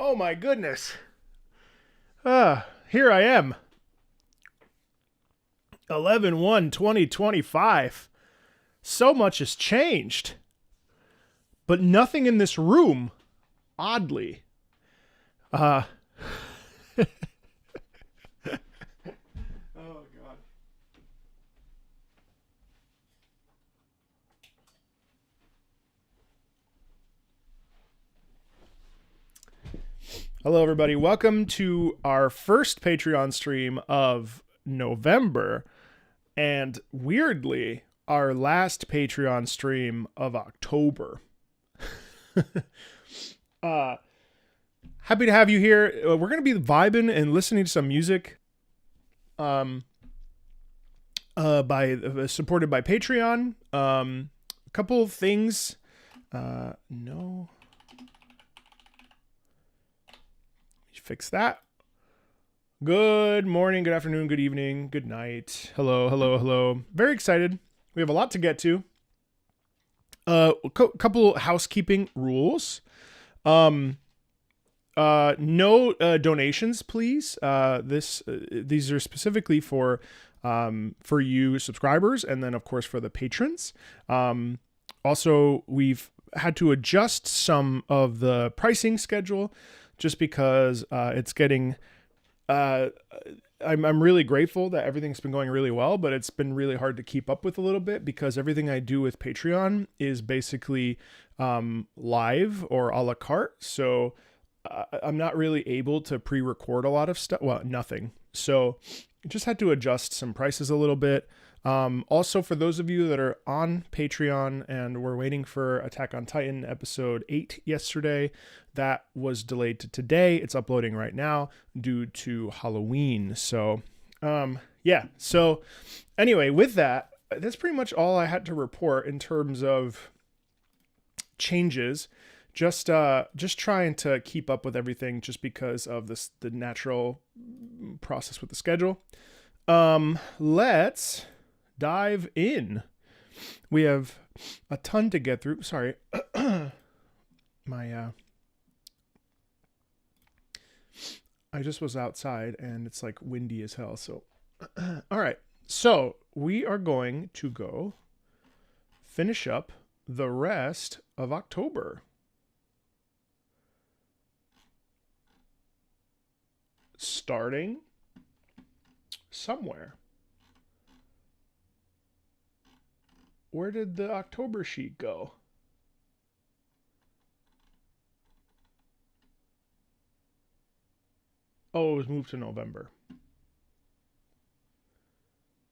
Oh my goodness. Here I am. 11/1/2025. So much has changed. But nothing in this room, oddly. Oh God. Hello everybody. Welcome to our first Patreon stream of November, and weirdly, our last Patreon stream of October. Happy to have you here. We're going to be vibing and listening to some music supported by Patreon. A couple of things. No. Fix that. Good morning, good afternoon, good evening, good night. Hello, hello, hello. Very excited. We have a lot to get to. A couple housekeeping rules. No donations, please. These are specifically for you subscribers, and then of course for the patrons. Also, we've had to adjust some of the pricing schedule just because it's getting. I'm really grateful that everything's been going really well, but it's been really hard to keep up with a little bit because everything I do with Patreon is basically live or a la carte. So I'm not really able to pre-record a lot of stuff. Well, nothing. So just had to adjust some prices a little bit. Also, for those of you that are on Patreon and we're waiting for Attack on Titan episode 8 yesterday, that was delayed to today. It's uploading right now due to Halloween. So, yeah. So anyway, with that, that's pretty much all I had to report in terms of changes. Just trying to keep up with everything just because of the natural process with the schedule. Let's dive in. We have a ton to get through. Sorry. I just was outside and it's like windy as hell. So, all right. So we are going to go finish up the rest of October. Starting somewhere. Where did the October sheet go? Oh, it was moved to November.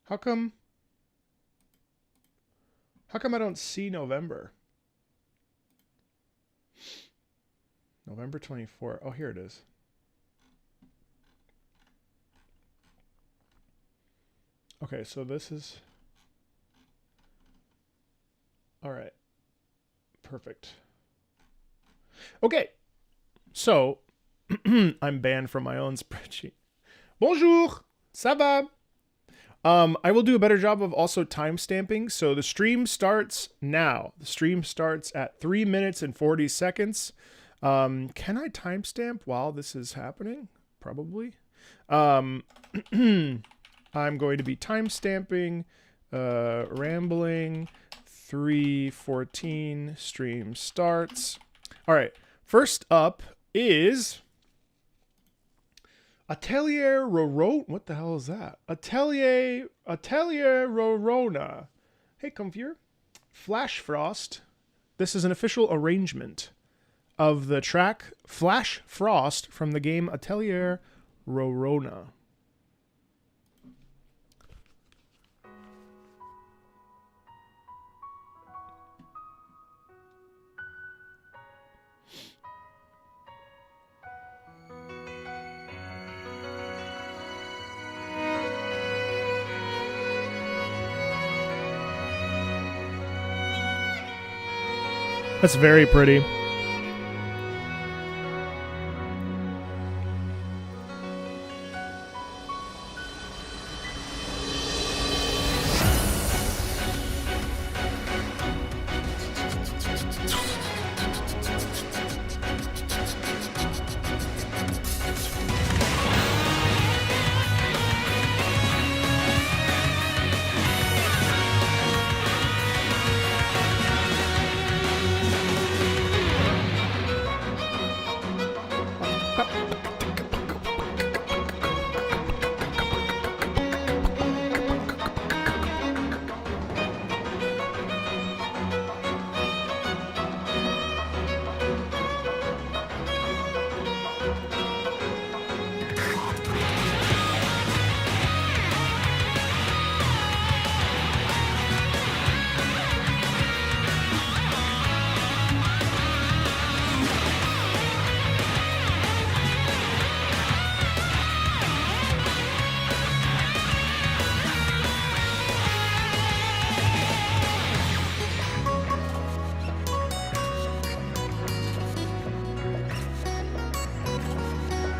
How come I don't see November? November 24. Oh, here it is. Okay, so this is... All right. Perfect. Okay. So, I'm banned from my own spreadsheet. Bonjour. Ça va? I will do a better job of also timestamping. So the stream starts now. The stream starts at 3 minutes and 40 seconds. Can I timestamp while this is happening? Probably. I'm going to be timestamping, rambling, 3:14 stream starts. All right. First up is Atelier Rorona. What the hell is that? Atelier Rorona. Hey, come here. Flash Frost. This is an official arrangement of the track Flash Frost from the game Atelier Rorona. That's very pretty.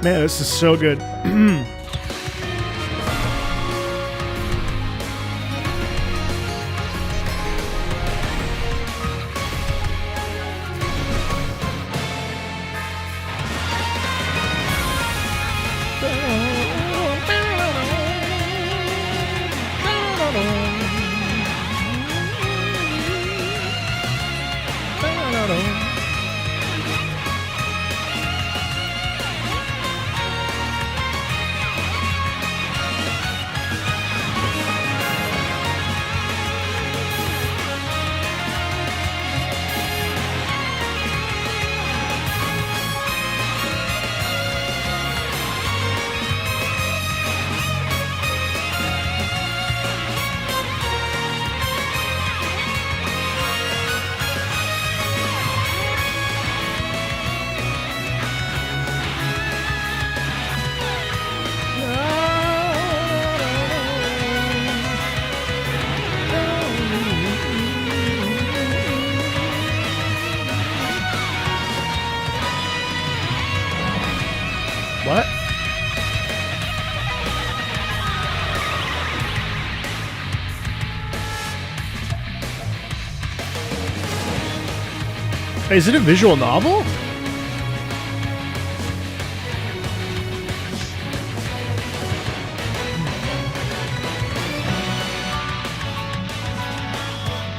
Man, this is so good. What? Is it a visual novel?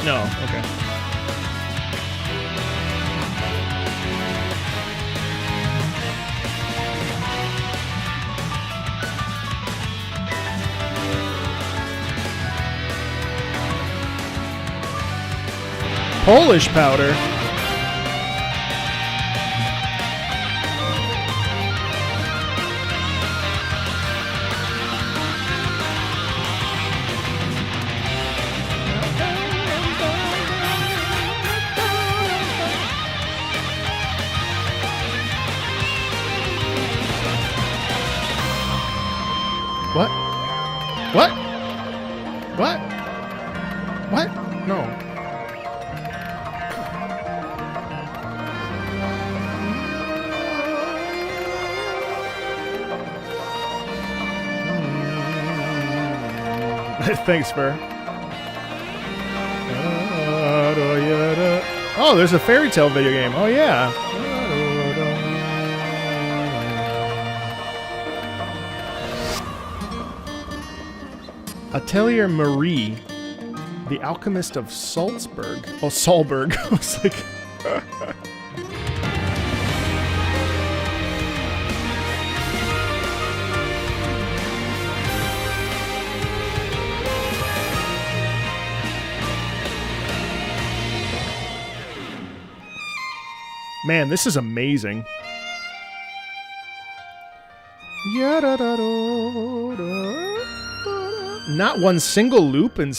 No, okay. Polish powder. What? What? What? What? No. Thanks, Fur. Oh, there's a fairy tale video game. Oh, yeah. Atelier Marie, the alchemist of Salzburg. Oh, Salzburg. I was like... Man, this is amazing. Not one single loop in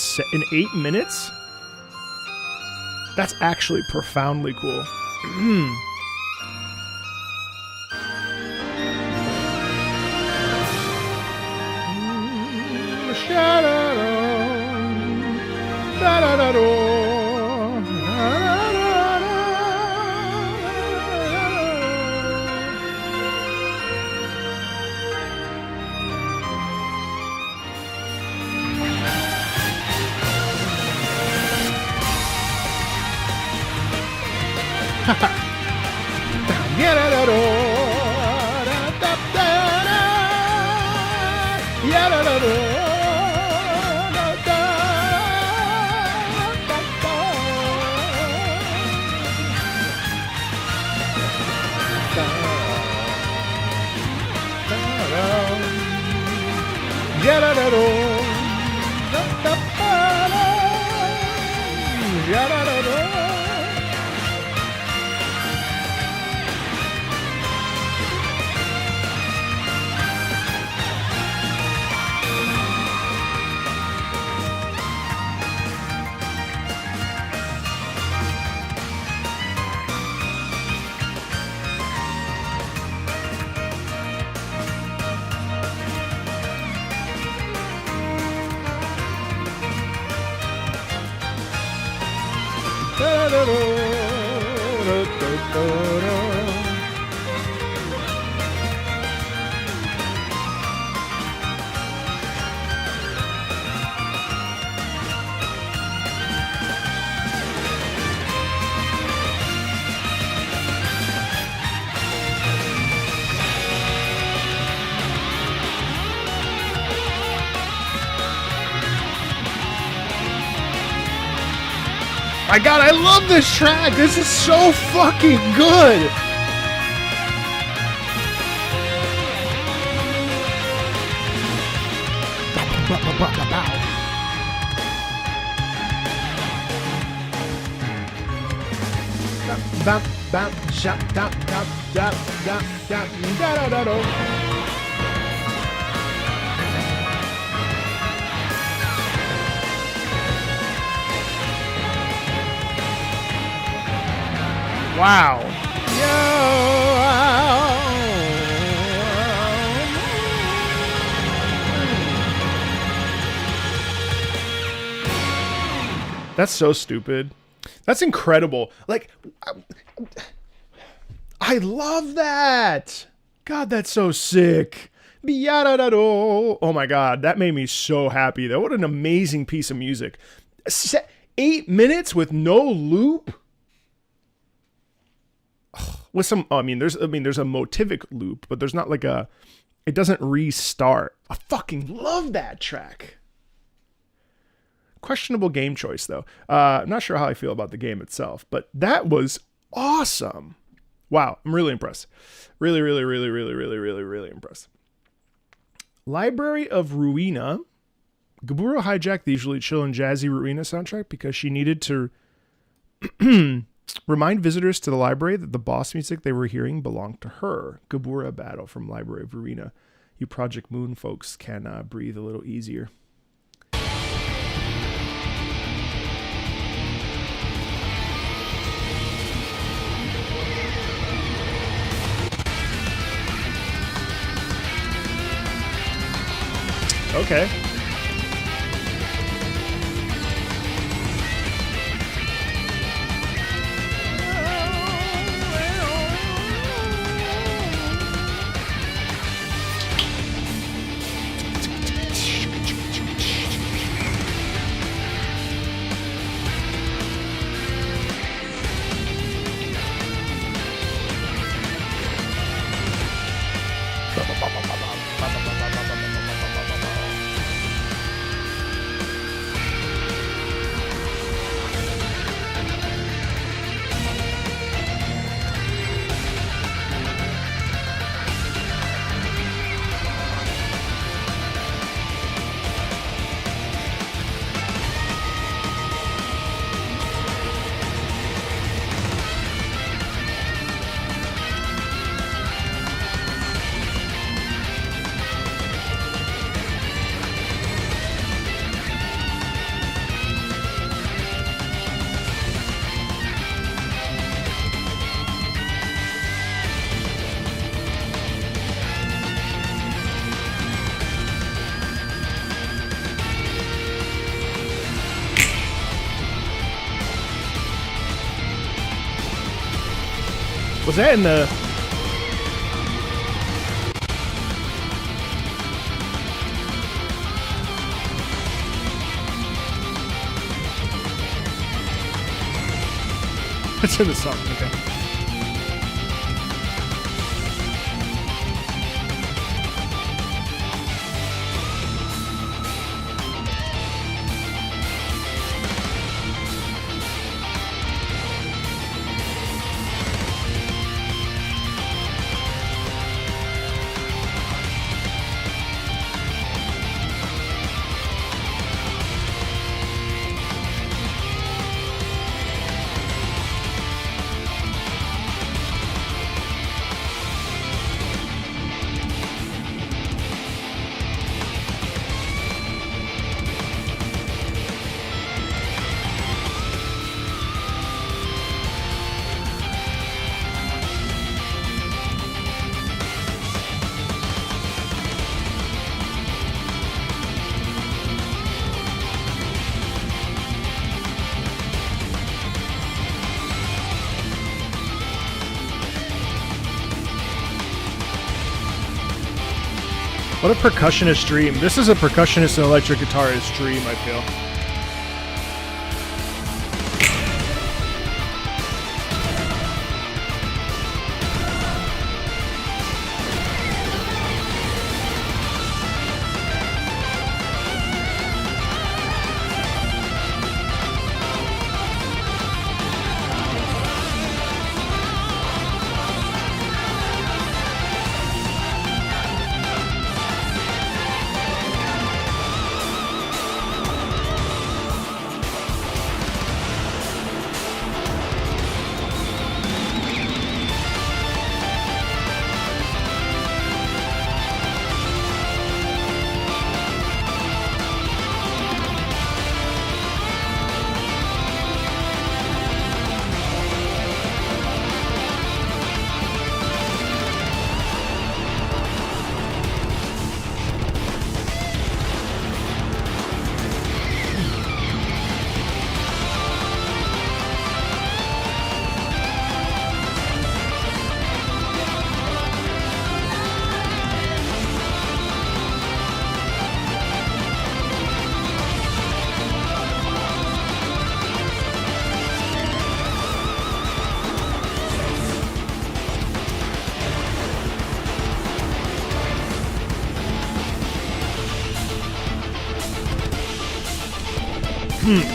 8 minutes? That's actually profoundly cool. my god, I love this track. This is so fucking good. Wow. That's so stupid. That's incredible. Like, I love that. God, that's so sick. Oh my God, that made me so happy. What an amazing piece of music. 8 minutes with no loop. With some, there's a motivic loop, but there's not like it doesn't restart. I fucking love that track. Questionable game choice though. I'm not sure how I feel about the game itself, but that was awesome. Wow, I'm really impressed. Really impressed. Library of Ruina. Gebura hijacked the usually chill and jazzy Ruina soundtrack because she needed to remind visitors to the library that the boss music they were hearing belonged to her. Gebura battle from Library of Ruina. You Project Moon folks can breathe a little easier. Okay. Was that in the... It's in the song, okay. What a percussionist dream. This is a percussionist and electric guitarist dream, I feel.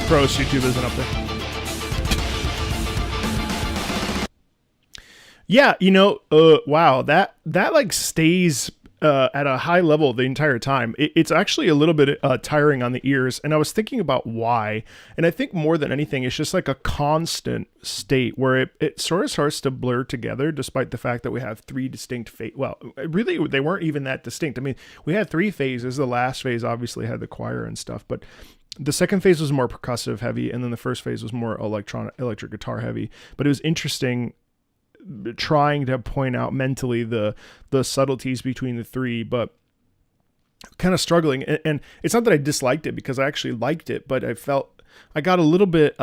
Gross, YouTube isn't up there. Yeah, you know, wow, that like stays at a high level the entire time. It's actually a little bit tiring on the ears, and I was thinking about why, and I think more than anything, it's just like a constant state where it sort of starts to blur together, despite the fact that we have three distinct well, really, they weren't even that distinct. I mean, we had three phases. The last phase obviously had the choir and stuff, but the second phase was more percussive heavy, and then the first phase was more electric guitar heavy. But it was interesting trying to point out mentally the subtleties between the three, but kind of struggling. And it's not that I disliked it, because I actually liked it, but I felt I got a little bit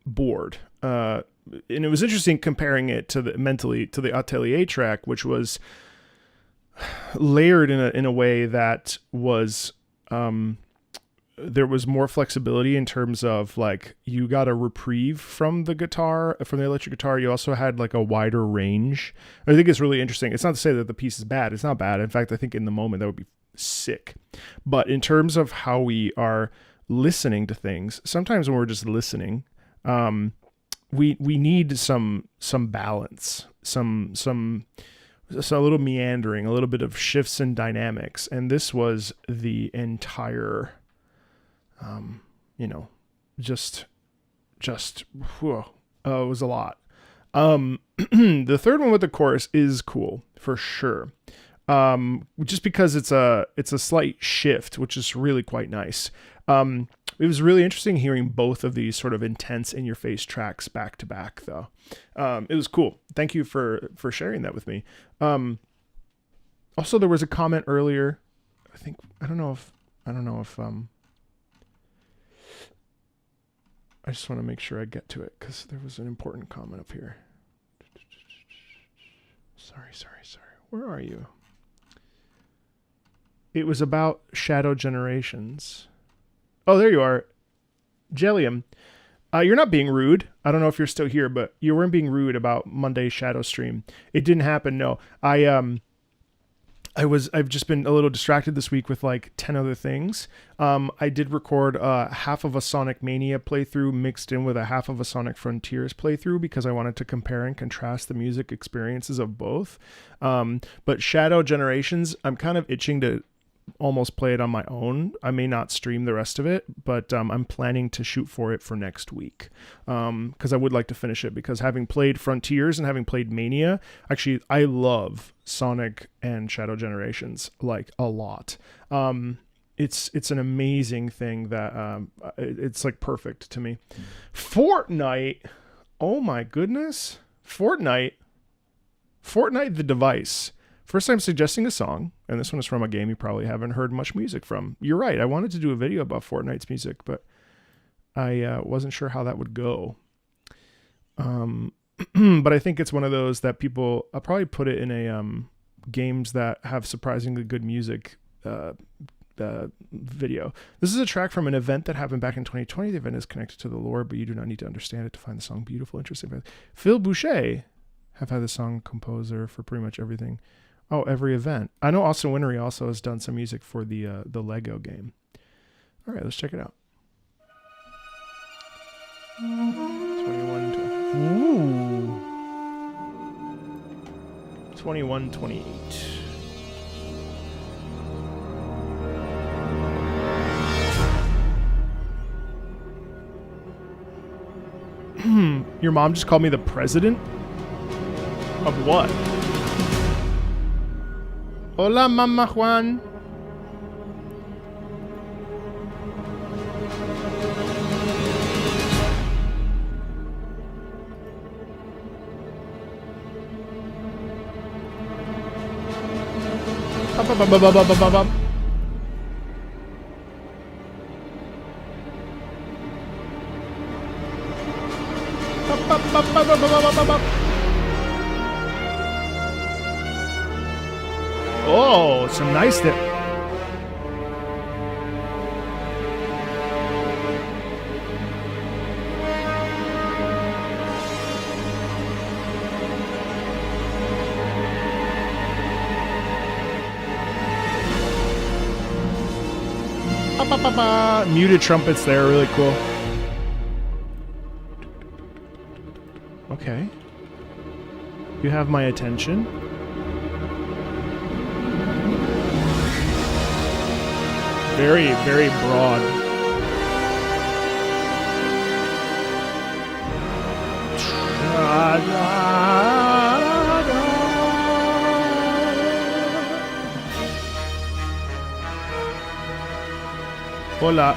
bored. And it was interesting comparing it to the Atelier track, which was layered in a way that was there was more flexibility in terms of like you got a reprieve from the electric guitar. You also had like a wider range. I think it's really interesting. It's not to say that the piece is bad. It's not bad. In fact, I think in the moment that would be sick. But in terms of how we are listening to things, sometimes when we're just listening, we need some balance, a little meandering, a little bit of shifts in dynamics. And this was the entire whew, it was a lot. The third one with the chorus is cool for sure. Just because it's a slight shift, which is really quite nice. It was really interesting hearing both of these sort of intense in your face tracks back to back though. It was cool. Thank you for sharing that with me. Also there was a comment earlier. I don't know if I just want to make sure I get to it, because there was an important comment up here. Sorry. Where are you? It was about Shadow Generations. Oh, there you are. Jellium. You're not being rude. I don't know if you're still here, but you weren't being rude about Monday's Shadow stream. It didn't happen, no. I've just been a little distracted this week with like 10 other things. I did record half of a Sonic Mania playthrough mixed in with a half of a Sonic Frontiers playthrough, because I wanted to compare and contrast the music experiences of both. But Shadow Generations, I'm kind of itching to almost play it on my own. I may not stream the rest of it, but I'm planning to shoot for it for next week, because I would like to finish it, because having played Frontiers and having played Mania, actually I love Sonic and Shadow Generations like a lot. It's an amazing thing that it's like perfect to me. Fortnite, oh my goodness. Fortnite the device. First time suggesting a song, and this one is from a game you probably haven't heard much music from. You're right, I wanted to do a video about Fortnite's music, but I wasn't sure how that would go. But I think it's one of those that I'll probably put it in a games that have surprisingly good music video. This is a track from an event that happened back in 2020. The event is connected to the lore, but you do not need to understand it to find the song beautiful, interesting. Phil Boucher have had the song composer for pretty much everything. Oh, every event. I know Austin Winnery also has done some music for the Lego game. All right, let's check it out. 2128. Your mom just called me the president? Of what? Hola, Mama Juan. Oh, some nice there. Muted trumpets there, really cool. Okay. You have my attention. Very, very broad. Hola.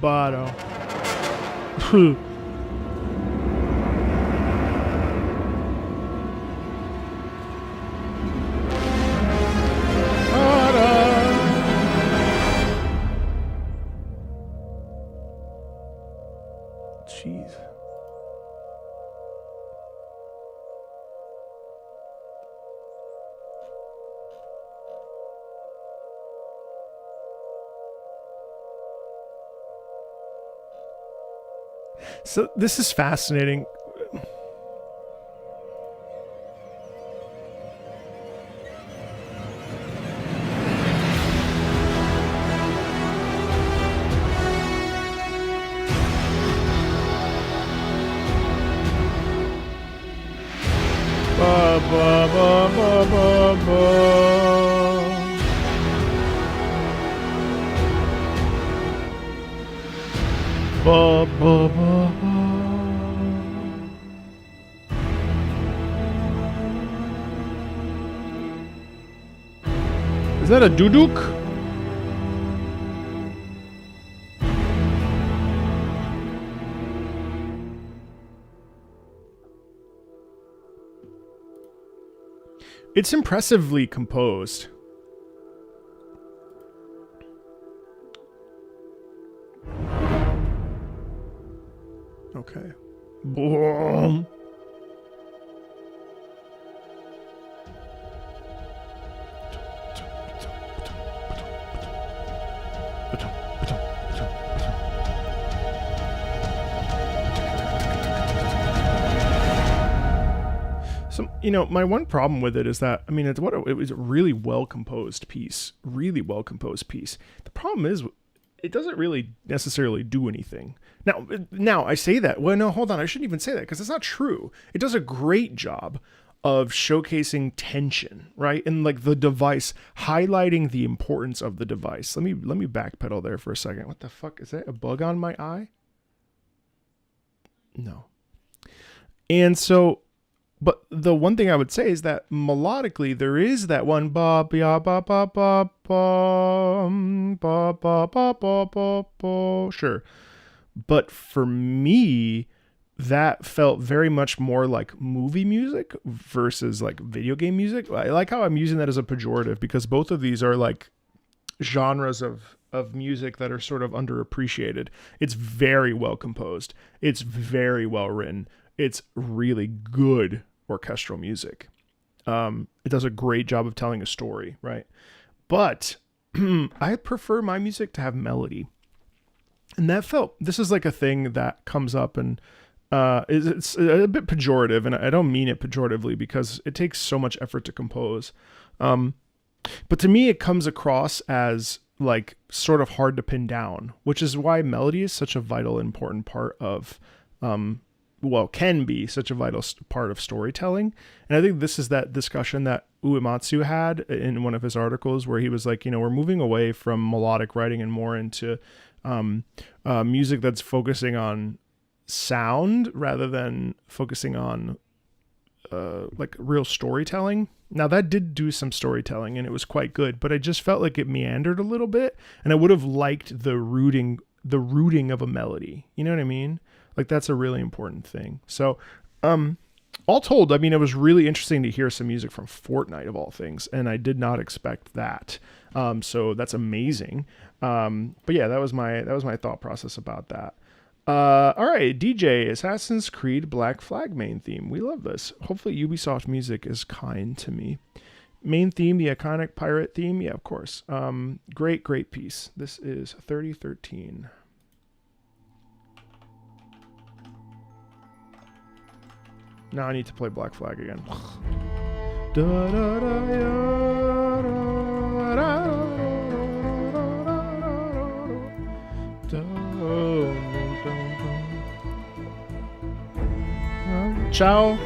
Botto. Jeez. So this is fascinating. Ba ba ba ba ba ba. Ba ba ba ba. Is that a duduk? It's impressively composed. Okay. Boom. So, my one problem with it is that, it was a really well composed piece. The problem is, it doesn't really necessarily do anything. Now I say that. Well, no, hold on. I shouldn't even say that because it's not true. It does a great job of showcasing tension, right? And like the device, highlighting the importance of the device. Let me backpedal there for a second. What the fuck? Is that a bug on my eye? No. And so, but the one thing I would say is that melodically there is that one ba ba ba ba ba ba ba ba ba ba ba. Sure. But for me, that felt very much more like movie music versus like video game music. I like how I'm using that as a pejorative because both of these are like genres of music that are sort of underappreciated. It's very well composed. It's very well written. It's really good orchestral music. It does a great job of telling a story, right? But I prefer my music to have melody. And this is like a thing that comes up and it's a bit pejorative, and I don't mean it pejoratively because it takes so much effort to compose. But to me, it comes across as like sort of hard to pin down, which is why melody is such a vital, important part of, can be such a vital part of storytelling. And I think this is that discussion that Uematsu had in one of his articles where he was like, we're moving away from melodic writing and more into music that's focusing on sound rather than focusing on like real storytelling. Now that did do some storytelling and it was quite good, but I just felt like it meandered a little bit, and I would have liked the rooting of a melody. You know what I mean? Like that's a really important thing. So all told, it was really interesting to hear some music from Fortnite of all things, and I did not expect that. So that's amazing. But yeah, that was my thought process about that. All right, DJ, Assassin's Creed Black Flag main theme. We love this. Hopefully Ubisoft music is kind to me. Main theme, the iconic pirate theme. Yeah, of course. Great piece. This is 3013. Now I need to play Black Flag again. Ciao.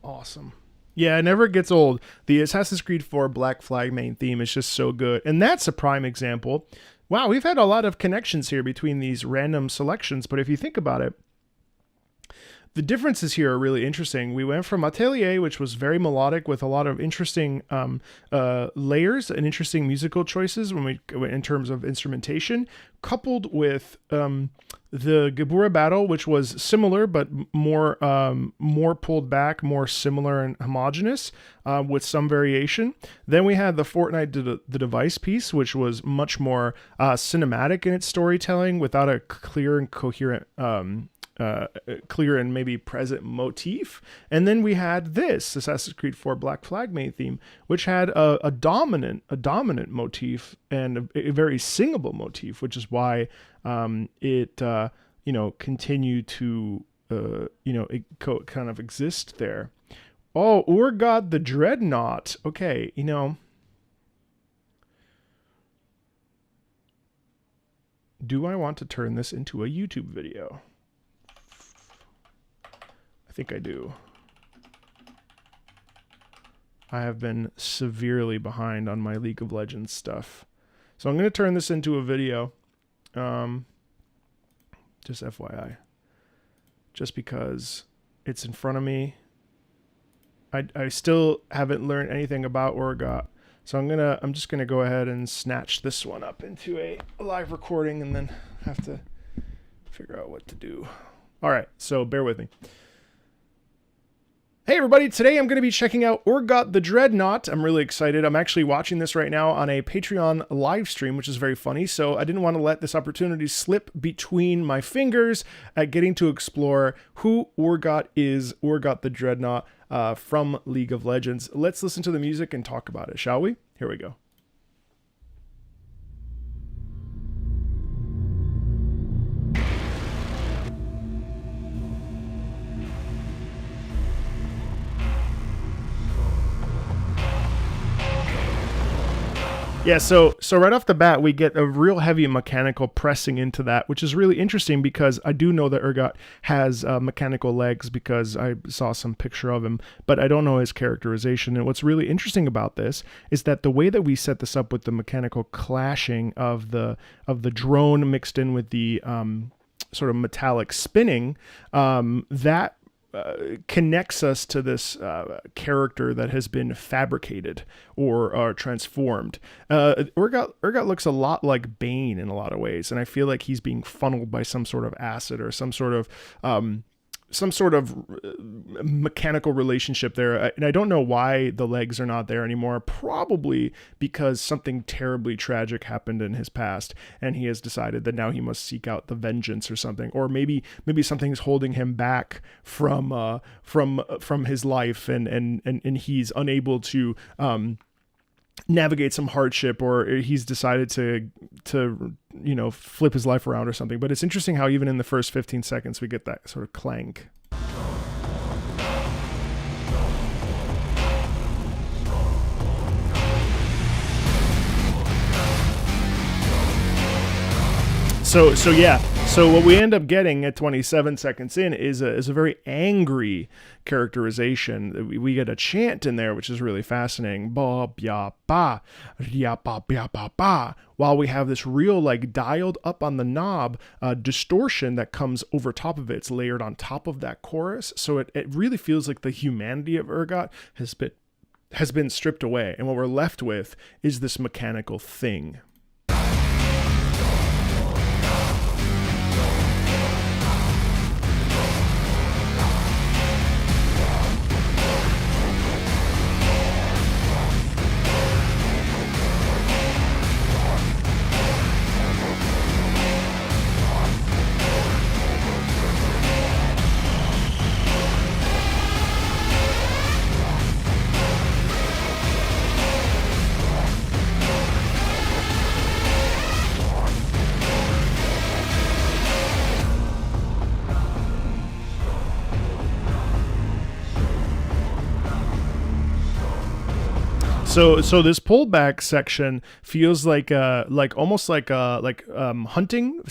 Awesome. Yeah, it never gets old. The Assassin's Creed 4 Black Flag main theme is just so good. And that's a prime example. Wow, we've had a lot of connections here between these random selections, but if you think about it, the differences here are really interesting. We went from Atelier, which was very melodic with a lot of interesting layers and interesting musical choices in terms of instrumentation, coupled with the Gebura battle, which was similar but more pulled back, more similar and homogeneous with some variation. Then we had the Fortnite the device piece, which was much more cinematic in its storytelling without a clear and coherent clear and maybe present motif. And then we had this Assassin's Creed 4 Black Flag main theme, which had a dominant motif and a very singable motif, which is why it continued to kind of exist there. Oh, urgott the dreadnaught. Okay, do I want to turn this into a YouTube video? I think I do. I have been severely behind on my League of Legends stuff. So I'm going to turn this into a video. Just FYI. Just because it's in front of me. I still haven't learned anything about urgott. So I'm just gonna go ahead and snatch this one up into a live recording and then have to figure out what to do. All right, so bear with me. Hey everybody, today I'm going to be checking out urgott the dreadnaught. I'm really excited. I'm actually watching this right now on a Patreon live stream, which is very funny. So I didn't want to let this opportunity slip between my fingers at getting to explore who urgott is, urgott the dreadnaught from League of Legends. Let's listen to the music and talk about it, shall we? Here we go. Yeah, so right off the bat, we get a real heavy mechanical pressing into that, which is really interesting because I do know that urgott has mechanical legs because I saw some picture of him, but I don't know his characterization. And what's really interesting about this is that the way that we set this up with the mechanical clashing of the drone mixed in with the sort of metallic spinning, that connects us to this character that has been fabricated or transformed. Urgott looks a lot like Bane in a lot of ways, and I feel like he's being funneled by some sort of acid or some sort of mechanical relationship there. And I don't know why the legs are not there anymore. Probably because something terribly tragic happened in his past, and he has decided that now he must seek out the vengeance or something. Or maybe something's holding him back from his life, and he's unable to navigate some hardship, or he's decided to flip his life around or something. But it's interesting how even in the first 15 seconds we get that sort of clank. So what we end up getting at 27 seconds in is a very angry characterization. We get a chant in there, which is really fascinating. Ba bya ba, ya ba bya ba ba. While we have this real dialed up on the knob distortion that comes over top of it. It's layered on top of that chorus. So it really feels like the humanity of urgott has been stripped away, and what we're left with is this mechanical thing. So this pullback section feels like almost like hunting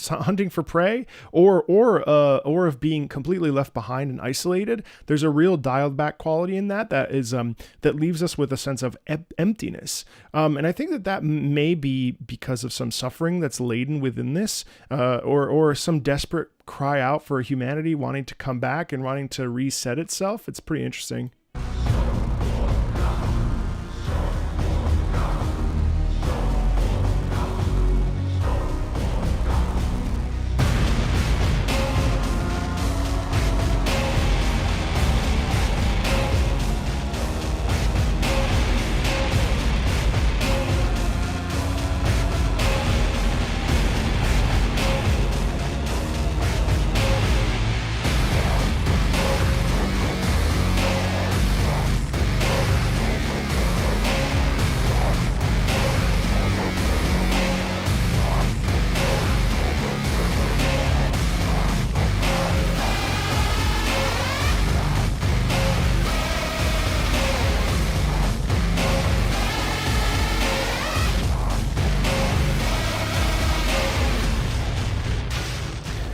for prey, or of being completely left behind and isolated. There's a real dialed back quality in that is that leaves us with a sense of emptiness. And I think that may be because of some suffering that's laden within this, or some desperate cry out for humanity wanting to come back and wanting to reset itself. It's pretty interesting.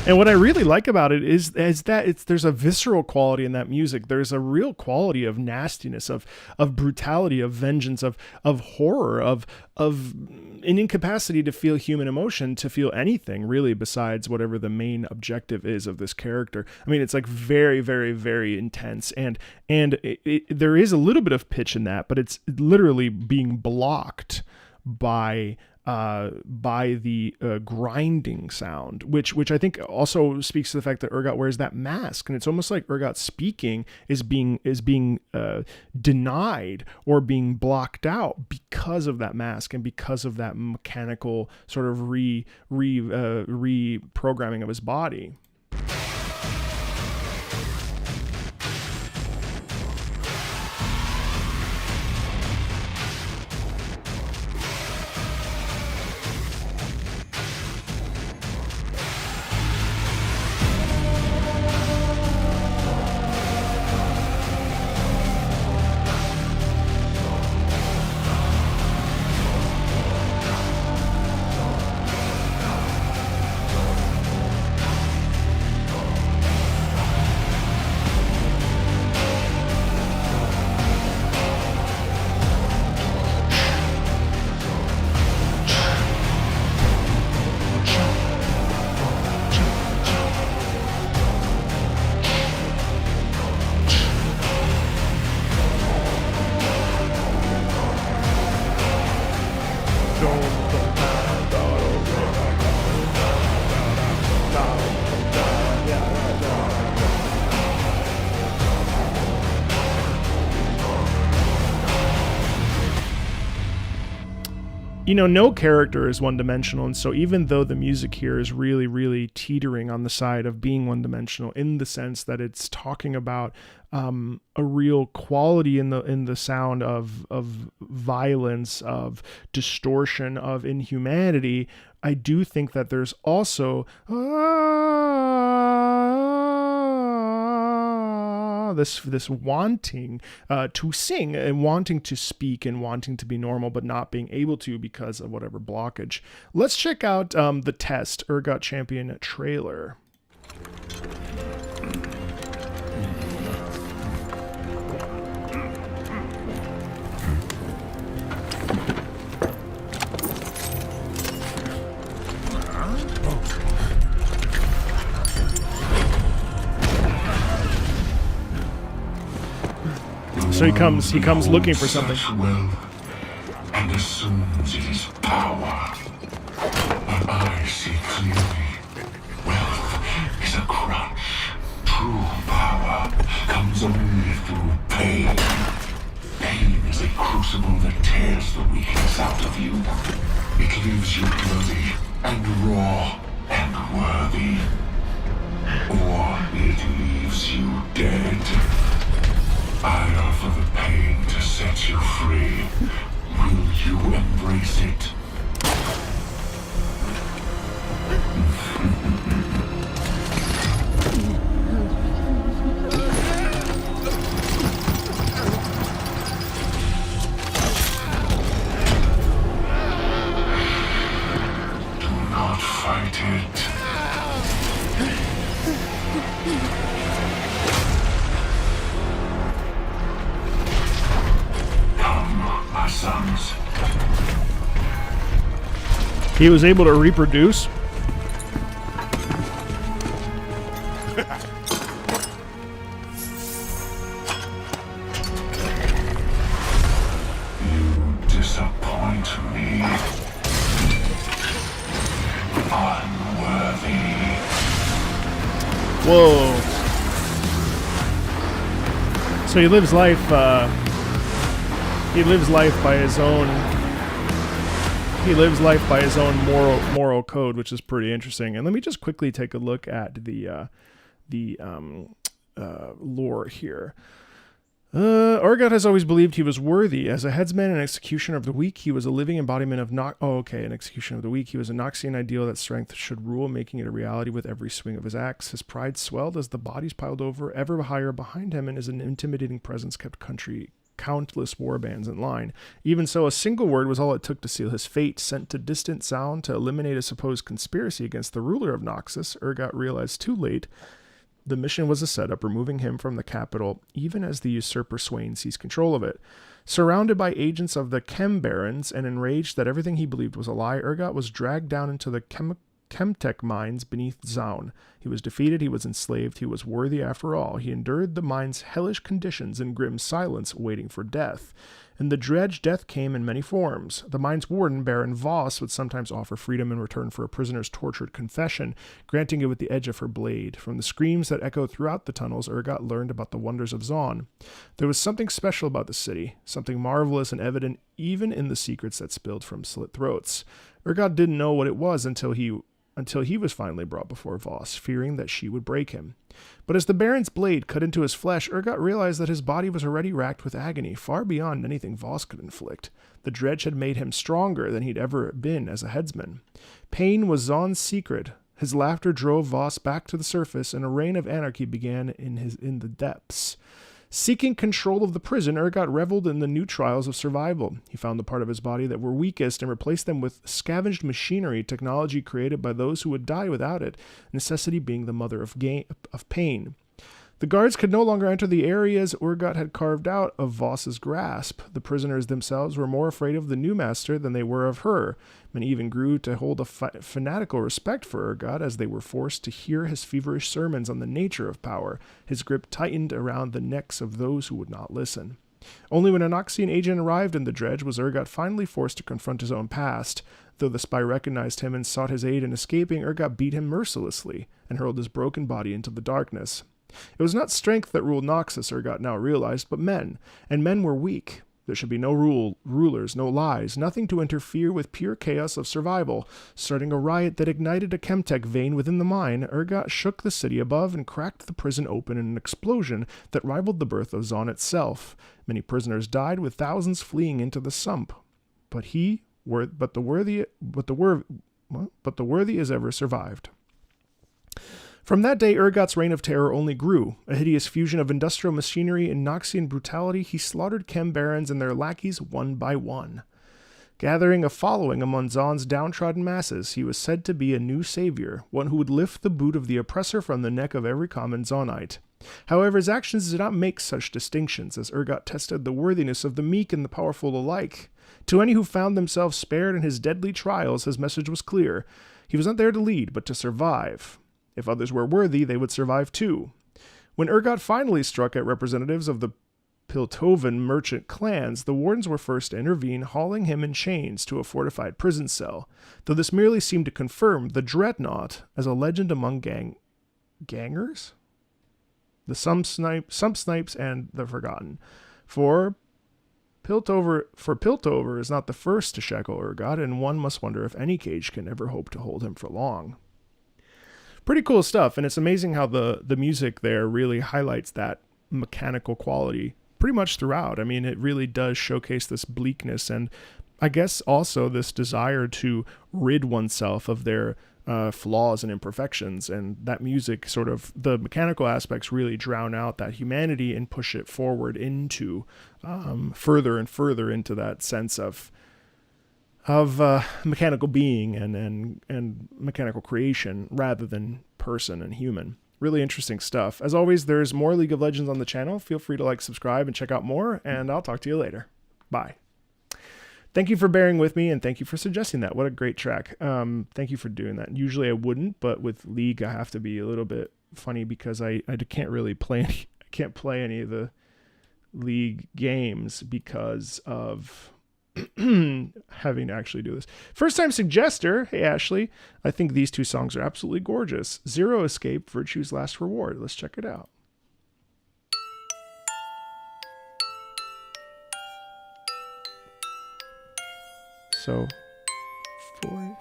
And what I really like about it is that there's a visceral quality in that music. There's a real quality of nastiness, of brutality, of vengeance, of horror, of an incapacity to feel human emotion, to feel anything really besides whatever the main objective is of this character. I mean, it's like very, very, very intense, and there is a little bit of pitch in that, but it's literally being blocked by the grinding sound, which I think also speaks to the fact that urgott wears that mask, and it's almost like urgott speaking is being denied or being blocked out because of that mask and because of that mechanical sort of reprogramming of his body. You know, no character is one-dimensional, and so even though the music here is really, really teetering on the side of being one-dimensional, in the sense that it's talking about a real quality in the sound of violence, of distortion, of inhumanity, I do think that there's also this wanting to sing and wanting to speak and wanting to be normal, but not being able to because of whatever blockage. Let's check out the Test urgott Champion trailer. So he comes looking for something. Wealth and assumes it is power. But I see clearly. Wealth is a crutch. True power comes only through pain. Pain is a crucible that tears the weakness out of you. It leaves you bloody and raw and worthy. Or it leaves you dead. I offer the pain to set you free. Will you embrace it? fight it. Come, my sons. He was able to reproduce. You disappoint me. Unworthy. Whoa. So he lives life by his own moral code, which is pretty interesting. And let me just quickly take a look at the lore here. Urgott has always believed he was worthy. As a headsman and executioner of the weak, he was a living embodiment of an executioner of the weak. He was a Noxian ideal that strength should rule, making it a reality with every swing of his axe. His pride swelled as the bodies piled over ever higher behind him, and his intimidating presence kept countless warbands in line. Even so, a single word was all it took to seal his fate. Sent to distant sound to eliminate a supposed conspiracy against the ruler of Noxus, Urgott realized too late the mission was a setup, removing him from the capital, even as the usurper Swain seized control of it. Surrounded by agents of the Chem Barons and enraged that everything he believed was a lie, Urgott was dragged down into the Chemtech mines beneath Zaun. He was defeated, he was enslaved, he was worthy after all. He endured the mine's hellish conditions in grim silence, waiting for death. In the dredge, death came in many forms. The mine's warden, Baron Voss, would sometimes offer freedom in return for a prisoner's tortured confession, granting it with the edge of her blade. From the screams that echoed throughout the tunnels, Urgott learned about the wonders of Zaun. There was something special about the city, something marvelous and evident even in the secrets that spilled from slit throats. Urgott didn't know what it was until he was finally brought before Voss, fearing that she would break him. But as the Baron's blade cut into his flesh, Urgott realized that his body was already racked with agony, far beyond anything Voss could inflict. The dredge had made him stronger than he'd ever been as a headsman. Pain was Zaun's secret. His laughter drove Voss back to the surface, and a reign of anarchy began in the depths. Seeking control of the prison, Urgott reveled in the new trials of survival. He found the part of his body that were weakest and replaced them with scavenged machinery, technology created by those who would die without it, necessity being the mother of pain. The guards could no longer enter the areas Urgott had carved out of Voss's grasp. The prisoners themselves were more afraid of the new master than they were of her. Many even grew to hold a fanatical respect for Urgott as they were forced to hear his feverish sermons on the nature of power. His grip tightened around the necks of those who would not listen. Only when a Noxian agent arrived in the dredge was Urgott finally forced to confront his own past. Though the spy recognized him and sought his aid in escaping, Urgott beat him mercilessly and hurled his broken body into the darkness. It was not strength that ruled Noxus, Urgott now realized, but men, and men were weak. There should be no rulers, no lies, nothing to interfere with pure chaos of survival. Starting a riot that ignited a Chemtech vein within the mine, Urgott shook the city above and cracked the prison open in an explosion that rivaled the birth of Zaun itself. Many prisoners died, with thousands fleeing into the sump. But the worthy as ever survived. From that day, Urgott's reign of terror only grew. A hideous fusion of industrial machinery and Noxian brutality, he slaughtered Chem Barons and their lackeys one by one. Gathering a following among Zaun's downtrodden masses, he was said to be a new savior, one who would lift the boot of the oppressor from the neck of every common Zaunite. However, his actions did not make such distinctions, as Urgott tested the worthiness of the meek and the powerful alike. To any who found themselves spared in his deadly trials, his message was clear. He was not there to lead, but to survive. If others were worthy, they would survive too. When Urgott finally struck at representatives of the Piltovan merchant clans, the wardens were first to intervene, hauling him in chains to a fortified prison cell, though this merely seemed to confirm the dreadnaught as a legend among gangers? The Sump Snipes and the Forgotten. For Piltover is not the first to shackle Urgott, and one must wonder if any cage can ever hope to hold him for long. Pretty cool stuff, and it's amazing how the music there really highlights that mechanical quality pretty much throughout. I mean, it really does showcase this bleakness, and I guess also this desire to rid oneself of their flaws and imperfections, and that music sort of, the mechanical aspects really drown out that humanity and push it forward into further and further into that sense of mechanical being and mechanical creation rather than person and human. Really interesting stuff. As always, there's more League of Legends on the channel. Feel free to like, subscribe, and check out more, and I'll talk to you later. Bye. Thank you for bearing with me, and thank you for suggesting that. What a great track. Thank you for doing that. Usually I wouldn't, but with League, I have to be a little bit funny because I can't really play any, I can't play any of the League games because of having to actually do this. First time suggester. Hey, Ashley. I think these two songs are absolutely gorgeous. Zero Escape, Virtue's Last Reward. Let's check it out. So, four.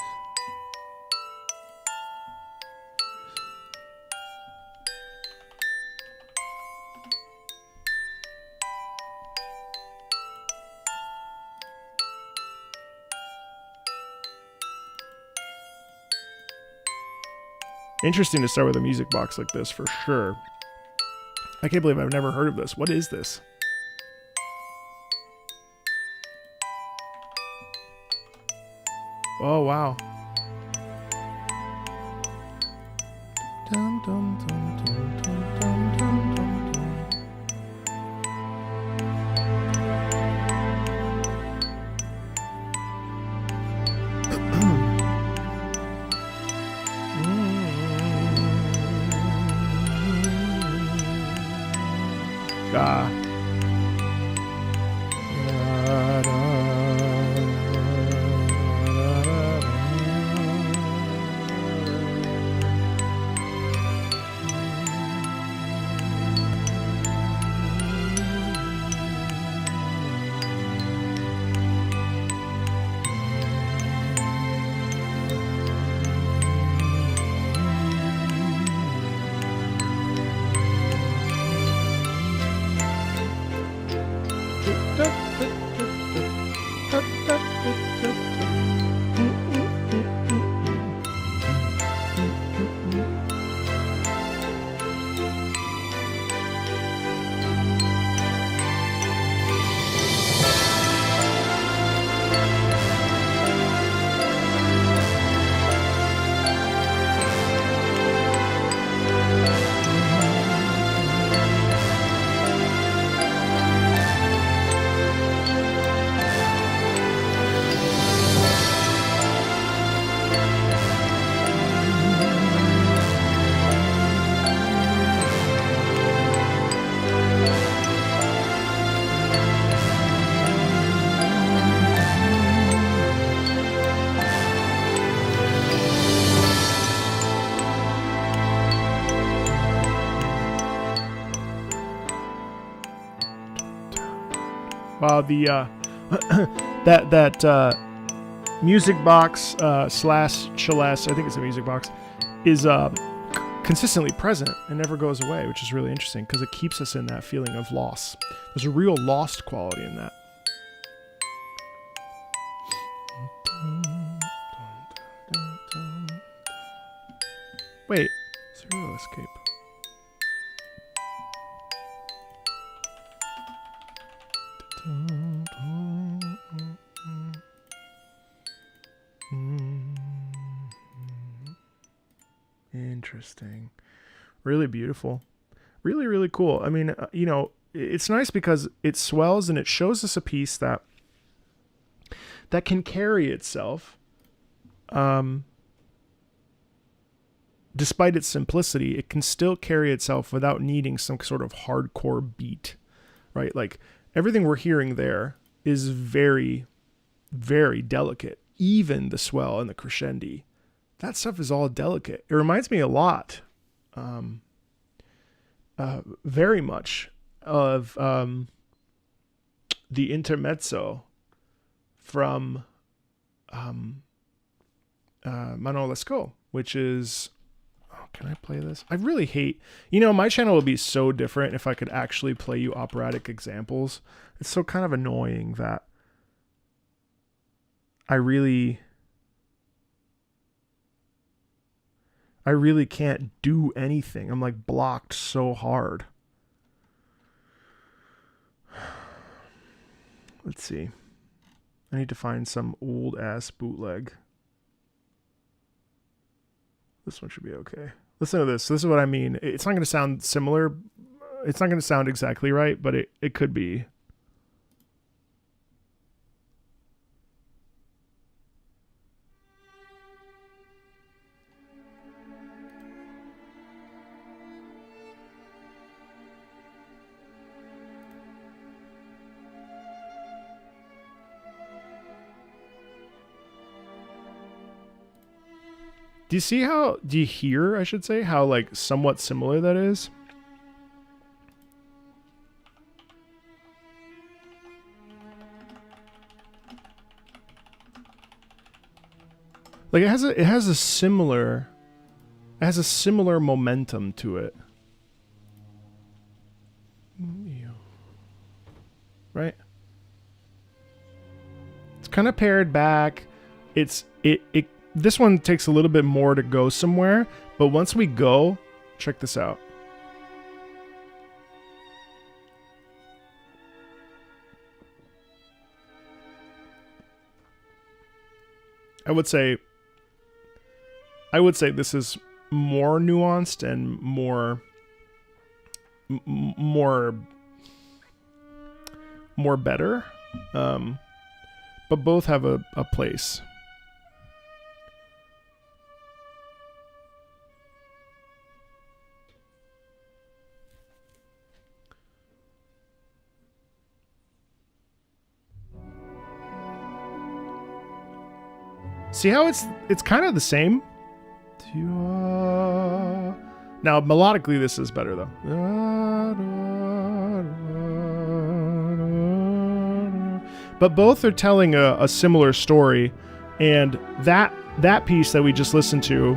Interesting to start with a music box like this, for sure. I can't believe I've never heard of this. What is this? Oh, wow. Dum, dum, dum, dum, dum, dum, dum, dum. Wow, the that music box slash Celeste, I think it's a music box, is consistently present and never goes away, which is really interesting because it keeps us in that feeling of loss. There's a real lost quality in that. Wait, Zero Escape. Interesting. Really beautiful. Really, really cool. I mean, you know, it's nice because it swells and it shows us a piece that can carry itself. Despite its simplicity, it can still carry itself without needing some sort of hardcore beat, right? Like everything we're hearing there is very, very delicate. Even the swell and the crescendi, that stuff is all delicate. It reminds me a lot, very much of the Intermezzo from Manon Lescaut, which is... Can I play this? I really hate... You know, my channel would be so different if I could actually play you operatic examples. It's so kind of annoying that I really can't do anything. I'm like blocked so hard. Let's see. I need to find some old ass bootleg. This one should be okay. Listen to this. This is what I mean. It's not going to sound similar. It's not going to sound exactly right, but it could be. Do you hear, I should say, how like somewhat similar that is? Like it has a similar momentum to it. Right? It's kind of pared back. This one takes a little bit more to go somewhere, but once we go, check this out. I would say this is more nuanced and more better, but both have a place. See how it's kind of the same? Now, melodically, this is better, though. But both are telling a similar story, and that piece that we just listened to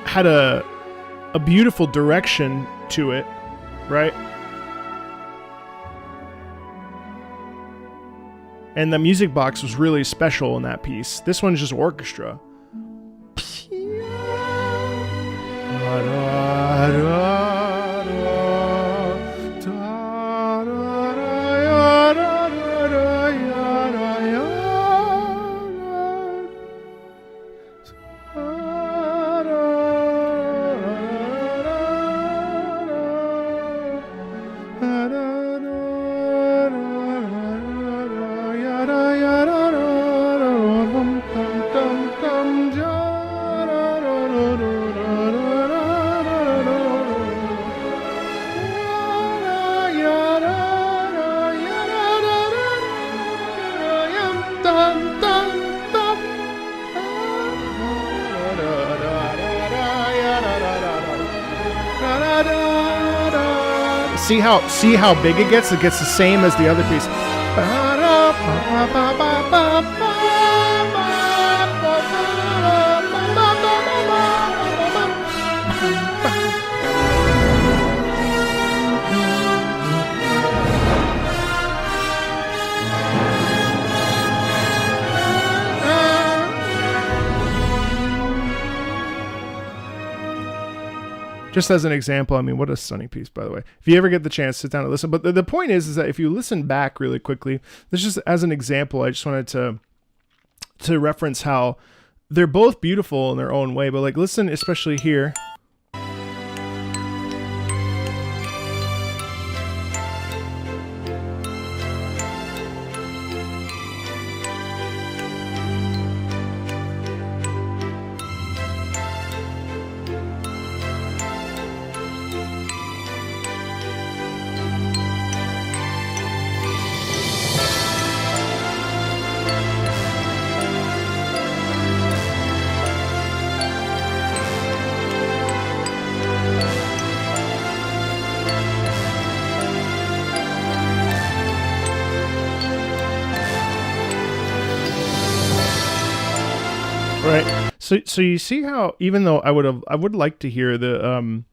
had a beautiful direction to it, right? And the music box was really special in that piece. This one's just orchestra. See how big it gets? It gets the same as the other piece. Just as an example, I mean, what a stunning piece, by the way. If you ever get the chance, sit down and listen. But the point is that if you listen back really quickly, this just as an example, I just wanted to reference how they're both beautiful in their own way. But like, listen, especially here. Right. So you see how, even though I would like to hear the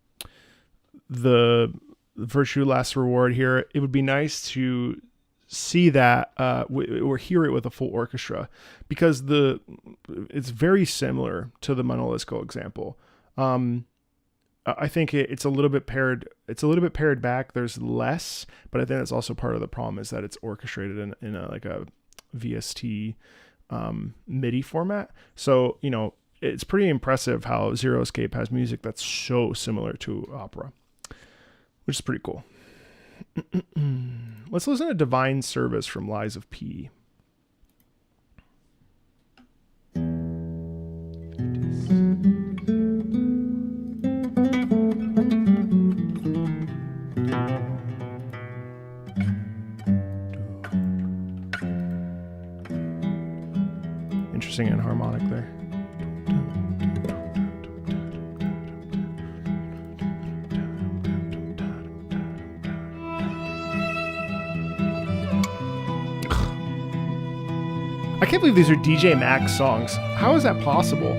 Virtue Last Reward here, it would be nice to see that or hear it with a full orchestra, because it's very similar to the Manon Lescaut example. I think it's a little bit pared. It's a little bit pared back. There's less, but I think that's also part of the problem is that it's orchestrated in a like a VST MIDI format. So it's pretty impressive how Zero Escape has music that's so similar to opera, which is pretty cool. Let's listen to Divine Service from Lies of P. Interesting and harmonic there. I can't believe these are DJ Max songs. How is that possible?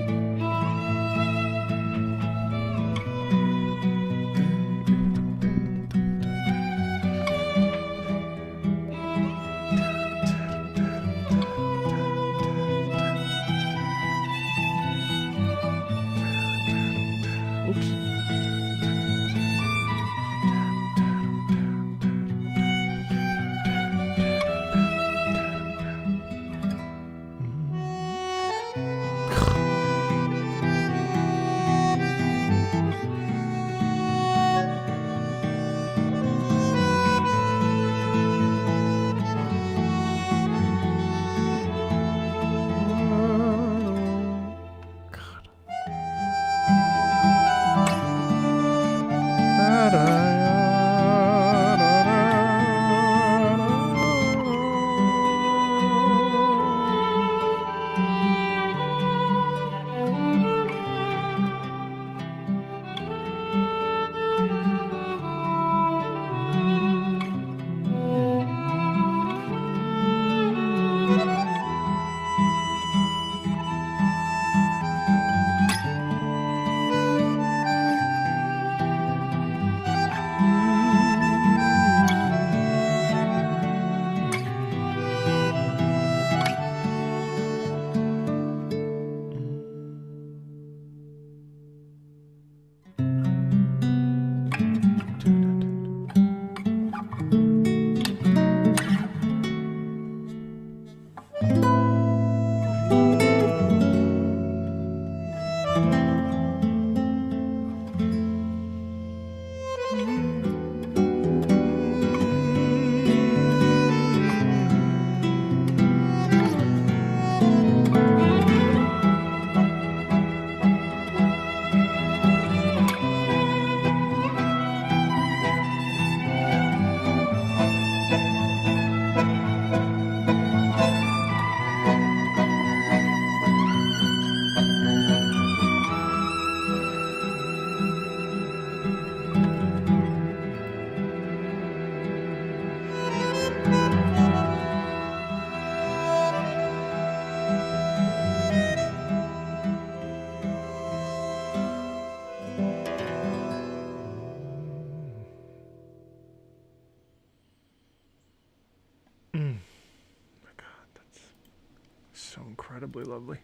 Incredibly lovely.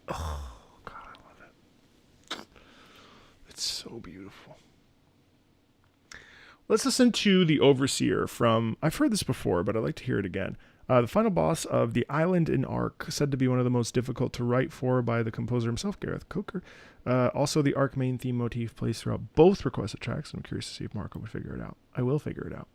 Oh God, I love it. It's so beautiful. Let's listen to The Overseer from, I've heard this before, but I'd like to hear it again. The final boss of The Island in Arc, said to be one of the most difficult to write for by the composer himself, Gareth Coker. Also, the Arc main theme motif plays throughout both requested tracks. I'm curious to see if Marco would figure it out. I will figure it out.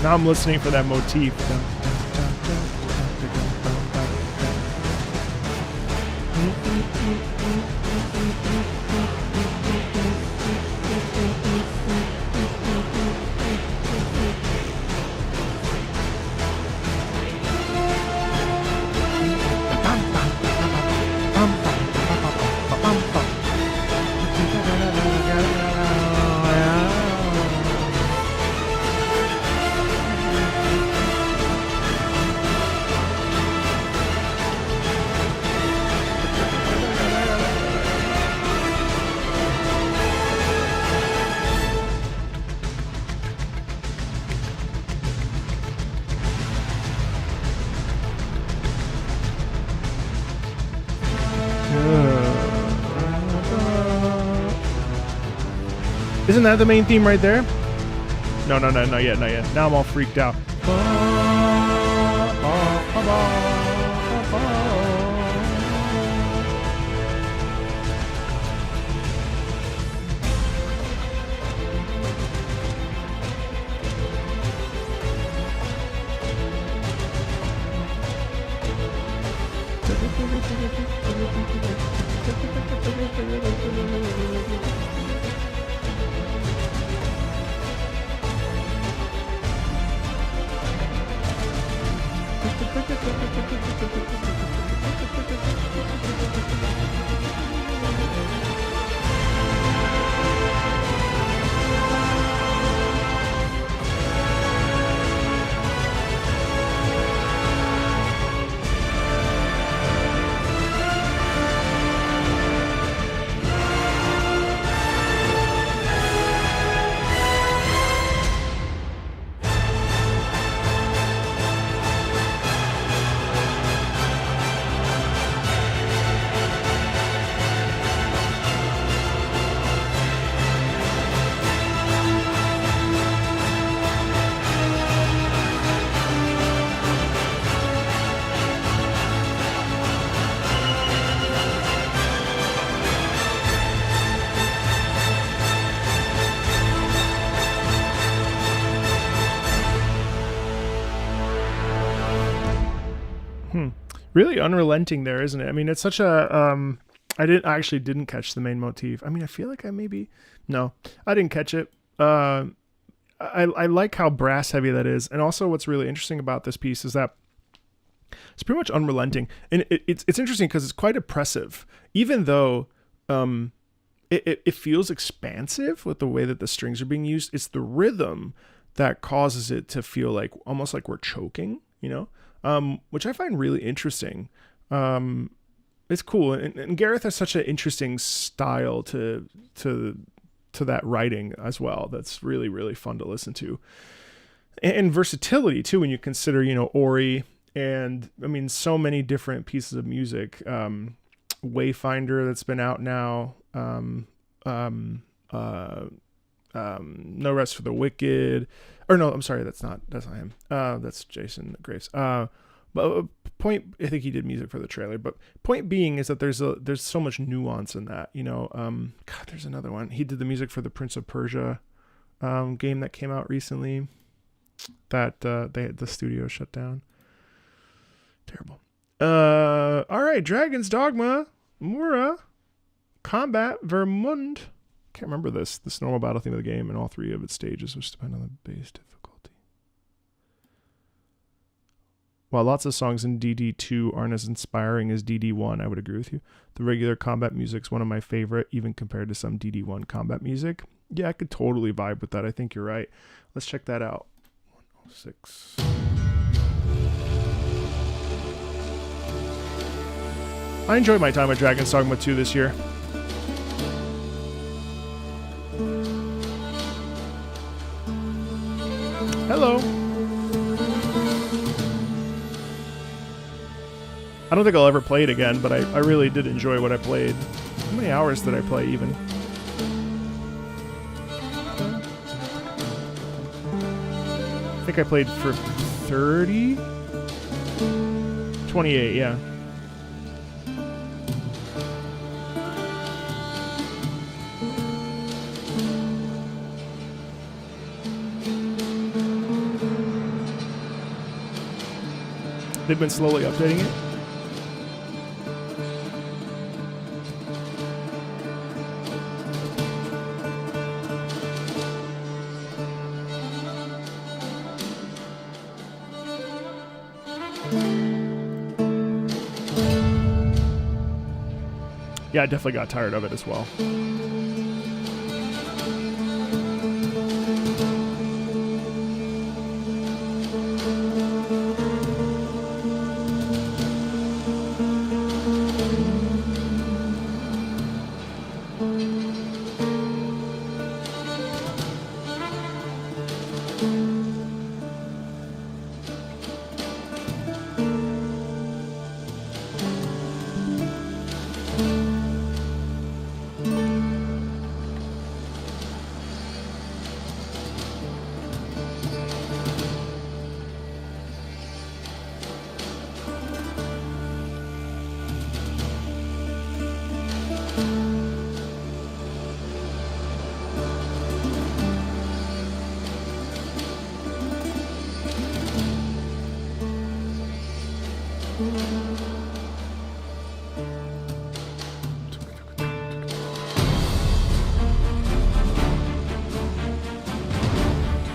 Now I'm listening for that motif. Isn't that the main theme right there? No, not yet. Now I'm all freaked out. Really unrelenting there, isn't it? I mean, it's such a I actually didn't catch the main motif. I mean, I feel like I didn't catch it. I like how brass heavy that is, and also what's really interesting about this piece is that it's pretty much unrelenting, and it's interesting because it's quite oppressive, even though it feels expansive with the way that the strings are being used. It's the rhythm that causes it to feel like almost like we're choking, you know. Which I find really interesting. It's cool, and Gareth has such an interesting style to that writing as well. That's really, really fun to listen to, and versatility too when you consider, you know, Ori, and I mean so many different pieces of music. Wayfinder that's been out now. No Rest for the Wicked. Or no, I'm sorry, that's not him. That's Jason Graves. But point, I think he did music for the trailer. But point being is that there's so much nuance in that. You know, God, there's another one. He did the music for the Prince of Persia game that came out recently. That the studio shut down. Terrible. All right, Dragon's Dogma, Mura, Combat, Vermund. Can't remember this normal battle theme of the game, and all three of its stages, which depend on the base difficulty. While lots of songs in DD2 aren't as inspiring as DD1, I would agree with you. The regular combat music is one of my favorite, even compared to some DD1 combat music. Yeah, I could totally vibe with that. I think you're right. Let's check that out. 106. I enjoyed my time at Dragon's Dogma 2 this year. Hello. I don't think I'll ever play it again, but I really did enjoy what I played. How many hours did I play even? I think I played for 30? 28, yeah. They've been slowly updating it. Yeah, I definitely got tired of it as well.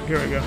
Here we go.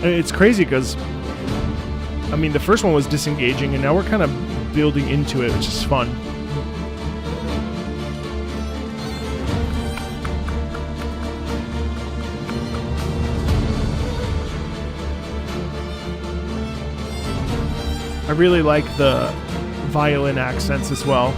It's crazy because, I mean, the first one was disengaging, and now we're kind of building into it, which is fun. I really like the violin accents as well.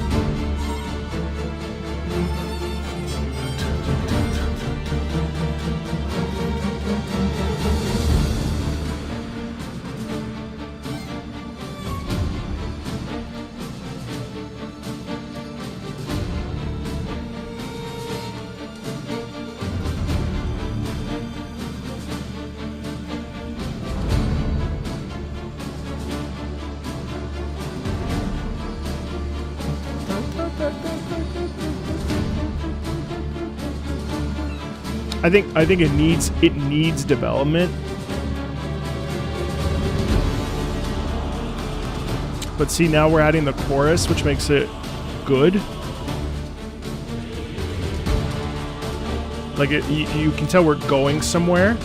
I think it needs development. But see, now we're adding the chorus, which makes it good. Like you can tell we're going somewhere.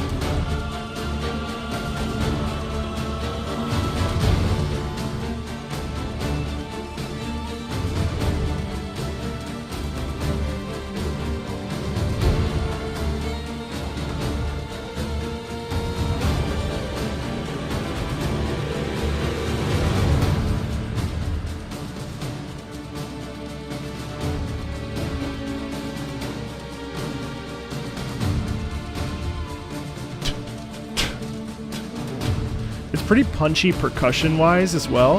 Pretty punchy percussion wise as well.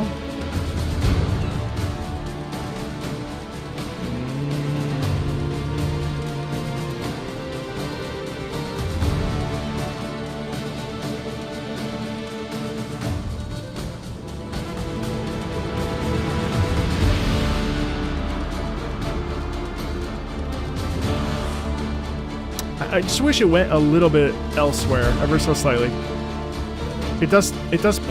I just wish it went a little bit elsewhere, ever so slightly. It does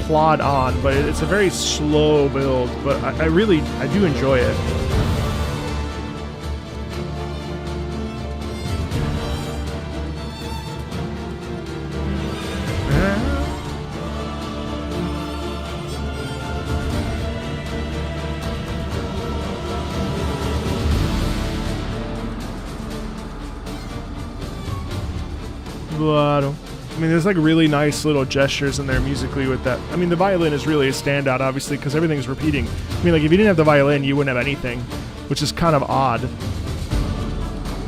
plod on, but it's a very slow build, but I do enjoy it. vibrato. I mean, there's like really nice little gestures in there musically with that. I mean, the violin is really a standout, obviously, because everything's repeating. I mean, like, if you didn't have the violin, you wouldn't have anything, which is kind of odd.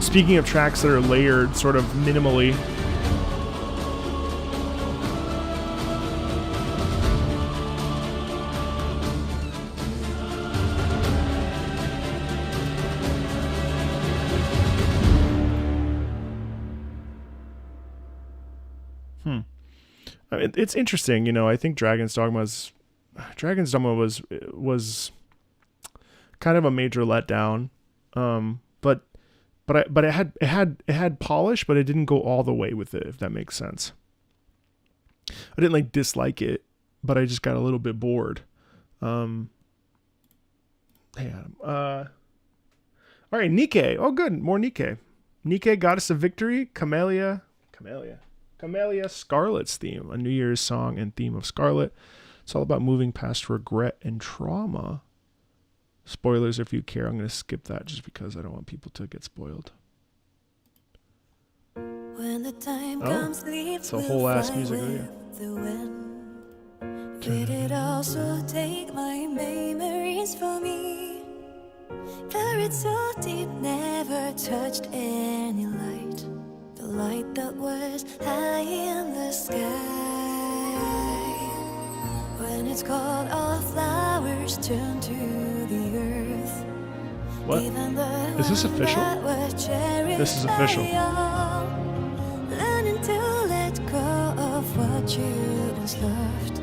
Speaking of tracks that are layered sort of minimally. I mean, it's interesting, you know. I think Dragon's Dogma was kind of a major letdown, but it had polish, but it didn't go all the way with it, if that makes sense. I didn't like dislike it, but I just got a little bit bored. Hey Adam. All right, NIKKE. Oh, good, more NIKKE. NIKKE, Goddess of Victory, Camellia, Scarlet's theme, a New Year's song and theme of Scarlet. It's all about moving past regret and trauma. Spoilers if you care. I'm going to skip that just because I don't want people to get spoiled. When the time comes, it's a whole ass music video. Did it also take my memories for me? Buried so deep, never touched any light. The light that was high in the sky. When it's cold, all flowers turn to the earth. What? Is this official? This is official. Learning to let go of what you once loved.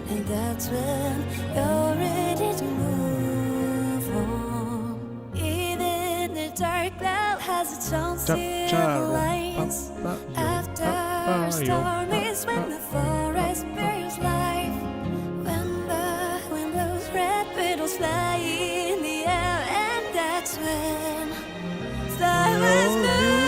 And that's when you're ready to move on. Even the dark cloud has its own silver lights. After a storm is when the forest bears life. When the wind blows, red petals fly in the air. And that's when flowers bloom.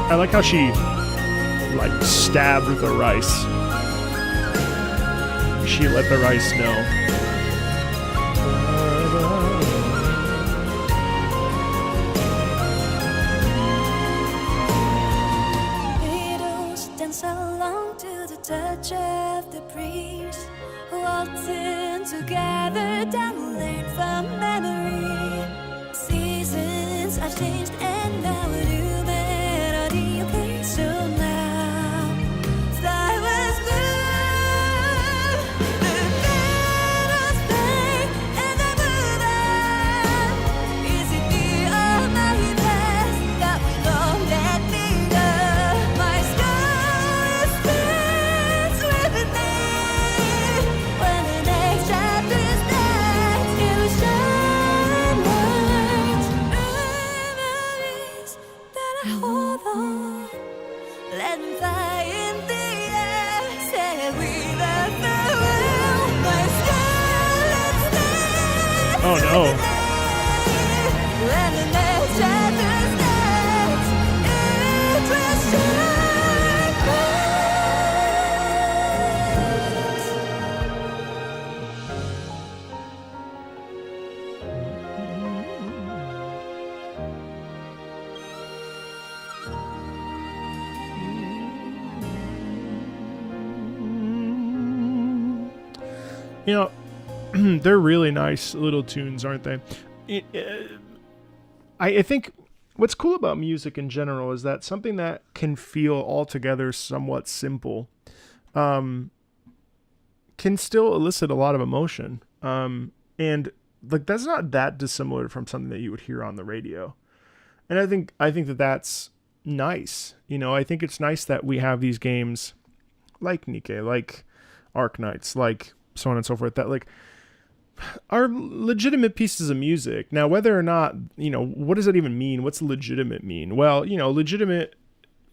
I like how she like stabbed the rice. She let the rice know. Widows dance along to the touch of the breeze, waltzing together down the lane from memory. Seasons have changed and now a new melody plays. So now flowers bloom, the meadows play, and I move on. Is it me or my past that will not let me go? My soul stands with me. When the next chapter starts, it will shine bright. Memories that I hold on, let them fly in the air. Say we love the world. My scarlet stands Oh no. when the next chapter starts, it will shine You know, they're really nice little tunes, aren't they? I think what's cool about music in general is that something that can feel altogether somewhat simple can still elicit a lot of emotion. And like that's not that dissimilar from something that you would hear on the radio. And I think that that's nice. You know, I think it's nice that we have these games like NIKKE, like Arknights, like so on and so forth, that like are legitimate pieces of music. Now, whether or not, you know, what does that even mean? What's legitimate mean? Well, you know, legitimate,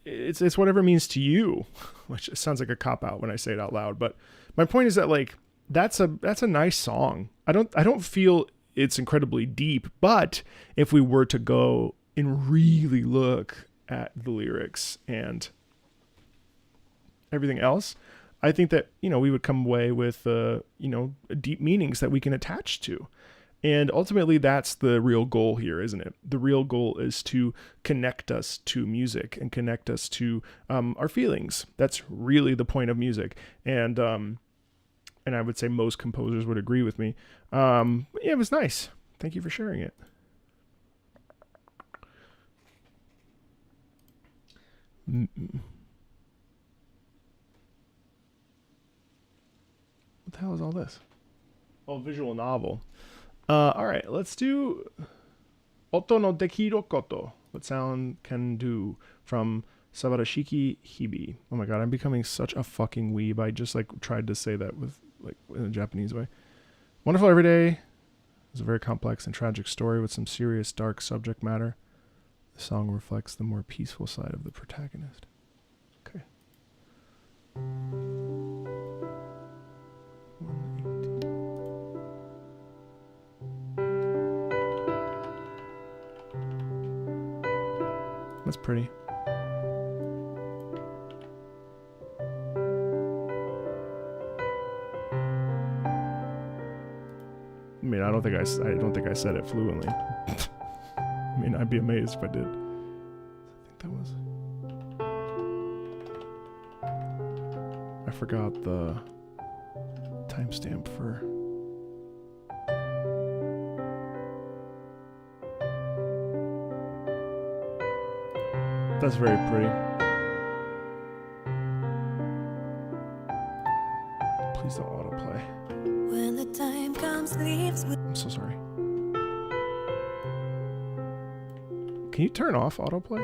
it's whatever it means to you, which sounds like a cop out when I say it out loud. But my point is that like that's a nice song. I don't feel it's incredibly deep, but if we were to go and really look at the lyrics and everything else, I think that, you know, we would come away with, you know, deep meanings that we can attach to. And ultimately, that's the real goal here, isn't it? The real goal is to connect us to music and connect us to our feelings. That's really the point of music. And I would say most composers would agree with me. Yeah, it was nice. Thank you for sharing it. What the hell is all this? Oh, visual novel. All right, let's do Oto no Dekiru Koto. What sound can do from SubaHibi. Oh my god, I'm becoming such a fucking weeb. I just like tried to say that with like in a Japanese way. Wonderful Every Day is a very complex and tragic story with some serious dark subject matter. The song reflects the more peaceful side of the protagonist. Okay. That's pretty. I mean, I don't think I said it fluently. I mean, I'd be amazed if I did. I think that was. I forgot the timestamp for. That's very pretty. Please don't autoplay. When the time comes, leaves with I'm so sorry. Can you turn off autoplay?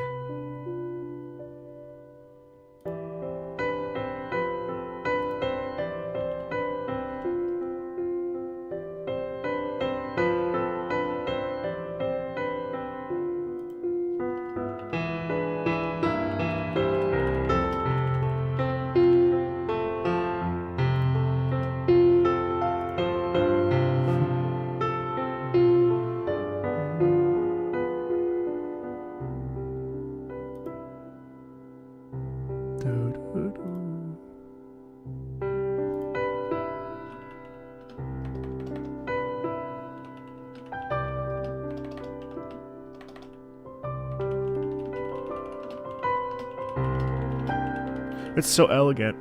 It's so elegant.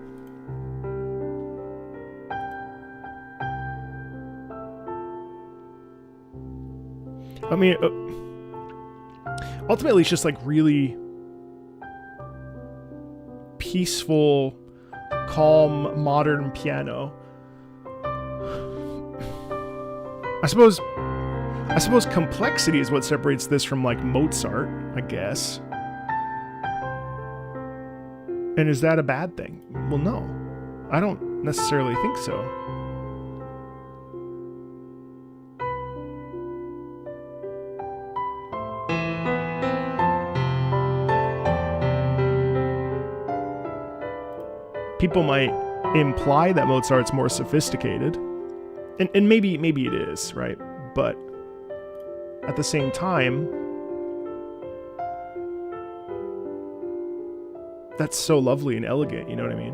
I mean, ultimately, it's just like really peaceful, calm, modern piano. I suppose complexity is what separates this from like Mozart, I guess. And is that a bad thing? Well, no. I don't necessarily think so. People might imply that Mozart's more sophisticated. And maybe it is, right? But at the same time, that's so lovely and elegant, you know what I mean?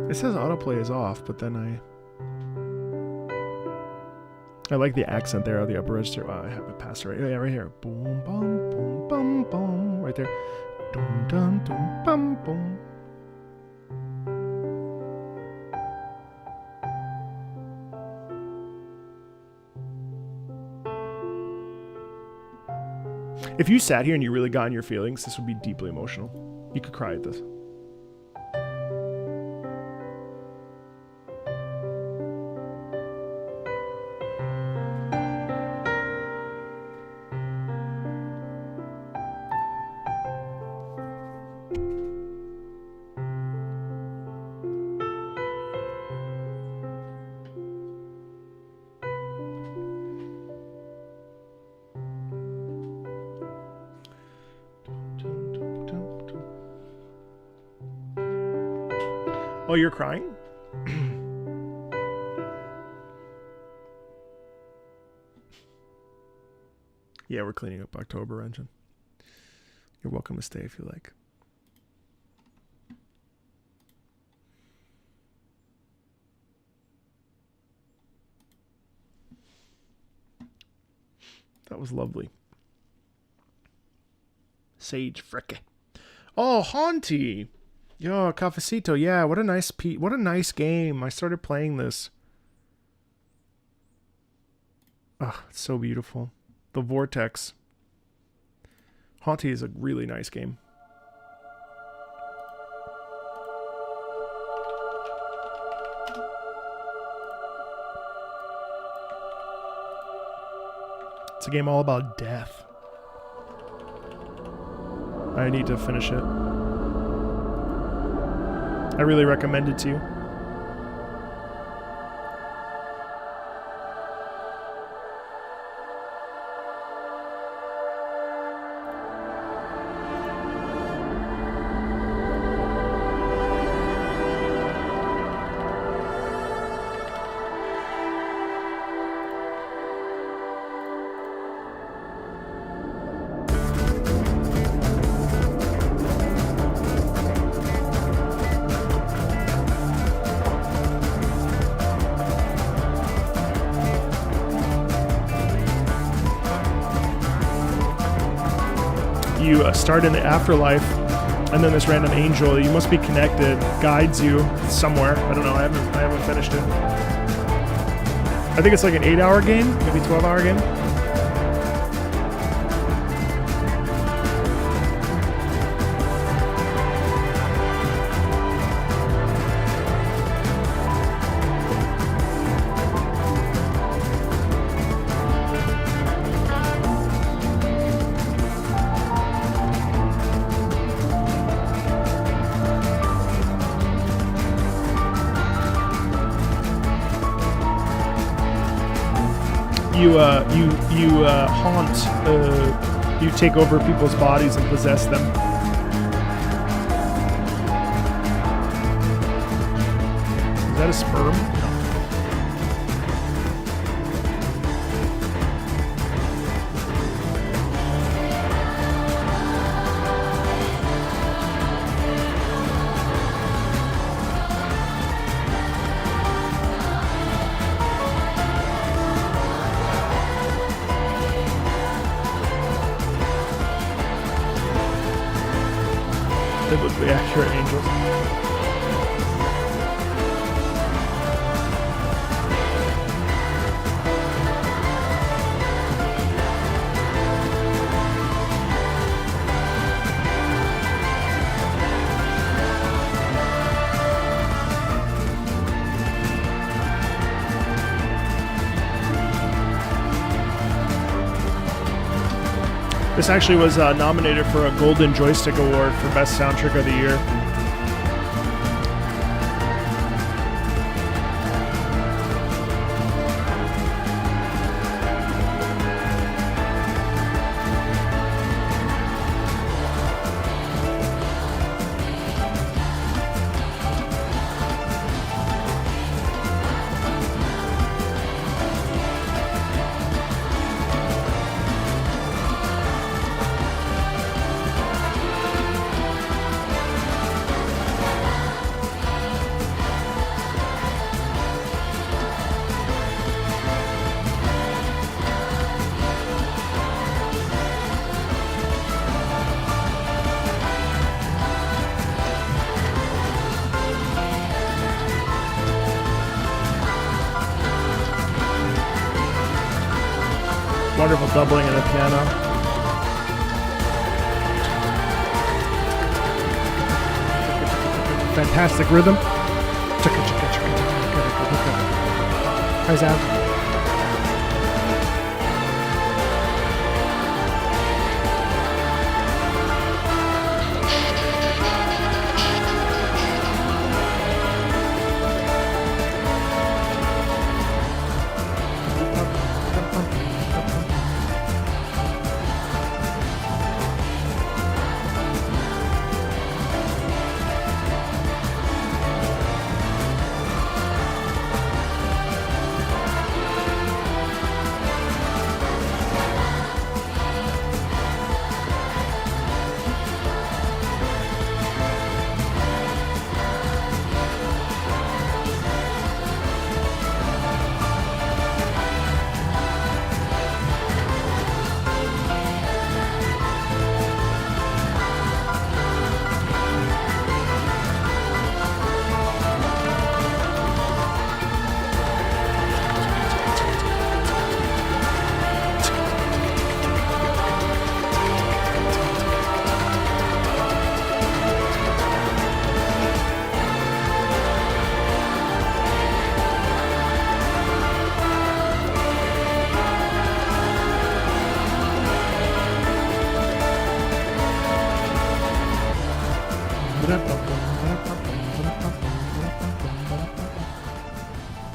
It says autoplay is off, but then I like the accent there on the upper register. Wow, I have it passed right. Yeah, right here. Boom, bum, boom, bum, bum. Right there. Dum, dum, dum, bum, boom. If you sat here and you really got in your feelings, this would be deeply emotional. You could cry at this. Oh, you're crying? Yeah, we're cleaning up October, Engine. You're welcome to stay if you like. That was lovely. Sage fricke. Oh, Hauntii. Yo, Cafecito. Yeah, what a nice game. I started playing this. Oh, it's so beautiful. The Vortex. Hauntii is a really nice game. It's a game all about death. I need to finish it. I really recommend it to you. You start in the afterlife, and then this random angel, you must be connected, guides you somewhere. I don't know, I haven't finished it. I think it's like an 8-hour game, maybe 12-hour game. You take over people's bodies and possess them. Is that a sperm? No. Biblically accurate angels. This actually was nominated for a Golden Joystick Award for Best Soundtrack of the Year. Wonderful doubling in the piano. Fantastic rhythm. Hi, Zab.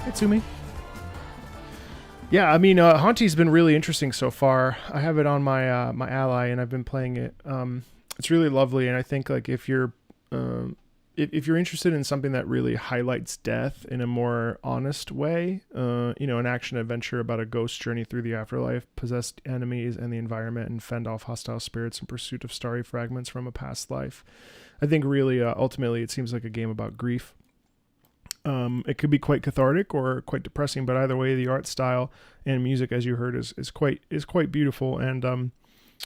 Itsumi. Yeah, I mean, Hauntie's been really interesting so far. I have it on my my ally, and I've been playing it. It's really lovely, and I think like if you're interested in something that really highlights death in a more honest way, an action adventure about a ghost journey through the afterlife, possessed enemies and the environment, and fend off hostile spirits in pursuit of starry fragments from a past life. I think really, ultimately, it seems like a game about grief. It could be quite cathartic or quite depressing, but either way, the art style and music, as you heard, is quite beautiful. And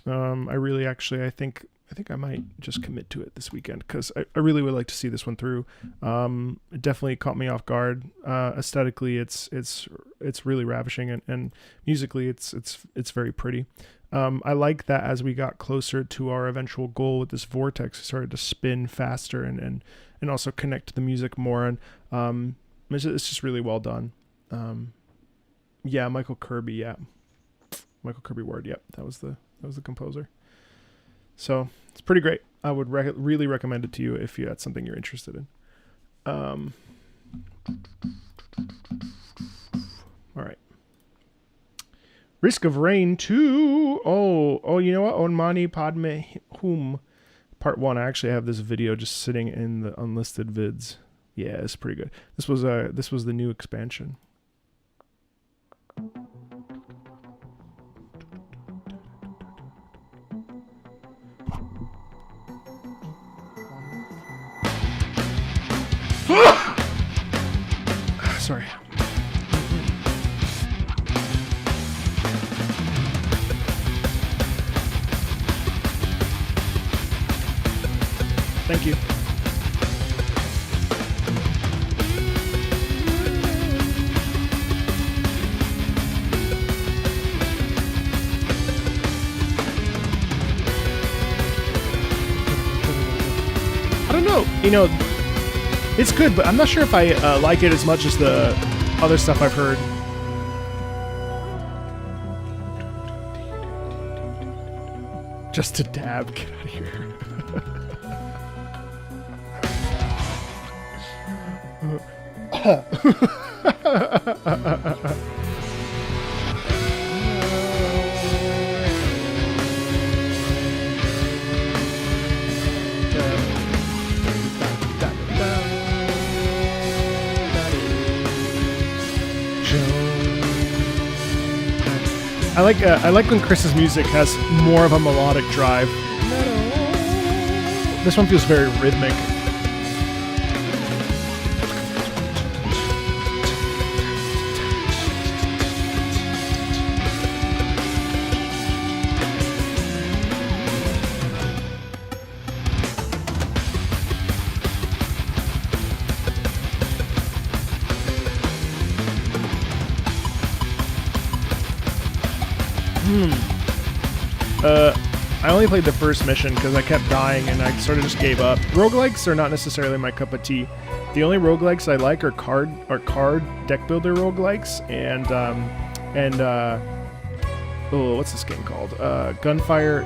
I really actually I think I might just commit to it this weekend because I really would like to see this one through. It definitely caught me off guard. Aesthetically, it's really ravishing, and musically, it's very pretty. I like that as we got closer to our eventual goal with this Vortex, it started to spin faster and also connect to the music more. And it's just really well done. Yeah, Michael Kirby Ward. Yep, that was the composer. So it's pretty great. I would really recommend it to you if that's something you're interested in. All right. Risk of Rain 2. Oh, you know what? On Maṇi, Padme, Whom. Part 1. I actually have this video just sitting in the unlisted vids. Yeah, it's pretty good. This was the new expansion. Sorry. Thank you. I don't know. It's good, but I'm not sure if I like it as much as the other stuff I've heard. Just a dab. Get out of here. I like when Chris's music has more of a melodic drive. This one feels very rhythmic. I only played the first mission because I kept dying and I sort of just gave up. Roguelikes are not necessarily my cup of tea. The only roguelikes I like are card deck builder roguelikes and what's this game called? Gunfire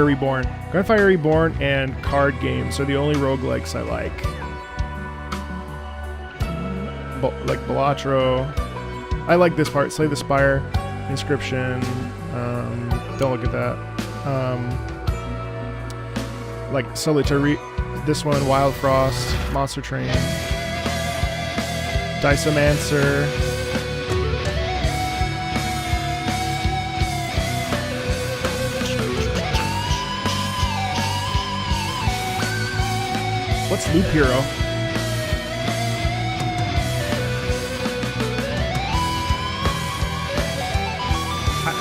Reborn. Gunfire Reborn and card games are the only roguelikes I like. Like Balatro. I like this part. Slay the Spire, Inscription. Don't look at that. Like Solitary. This one, Wild Frost, Monster Train, Diceomancer. What's Loop Hero?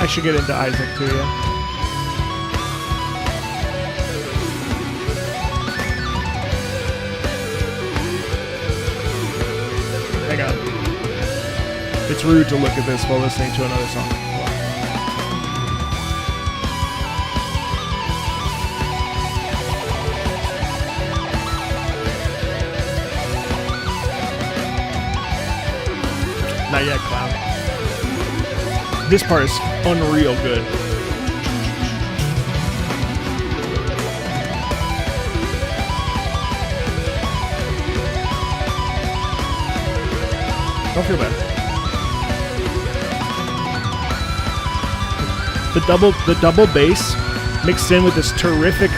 I should get into Isaac too, yeah. Hang on. It's rude to look at this while listening to another song. Not yet, Cloud. This part is unreal good. Don't feel bad. The double bass mixed in with this terrific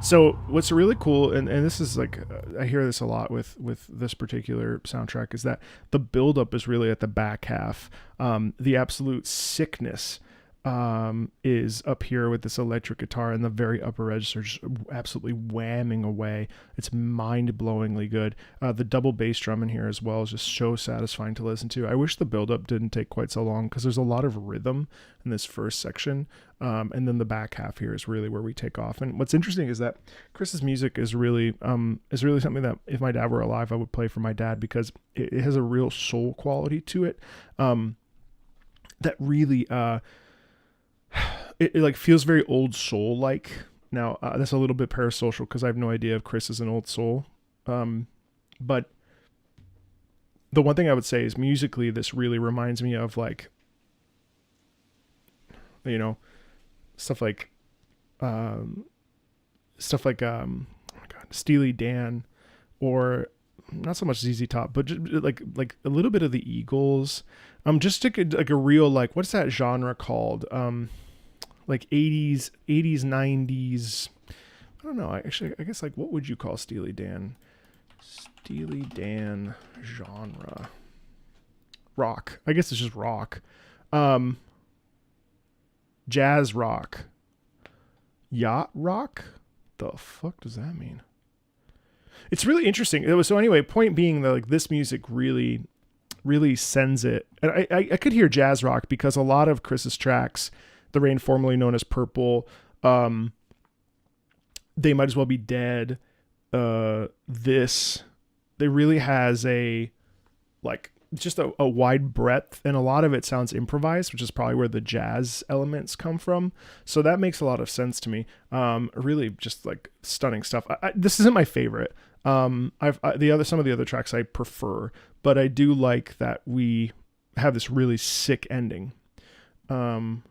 So what's really cool, and this is like, I hear this a lot with this particular soundtrack, is that the buildup is really at the back half. The absolute sickness is up here with this electric guitar, and the very upper register just absolutely whamming away. It's mind-blowingly good. The double bass drum in here as well is just so satisfying to listen to. I wish the buildup didn't take quite so long, because there's a lot of rhythm in this first section, and then the back half here is really where we take off. And what's interesting is that Chris's music is really something that if my dad were alive, I would play for my dad, because it has a real soul quality to it, that really it like feels very old soul like. Now that's a little bit parasocial, because I have no idea if Chris is an old soul, but the one thing I would say is musically this really reminds me of, like, you know, stuff like oh my God, Steely Dan, or not so much ZZ Top, but just like a little bit of the Eagles. Just like a real, like, what's that genre called? Like 80s, 90s. I don't know. I guess, like, what would you call Steely Dan? Steely Dan genre. Rock. I guess it's just rock. Jazz rock. Yacht rock? The fuck does that mean? It's really interesting. So anyway, point being that, like, this music really sends it. And I could hear jazz rock, because a lot of Chris's tracks, The Rain, formerly known as Purple, They Might As Well Be Dead, this, they really has a, like, just a wide breadth, and a lot of it sounds improvised, which is probably where the jazz elements come from. So that makes a lot of sense to me. Really just, like, stunning stuff. This isn't my favorite. Some of the other tracks I prefer, but I do like that we have this really sick ending. Hello,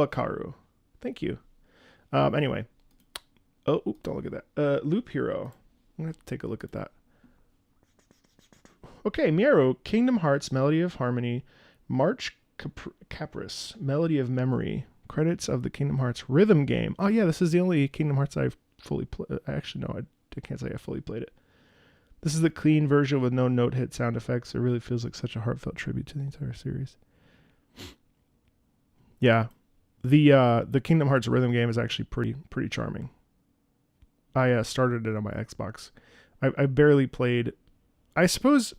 Akaru. Thank you. Anyway. Oh, don't look at that. Loop Hero. I'm going to have to take a look at that. Okay, Miero, Kingdom Hearts, Melody of Harmony, March Caprice, Melody of Memory, credits of the Kingdom Hearts rhythm game. Oh yeah, this is the only Kingdom Hearts I've fully played. Actually, no, I can't say I fully played it. This is the clean version with no note hit sound effects. It really feels like such a heartfelt tribute to the entire series. Yeah, the Kingdom Hearts rhythm game is actually pretty charming. I started it on my Xbox. I barely played. I suppose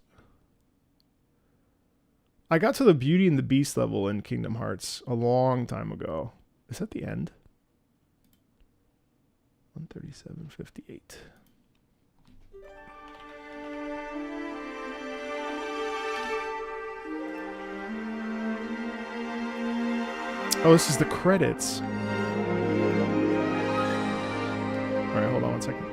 I got to the Beauty and the Beast level in Kingdom Hearts a long time ago. Is that the end? 137.58. Oh, this is the credits. All right, hold on one second.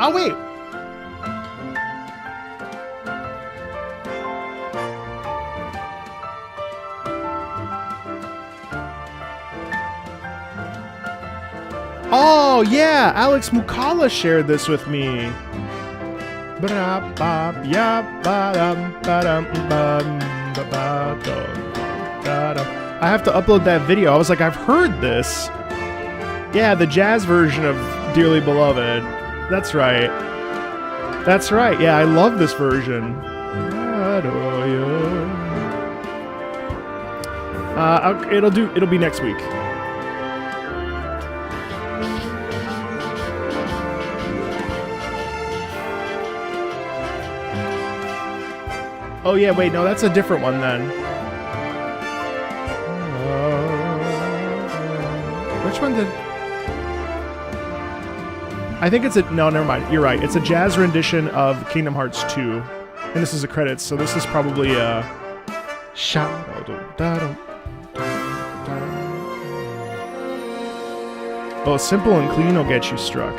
Oh, wait. Oh, yeah. Alex Mukala shared this with me. I have to upload that video. I was like, I've heard this. Yeah, the jazz version of Dearly Beloved. That's right. That's right. Yeah, I love this version. It'll be next week. Oh yeah, wait, no, that's a different one then. Which one did... I think it's a... No, never mind. You're right. It's a jazz rendition of Kingdom Hearts 2. And this is the credits, so this is probably a... Oh, simple and clean will get you struck.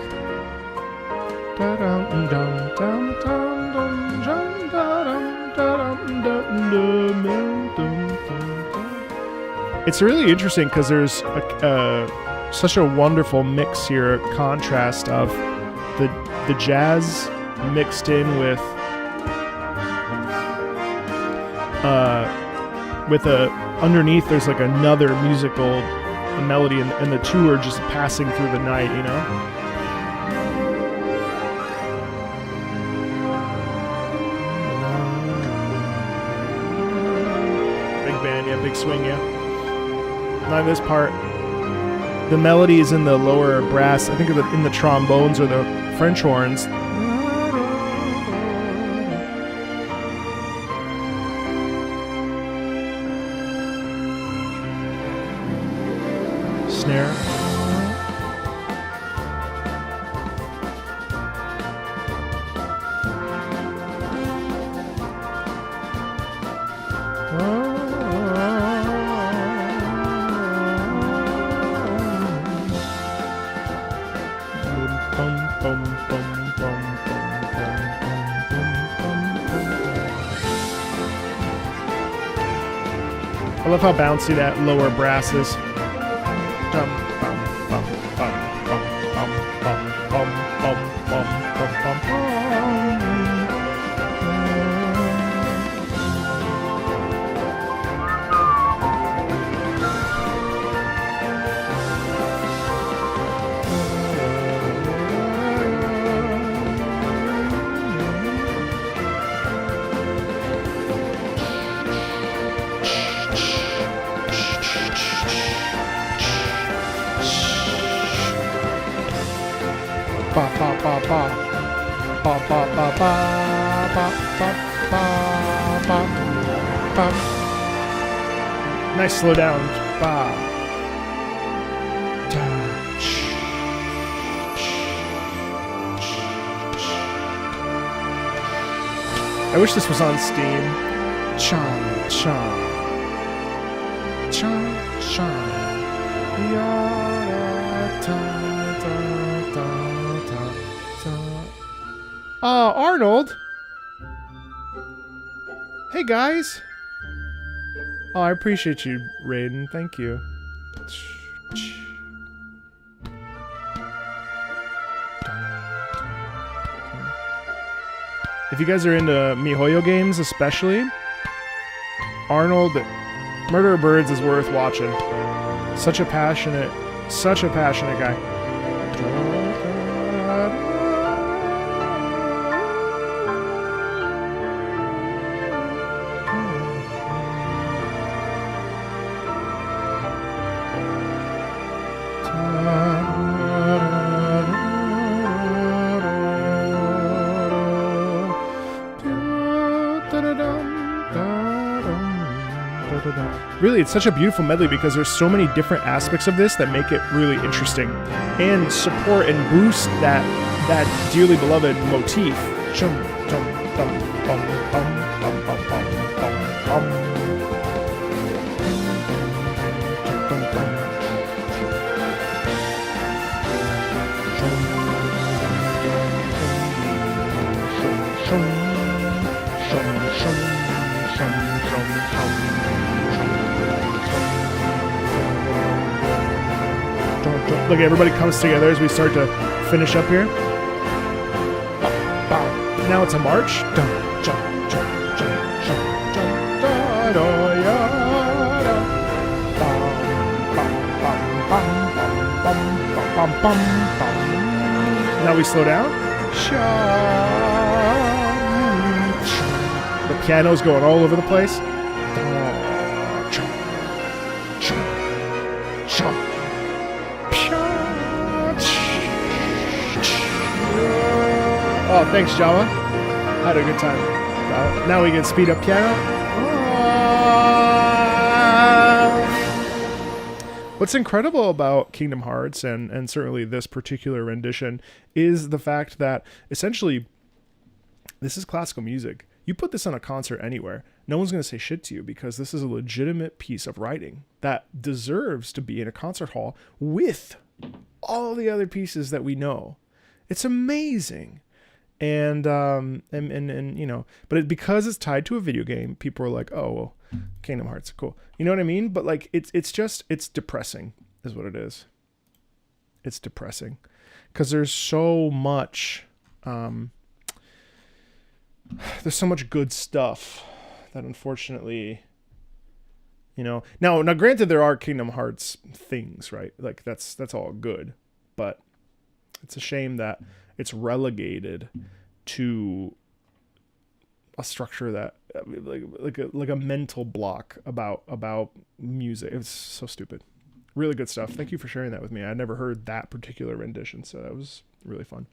It's really interesting because there's such a wonderful mix here, contrast of the jazz mixed in with underneath there's like another musical melody, and the two are just passing through the night, you know? Big band, yeah, big swing, yeah. Not this part. The melody is in the lower brass, I think in the trombones or the French horns. Snare. I love how bouncy that lower brass is. Nice slow down. I wish this was on Steam. Cha cha cha cha. Arnold. Hey guys. Oh, I appreciate you, Raiden. Thank you. If you guys are into MiHoYo games, especially, Arnold, Murder of Birds is worth watching. Such a passionate guy. Really, it's such a beautiful medley because there's so many different aspects of this that make it really interesting and support and boost that dearly beloved motif. Look, everybody comes together as we start to finish up here. Now it's a march. Now we slow down. The piano's going all over the place. Oh, thanks, Java. Had a good time. Now we get speed up piano. What's incredible about Kingdom Hearts, and certainly this particular rendition, is the fact that essentially this is classical music. You put this on a concert anywhere, no one's going to say shit to you because this is a legitimate piece of writing that deserves to be in a concert hall with all the other pieces that we know. It's amazing. And you know, but because it's tied to a video game, people are like, oh, well, Kingdom Hearts, cool. You know what I mean? But like, it's depressing is what it is. It's depressing because there's so much, there's so much good stuff that unfortunately, you know, now granted there are Kingdom Hearts things, right? Like that's all good, but it's a shame that it's relegated to a structure that like a mental block about music. It's so stupid. Really good stuff. Thank you for sharing that with me. I never heard that particular rendition, so that was really fun.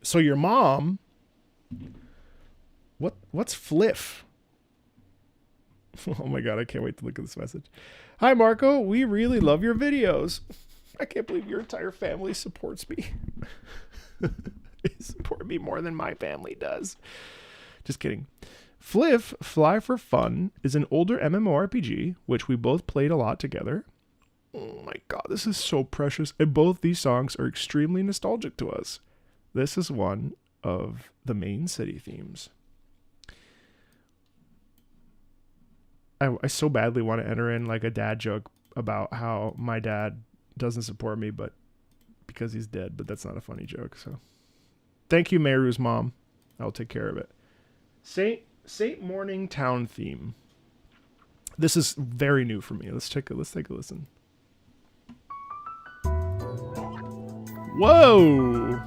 So your mom, what's FlyFF? Oh my god, I can't wait to look at this message. Hi Marco, we really love your videos. I can't believe your entire family supports me. They support me more than my family does. Just kidding. FlyFF, Fly for Fun, is an older MMORPG, which we both played a lot together. Oh my god, this is so precious. And both these songs are extremely nostalgic to us. This is one of the main city themes. I so badly want to enter in like a dad joke about how my dad doesn't support me, but because he's dead, but that's not a funny joke. So thank you, Meru's mom. I'll take care of it. Saintmorning town theme. This is very new for me. Let's take a listen. Whoa!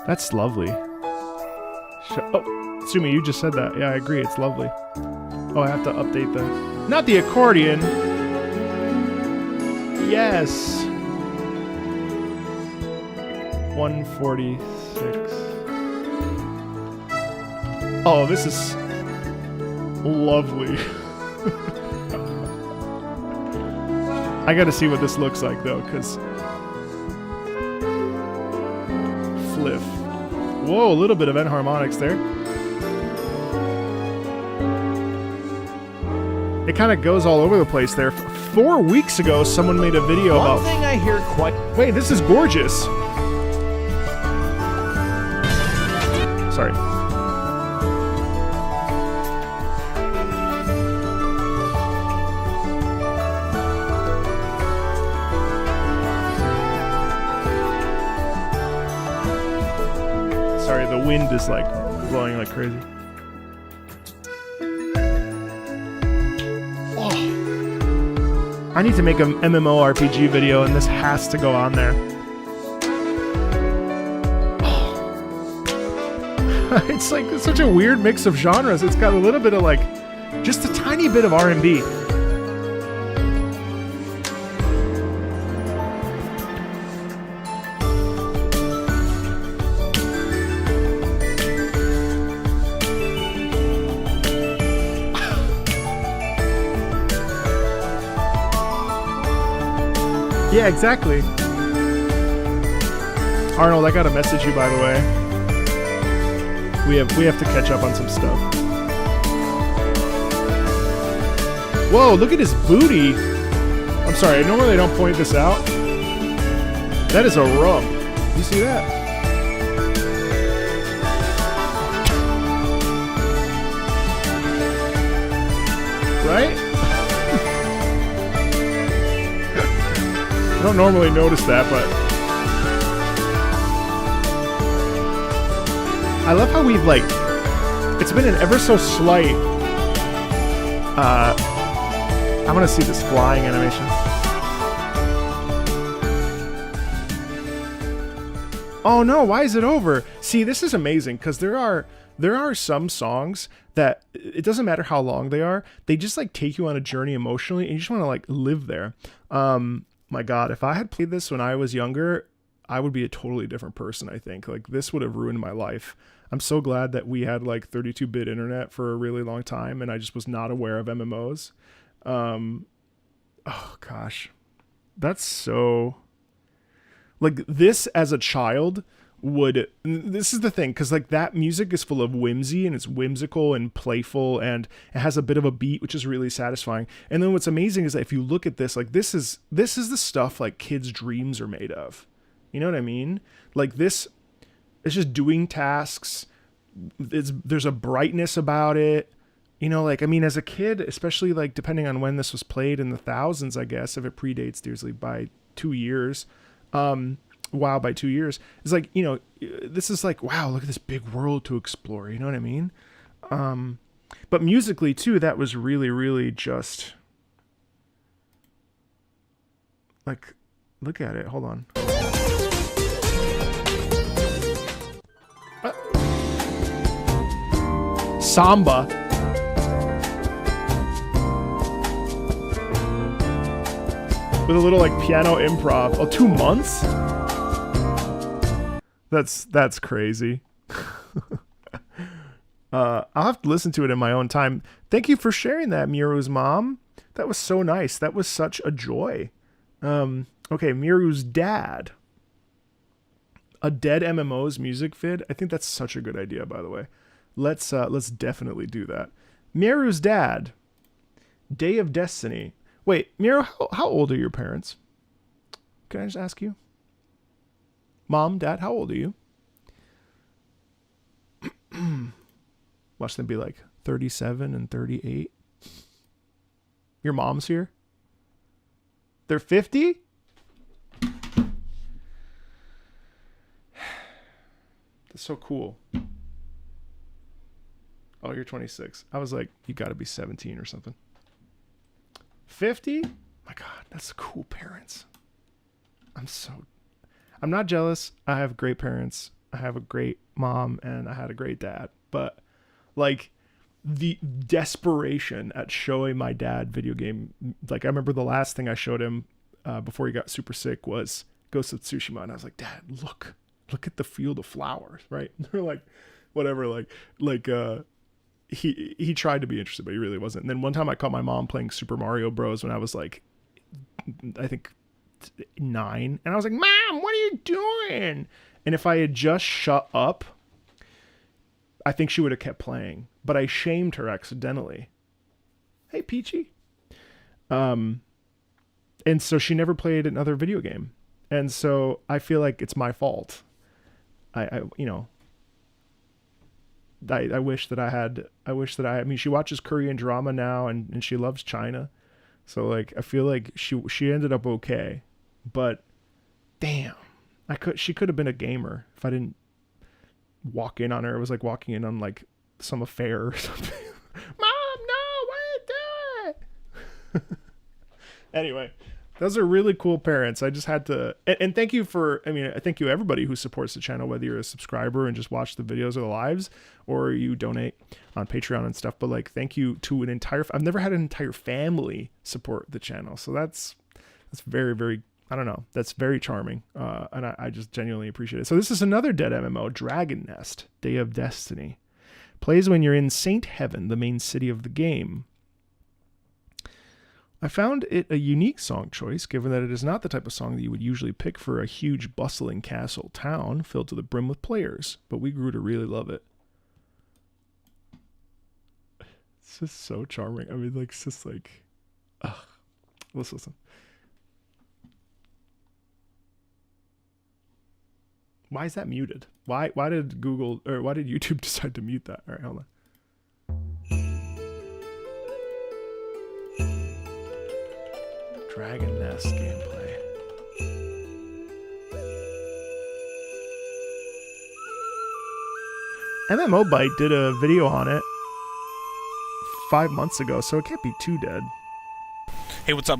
That's lovely. Oh, Sumi, you just said that. Yeah, I agree. It's lovely. Oh, I have to update the... Not the accordion! Yes! 146. Oh, this is... lovely. I gotta see what this looks like, though, because... FlyFF. Whoa, a little bit of enharmonics there. It kind of goes all over the place there. 4 weeks ago, someone made a video about... One thing I hear quite... Wait, this is gorgeous. Sorry. Sorry, the wind is like blowing like crazy. Oh. I need to make an MMORPG video and this has to go on there. Oh. It's like such a weird mix of genres. It's got a little bit of like, just a tiny bit of R&B. Yeah, exactly. Arnold, I gotta message you, by the way. We have to catch up on some stuff. Whoa, look at his booty. I'm sorry, normally I don't point this out. That is a rump. You see that? Right? I don't normally notice that, but I love how we've like, it's been an ever so slight, I want to see this flying animation. Oh no, why is it over? See, this is amazing because there are some songs that it doesn't matter how long they are, they just like take you on a journey emotionally and you just want to like live there. My God, if I had played this when I was younger, I would be a totally different person, I think. Like this would have ruined my life. I'm so glad that we had like 32-bit internet for a really long time and I just was not aware of MMOs. Oh gosh, that's so like this as a child would, this is the thing, because like that music is full of whimsy and it's whimsical and playful and it has a bit of a beat which is really satisfying. And then what's amazing is that if you look at this, like this is the stuff like kids' dreams are made of. You know what I mean? Like this, it's just doing tasks. There's a brightness about it. You know, like, I mean, as a kid, especially like depending on when this was played in the thousands, I guess, if it predates Dearsley by 2 years, WoW by 2 years, it's like, you know, this is like, wow, look at this big world to explore. You know what I mean? But musically too, that was really, really just like, look at it. Hold on. Samba. With a little like piano improv. Oh, 2 months? That's crazy. I'll have to listen to it in my own time. Thank you for sharing that, Miru's mom. That was so nice. That was such a joy. Okay, Miru's dad. A dead MMO's music vid. I think that's such a good idea, by the way. Let's definitely do that. Miru's dad. Day of Destiny. Wait, Miru, how old are your parents? Can I just ask you? Mom, Dad, how old are you? Watch them be like 37 and 38. Your mom's here? They're 50? That's so cool. Oh, you're 26. I was like, you gotta be 17 or something. 50? My God, that's cool parents. I'm not jealous. I have great parents. I have a great mom and I had a great dad. But like the desperation at showing my dad video game, like I remember the last thing I showed him before he got super sick was Ghost of Tsushima. And I was like, Dad, look at the field of flowers, right? And they're like, whatever, he tried to be interested, but he really wasn't. And then one time I caught my mom playing Super Mario Bros. When I was like, I think 9. And I was like, Mom, what are you doing? And if I had just shut up, I think she would have kept playing. But I shamed her accidentally. Hey, Peachy. And so she never played another video game. And so I feel like it's my fault. I wish that I mean, she watches Korean drama now and she loves China. So like, I feel like she ended up okay, but damn, she could have been a gamer if I didn't walk in on her. It was like walking in on like some affair or something. Mom, no, why did you do it? Anyway, those are really cool parents. I just had to, and thank you I thank you everybody who supports the channel, whether you're a subscriber and just watch the videos or the lives, or you donate on Patreon and stuff. But like, thank you to I've never had an entire family support the channel. So that's very, very, I don't know. That's very charming. And I just genuinely appreciate it. So this is another dead MMO, Dragon Nest, Day of Destiny. Plays when you're in Saint Heaven, the main city of the game. I found it a unique song choice, given that it is not the type of song that you would usually pick for a huge, bustling castle town filled to the brim with players, but we grew to really love it. It's just so charming. I mean, like, it's just like, let's listen. Why is that muted? Why did YouTube decide to mute that? All right, hold on. Dragon Nest gameplay. MMO Bite did a video on it 5 months ago, so it can't be too dead. Hey, what's up?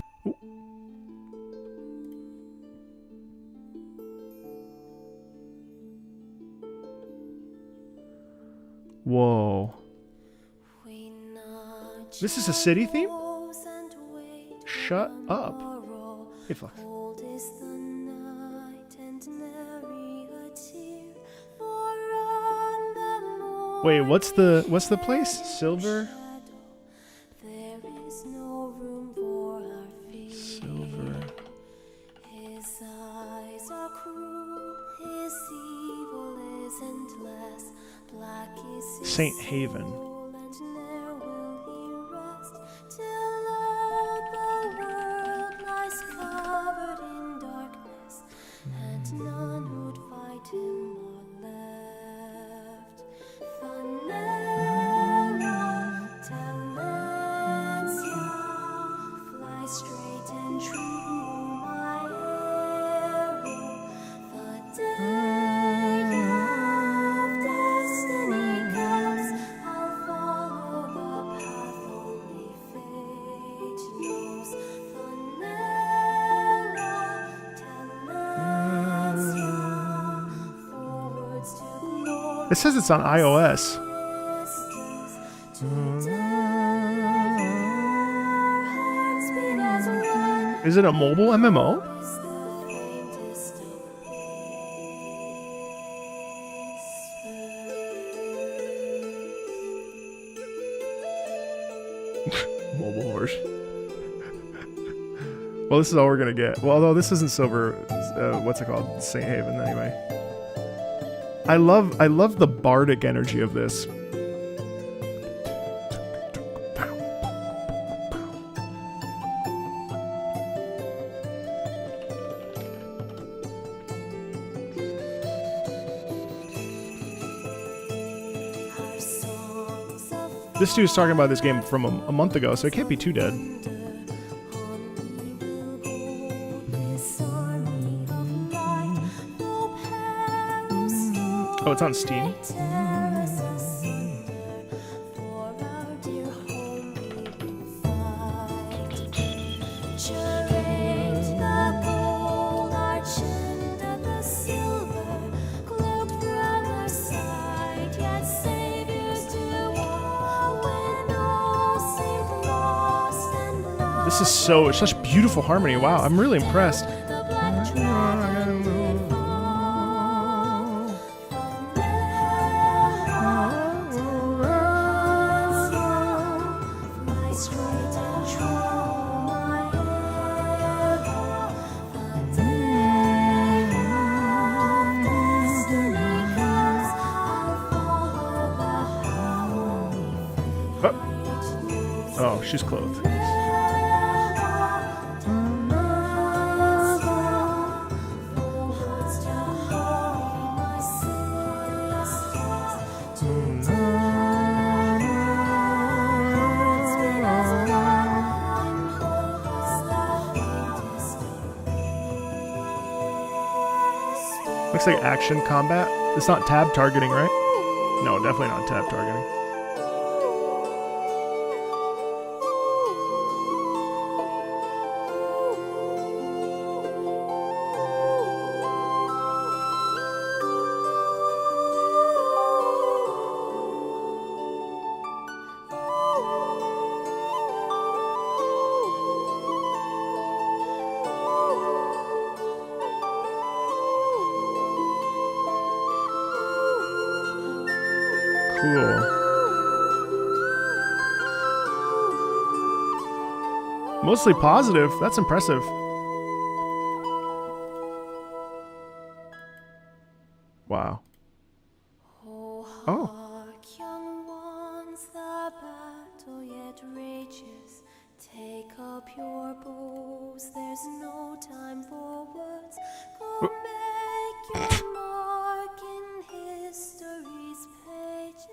Whoa. This is a city theme? Shut up. Hey, Flux. Wait, what's the place? Silver? Silver. His eyes are cruel, his evil is endless. Black is his Saint Haven. soul, and ne'er will he rest till all the world lies covered in darkness, and none who'd fight him are left. Phanera, Telencia, fly straight and true, my arrow. The day of destiny comes, I'll follow the path only fate knows. Phanera, Telencia, forwards to glory. It says it's on iOS. Is it a mobile MMO? Mobile horse. Well, this is all we're gonna get. Well, although this isn't silver, what's it called? Saint Haven, anyway. I love the bardic energy of this. This dude's talking about this game from a month ago, so it can't be too dead. Oh, it's on Steam. This is such beautiful harmony. Wow, I'm really impressed. Oh, she's clothed. Looks like action combat. It's not tab targeting, right? No, definitely not tab targeting. Cool. Mostly positive. That's impressive. Wow. Oh. Hark, young ones, the battle yet rages. Take up your bows, there's no time for words. Go make your mark in history's pages.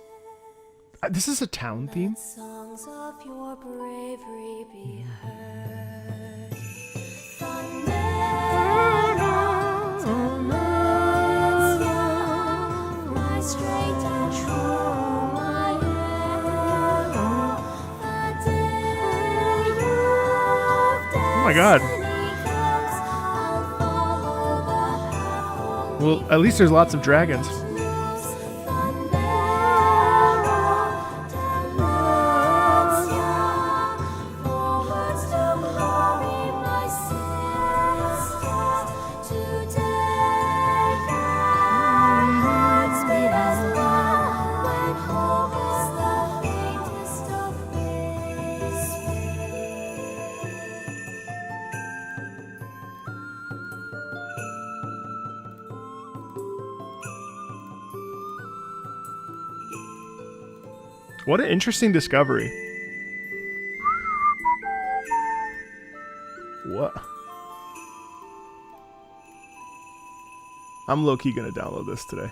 This is a town theme? Songs of your bravery be heard. Phanera, Telencia, fly straight and true. my god. Well, at least there's lots of dragons. What an interesting discovery. What? I'm low-key gonna download this today.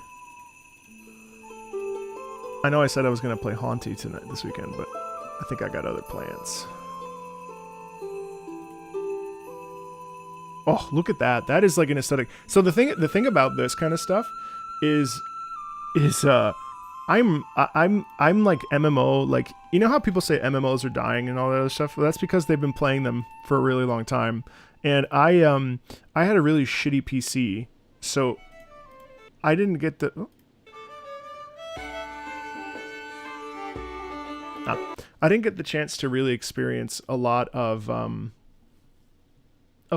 I know I said I was gonna play Hauntii tonight this weekend, but I think I got other plans. Oh, look at that. That is like an aesthetic. So the thing about this kind of stuff is I'm like MMO, like, you know how people say MMOs are dying and all that other stuff? Well, that's because they've been playing them for a really long time. And I had a really shitty PC, so I didn't get the I didn't get the chance to really experience a lot of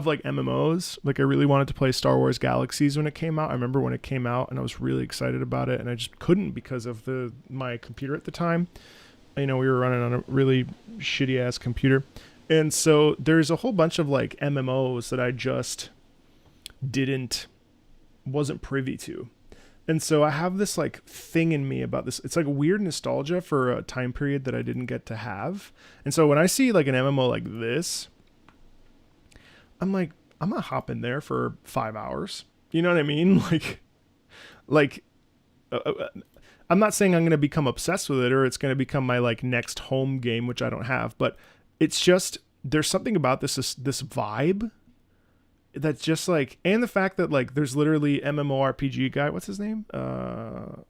like MMOs. Like, I really wanted to play Star Wars Galaxies when it came out. I remember when it came out and I was really excited about it, and I just couldn't because of my computer at the time. You know, we were running on a really shitty ass computer. And so there's a whole bunch of like MMOs that I just wasn't privy to. And so I have this like thing in me about this. It's like a weird nostalgia for a time period that I didn't get to have. And so when I see like an MMO like this, I'm like, I'm gonna hop in there for 5 hours. You know what I mean? I'm not saying I'm gonna become obsessed with it or it's gonna become my like next home game, which I don't have. But it's just, there's something about this vibe that's just like, and the fact that like there's literally MMORPG guy. What's his name? The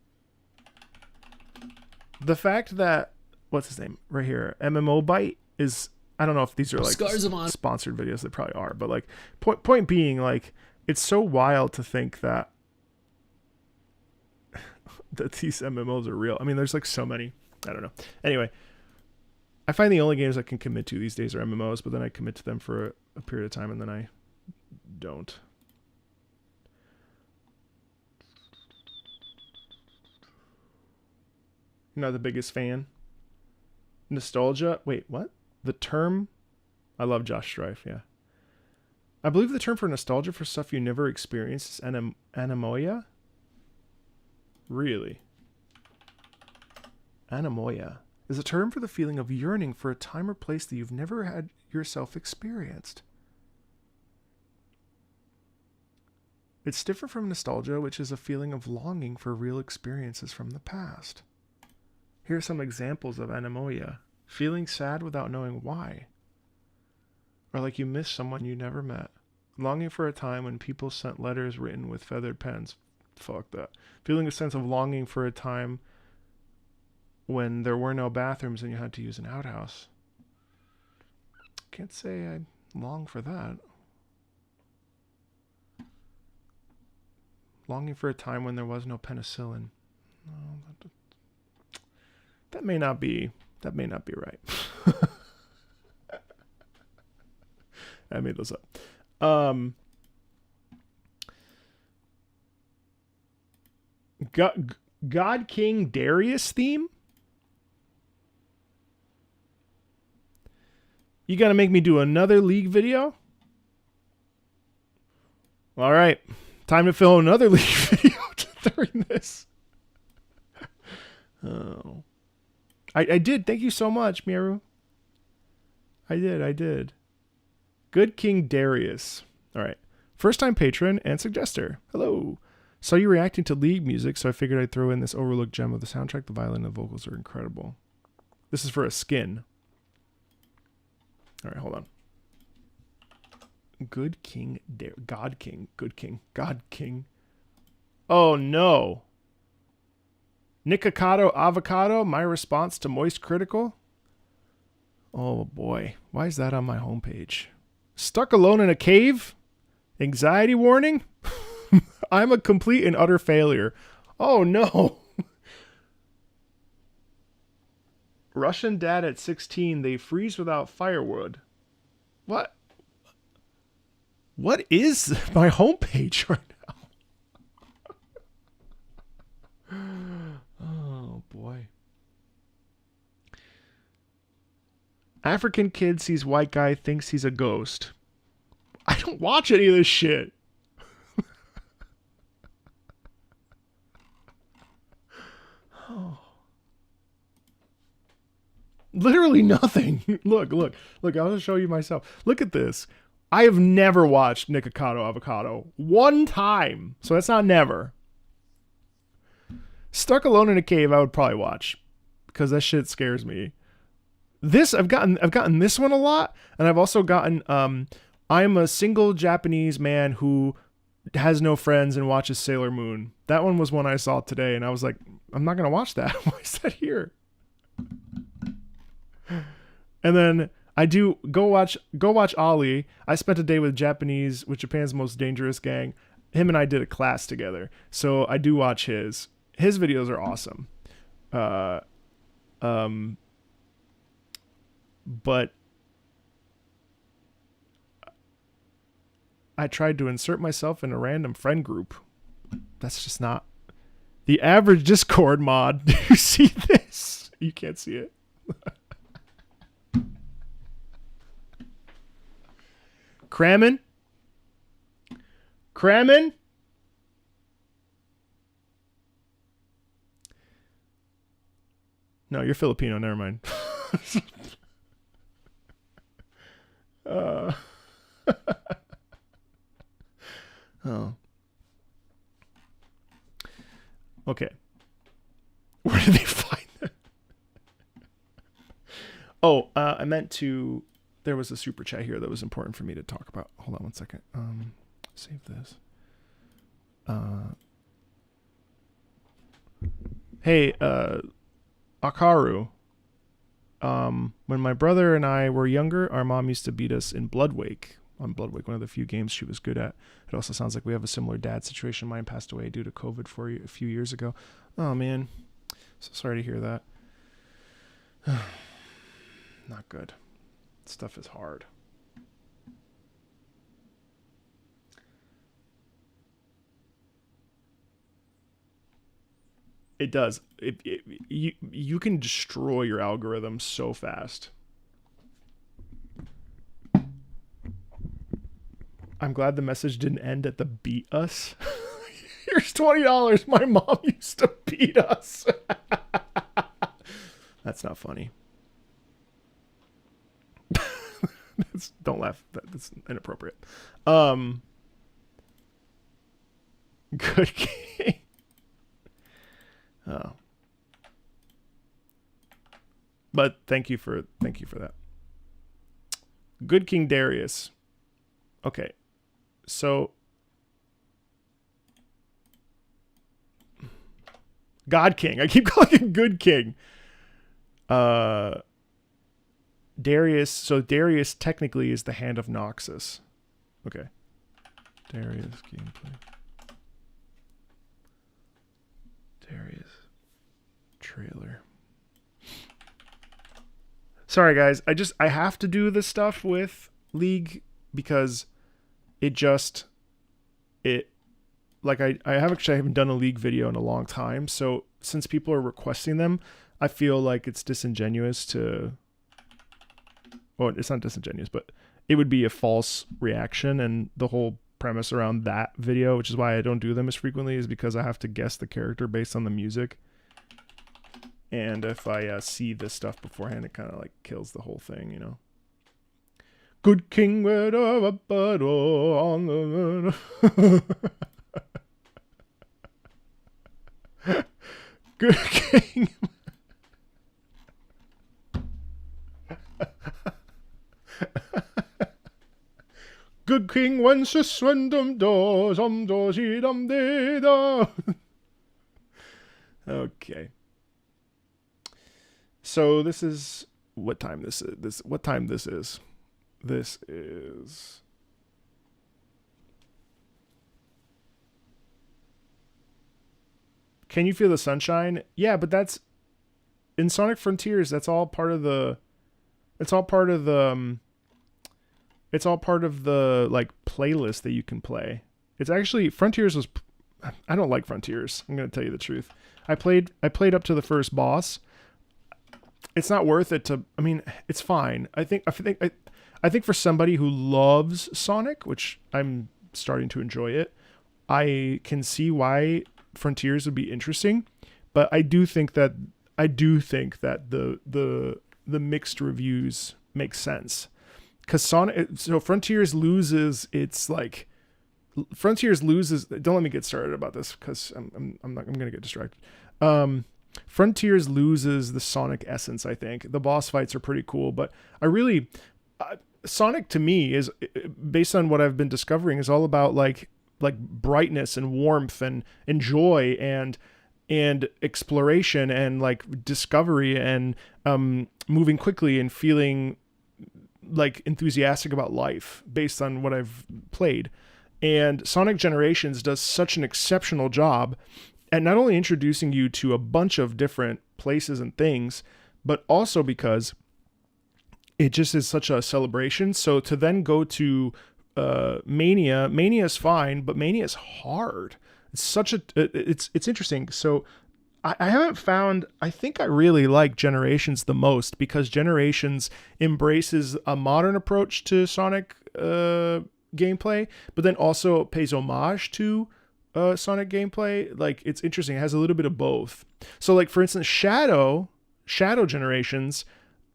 fact that, what's his name right here? MMO Byte is. I don't know if these are like sponsored videos. They probably are, but like point being, like, it's so wild to think that these MMOs are real. I mean, there's like so many. I don't know. Anyway, I find the only games I can commit to these days are MMOs, but then I commit to them for a period of time and then I don't. You're not the biggest fan. Nostalgia. Wait, what? The term, I love Josh Strife, yeah. I believe the term for nostalgia for stuff you never experienced is anemoia. Really? Anemoia is a term for the feeling of yearning for a time or place that you've never had yourself experienced. It's different from nostalgia, which is a feeling of longing for real experiences from the past. Here are some examples of anemoia. Feeling sad without knowing why. Or like you miss someone you never met. Longing for a time when people sent letters written with feathered pens. Fuck that. Feeling a sense of longing for a time when there were no bathrooms and you had to use an outhouse. Can't say I long for that. Longing for a time when there was no penicillin. No, that may not be right. I made those up. God King Darius theme? You gonna make me do another League video? All right. Time to film another League video during this. Oh. I did. Thank you so much, Miru. I did. Good King Darius. All right. First time patron and suggester. Hello. Saw you reacting to League music, so I figured I'd throw in this overlooked gem of the soundtrack. The violin and the vocals are incredible. This is for a skin. All right, hold on. Good King God King. Good King. God King. Oh, no. NIKKE avocado, my response to Moist Critical. Oh boy, why is that on my homepage? Stuck alone in a cave? Anxiety warning? I'm a complete and utter failure. Oh no. Russian dad at 16, they freeze without firewood. What? What is my homepage right now? Oh boy. African kid sees white guy, thinks he's a ghost. I don't watch any of this shit. Oh. Literally nothing. Look. I'll just show you myself. Look at this. I have never watched NIKKE Avocado. One time. So that's not never. Stuck Alone in a Cave I would probably watch. Because that shit scares me. This, I've gotten this one a lot. And I've also gotten, I'm a single Japanese man who has no friends and watches Sailor Moon. That one was one I saw today. And I was like, I'm not going to watch that. Why is that here? And then I do go watch Ollie. I spent a day with Japan's most dangerous gang. Him and I did a class together. So I do watch his. His videos are awesome. But I tried to insert myself in a random friend group. That's just not the average Discord mod. Do you see this? You can't see it. Cramming? No, you're Filipino. Never mind. Oh. Okay. Where did they find that? Oh, I meant to... There was a super chat here that was important for me to talk about. Hold on one second. Save this. Hey, Akaru. When my brother and I were younger, our mom used to beat us in Bloodwake. On Bloodwake, one of the few games she was good at. It also sounds like we have a similar dad situation. Mine passed away due to COVID a few years ago. Oh, man. So sorry to hear that. Not good. Stuff is hard. It does. You can destroy your algorithm so fast. I'm glad the message didn't end at the beat us. Here's $20. My mom used to beat us. That's not funny. Don't laugh. That's inappropriate. Good king. Oh. But thank you for that. Good King Darius. Okay. So God King. I keep calling him Good King. Darius. So Darius technically is the hand of Noxus. Okay. Darius gameplay. Darius trailer. Sorry guys, I have to do this stuff with League because I haven't done a League video in a long time. So since people are requesting them, I feel like it's disingenuous to, well, it's not disingenuous, but it would be a false reaction. And the whole premise around that video, which is why I don't do them as frequently, is because I have to guess the character based on the music. And if I see this stuff beforehand, it kind of like kills the whole thing, you know. Good king, word of a battle on the Good king. Good king, once a swindom do, some do she dum de da. Okay. So this is what time this is. What time this is. this is. Can you feel the sunshine? Yeah, but that's in Sonic Frontiers. That's all part of the. It's all part of the. It's all part of the like playlist that you can play. It's actually Frontiers was. I don't like Frontiers. I'm gonna tell you the truth. I played up to the first boss. It's not worth it to. I mean, it's fine. I think for somebody who loves Sonic, which I'm starting to enjoy it, I can see why Frontiers would be interesting. But I do think that the mixed reviews make sense, because Frontiers loses its like. Frontiers loses. Don't let me get started about this because I'm gonna get distracted. Frontiers loses the Sonic essence. I think the boss fights are pretty cool, but Sonic to me is, based on what I've been discovering, is all about like brightness and warmth and joy and exploration and like discovery and moving quickly and feeling like enthusiastic about life based on what I've played. And Sonic Generations does such an exceptional job at not only introducing you to a bunch of different places and things, but also because it just is such a celebration. So to then go to Mania is fine, but Mania is hard. It's interesting. So I haven't found, I think I really like Generations the most because Generations embraces a modern approach to Sonic gameplay, but then also pays homage to Sonic gameplay. Like, it's interesting. It has a little bit of both. So like, for instance, Shadow Generations,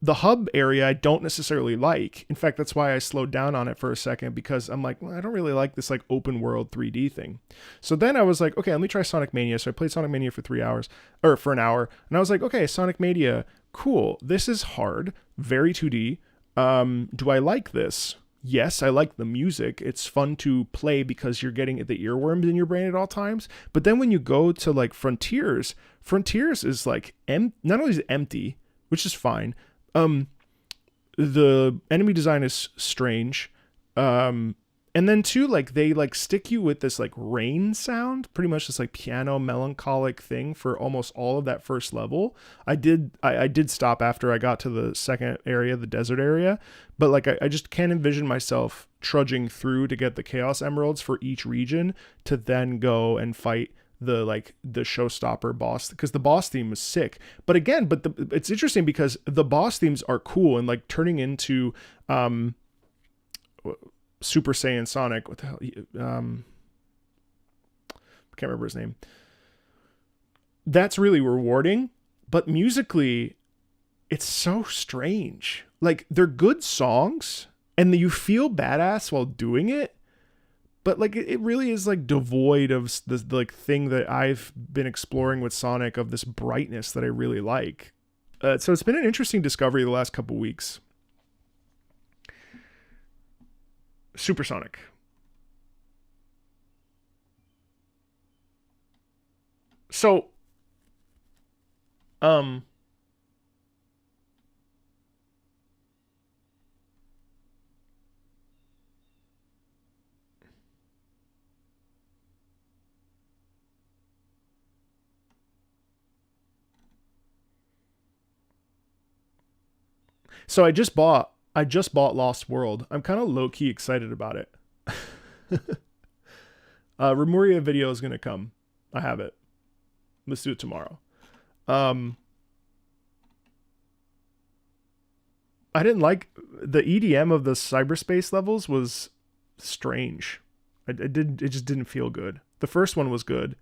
the hub area I don't necessarily like. In fact, that's why I slowed down on it for a second, because I'm like, well, I don't really like this like open world 3D thing. So then I was like, okay, let me try Sonic Mania. So I played Sonic Mania for an hour. And I was like, okay, Sonic Mania, cool. This is hard, very 2D. Do I like this? Yes, I like the music. It's fun to play because you're getting the earworms in your brain at all times. But then when you go to like Frontiers is like not only is it empty, which is fine. The enemy design is strange. And then too, like they like stick you with this like rain sound, pretty much this like piano melancholic thing for almost all of that first level. I did stop after I got to the second area, the desert area, but like I just can't envision myself trudging through to get the Chaos Emeralds for each region to then go and fight the showstopper boss, because the boss theme was sick. But again, it's interesting because the boss themes are cool, and like turning into Super Saiyan Sonic, what the hell? I can't remember his name. That's really rewarding, but musically, it's so strange. Like, they're good songs, and you feel badass while doing it, but like it really is like devoid of the like thing that I've been exploring with Sonic, of this brightness that I really like. So it's been an interesting discovery the last couple weeks. Supersonic. So, so I just bought Lost World. I'm kind of low-key excited about it. Remuria video is going to come. I have it. Let's do it tomorrow. I didn't like the EDM of the cyberspace levels was strange. It just didn't feel good. The first one was good.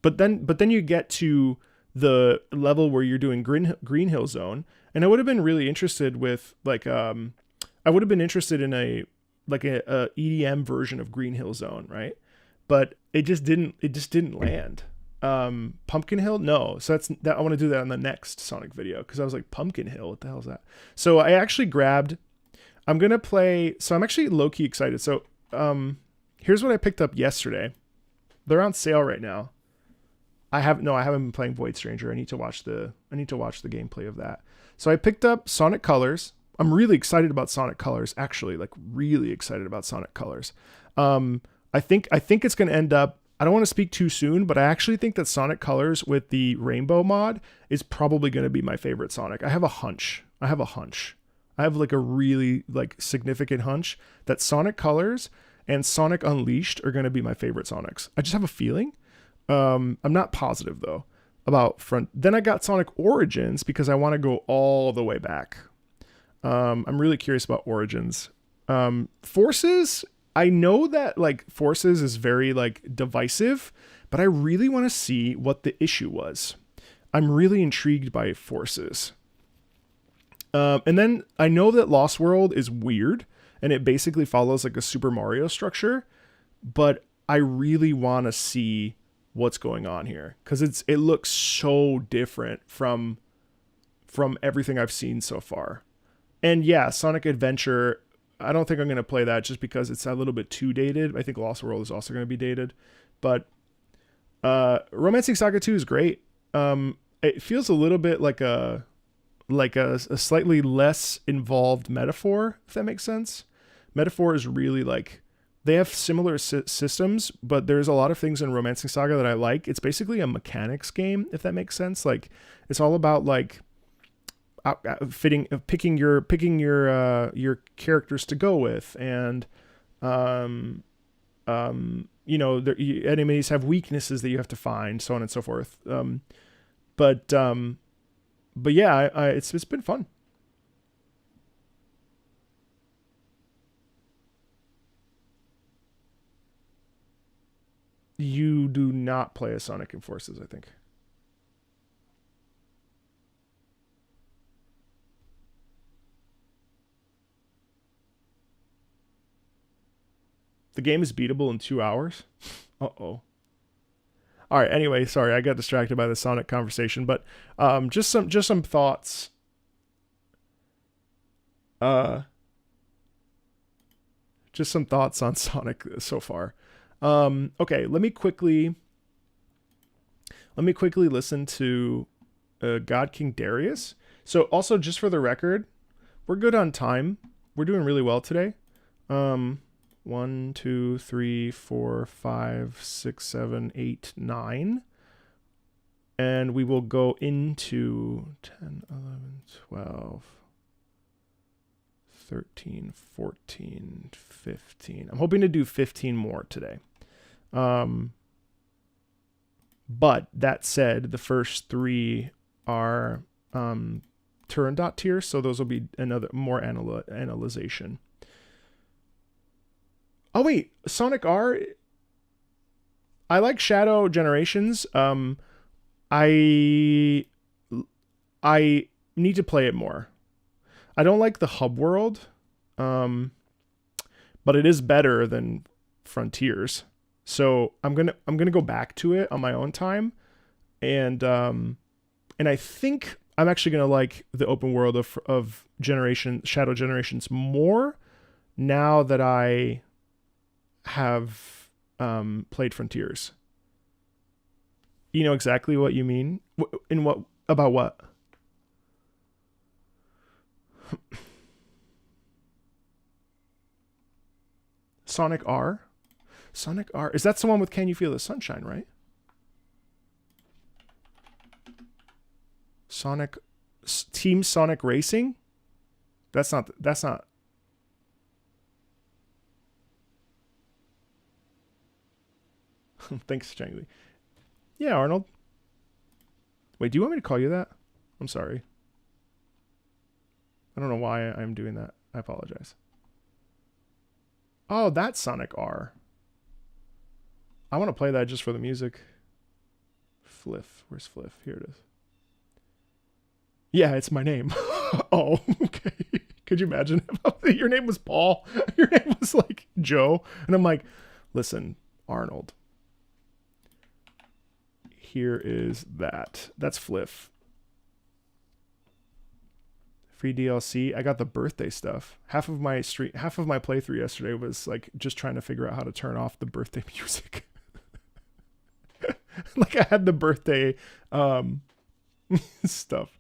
But then you get to the level where you're doing Green Hill Zone, and I would have been really interested with like I would have been interested in a EDM version of Green Hill Zone, right? But it just didn't land. Pumpkin Hill, no. So I want to do that on the next Sonic video, because I was like, Pumpkin Hill, what the hell is that? So I actually I'm gonna play. So I'm actually low key excited. So here's what I picked up yesterday. They're on sale right now. I haven't been playing Void Stranger. I need to watch the gameplay of that. So I picked up Sonic Colors. I'm really excited about Sonic Colors, actually, like really excited about Sonic Colors. I think it's going to end up, I don't want to speak too soon, but I actually think that Sonic Colors with the Rainbow mod is probably going to be my favorite Sonic. I have a hunch. I have like a really like significant hunch that Sonic Colors and Sonic Unleashed are going to be my favorite Sonics. I just have a feeling. I'm not positive though about front. Then I got Sonic Origins because I want to go all the way back. I'm really curious about Origins. Forces, I know that like Forces is very like divisive, but I really want to see what the issue was. I'm really intrigued by Forces. And then I know that Lost World is weird and it basically follows like a Super Mario structure, but I really want to see what's going on here because it looks so different from everything I've seen so far. And yeah, Sonic Adventure, I don't think I'm going to play that just because it's a little bit too dated. I think Lost World is also going to be dated, but Romancing Saga 2 is great. It feels a little bit like a slightly less involved Metaphor, if that makes sense. Metaphor is really like, they have similar systems, but there's a lot of things in Romancing Saga that I like. It's basically a mechanics game, if that makes sense. Like it's all about like picking your characters to go with, and enemies have weaknesses that you have to find, so on and so forth. But yeah, it's been fun. You do not play as Sonic in Forces, I think. The game is beatable in 2 hours. Uh-oh. All right. Anyway, sorry, I got distracted by the Sonic conversation, but just some thoughts. Just some thoughts on Sonic so far. Okay, let me quickly listen to God King Darius. So also, just for the record, we're good on time. We're doing really well today. 1, 2, 3, 4, 5, 6, 7, 8, 9. And we will go into 10, 11, 12, 13, 14, 15. I'm hoping to do 15 more today. But that said, the first 3 are Turandot tiers, so those will be another more analyzation. Oh wait, Sonic R. I like Shadow Generations. I need to play it more. I don't like the hub world, but it is better than Frontiers. So I'm gonna go back to it on my own time, and I think I'm actually gonna like the open world of Shadow Generations more now that I have played Frontiers. You know exactly what you mean. In what about what? Sonic R. Sonic R. Is that the one with Can You Feel the Sunshine, right? Sonic Team Sonic Racing? That's not Thanks, Changli. Yeah, Arnold. Wait, do you want me to call you that? I'm sorry. I don't know why I'm doing that. I apologize. Oh, that's Sonic R. I want to play that just for the music. Fliff. Where's Fliff? Here it is. Yeah, it's my name. Oh, okay. Could you imagine if your name was Paul? Your name was like Joe. And I'm like, listen, Arnold. Here is that. That's Fliff. Free DLC. I got the birthday stuff. Half of my playthrough yesterday was like just trying to figure out how to turn off the birthday music. Like I had the birthday stuff.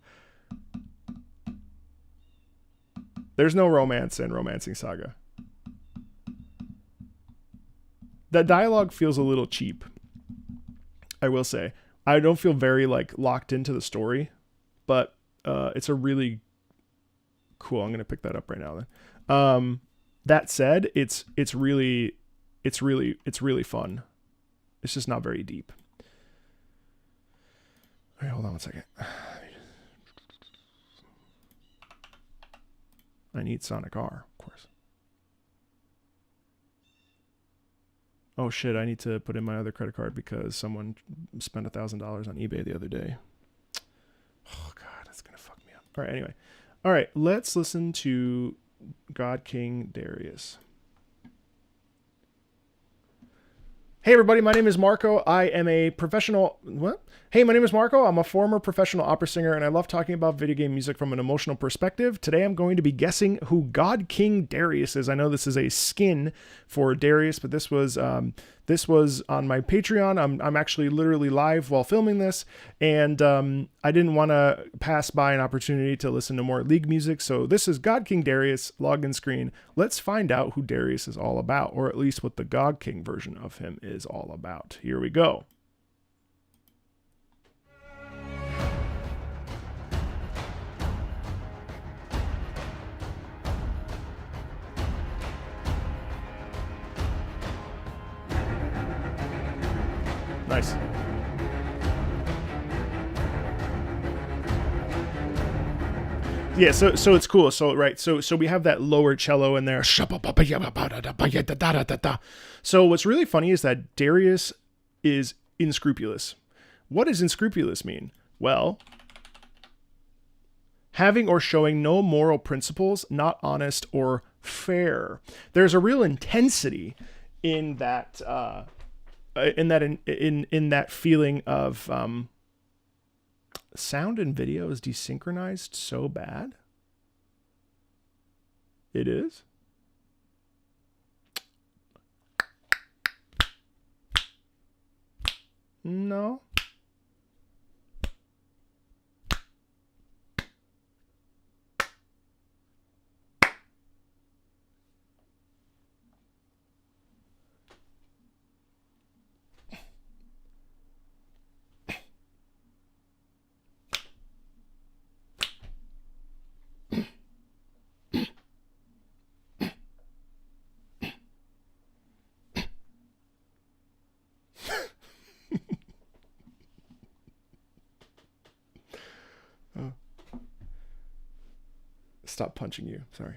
There's no romance in Romancing Saga. That dialogue feels a little cheap, I will say. I don't feel very like locked into the story, but it's a really cool. I'm gonna pick that up right now. Then, that said, it's really fun. It's just not very deep. All right, hold on one second. I need Sonic R, of course. Oh shit, I need to put in my other credit card because someone spent $1,000 on eBay the other day. Oh god, that's gonna fuck me up. All right, anyway. All right, let's listen to God King Darius. Hey everybody, my name is Marco. I am a professional... What? Hey, my name is Marco. I'm a former professional opera singer, and I love talking about video game music from an emotional perspective. Today I'm going to be guessing who God King Darius is. I know this is a skin for Darius, but this was on my Patreon. I'm actually literally live while filming this, and I didn't want to pass by an opportunity to listen to more League music, so this is God King Darius, login screen. Let's find out who Darius is all about, or at least what the God King version of him is all about. Here we go. Nice. Yeah, so it's cool. So right, so we have that lower cello in there. So what's really funny is that Darius is unscrupulous. What does unscrupulous mean? Well, having or showing no moral principles, not honest or fair. There's a real intensity in that in that feeling of sound and video is desynchronized so bad. It is. No. Stop punching you. Sorry.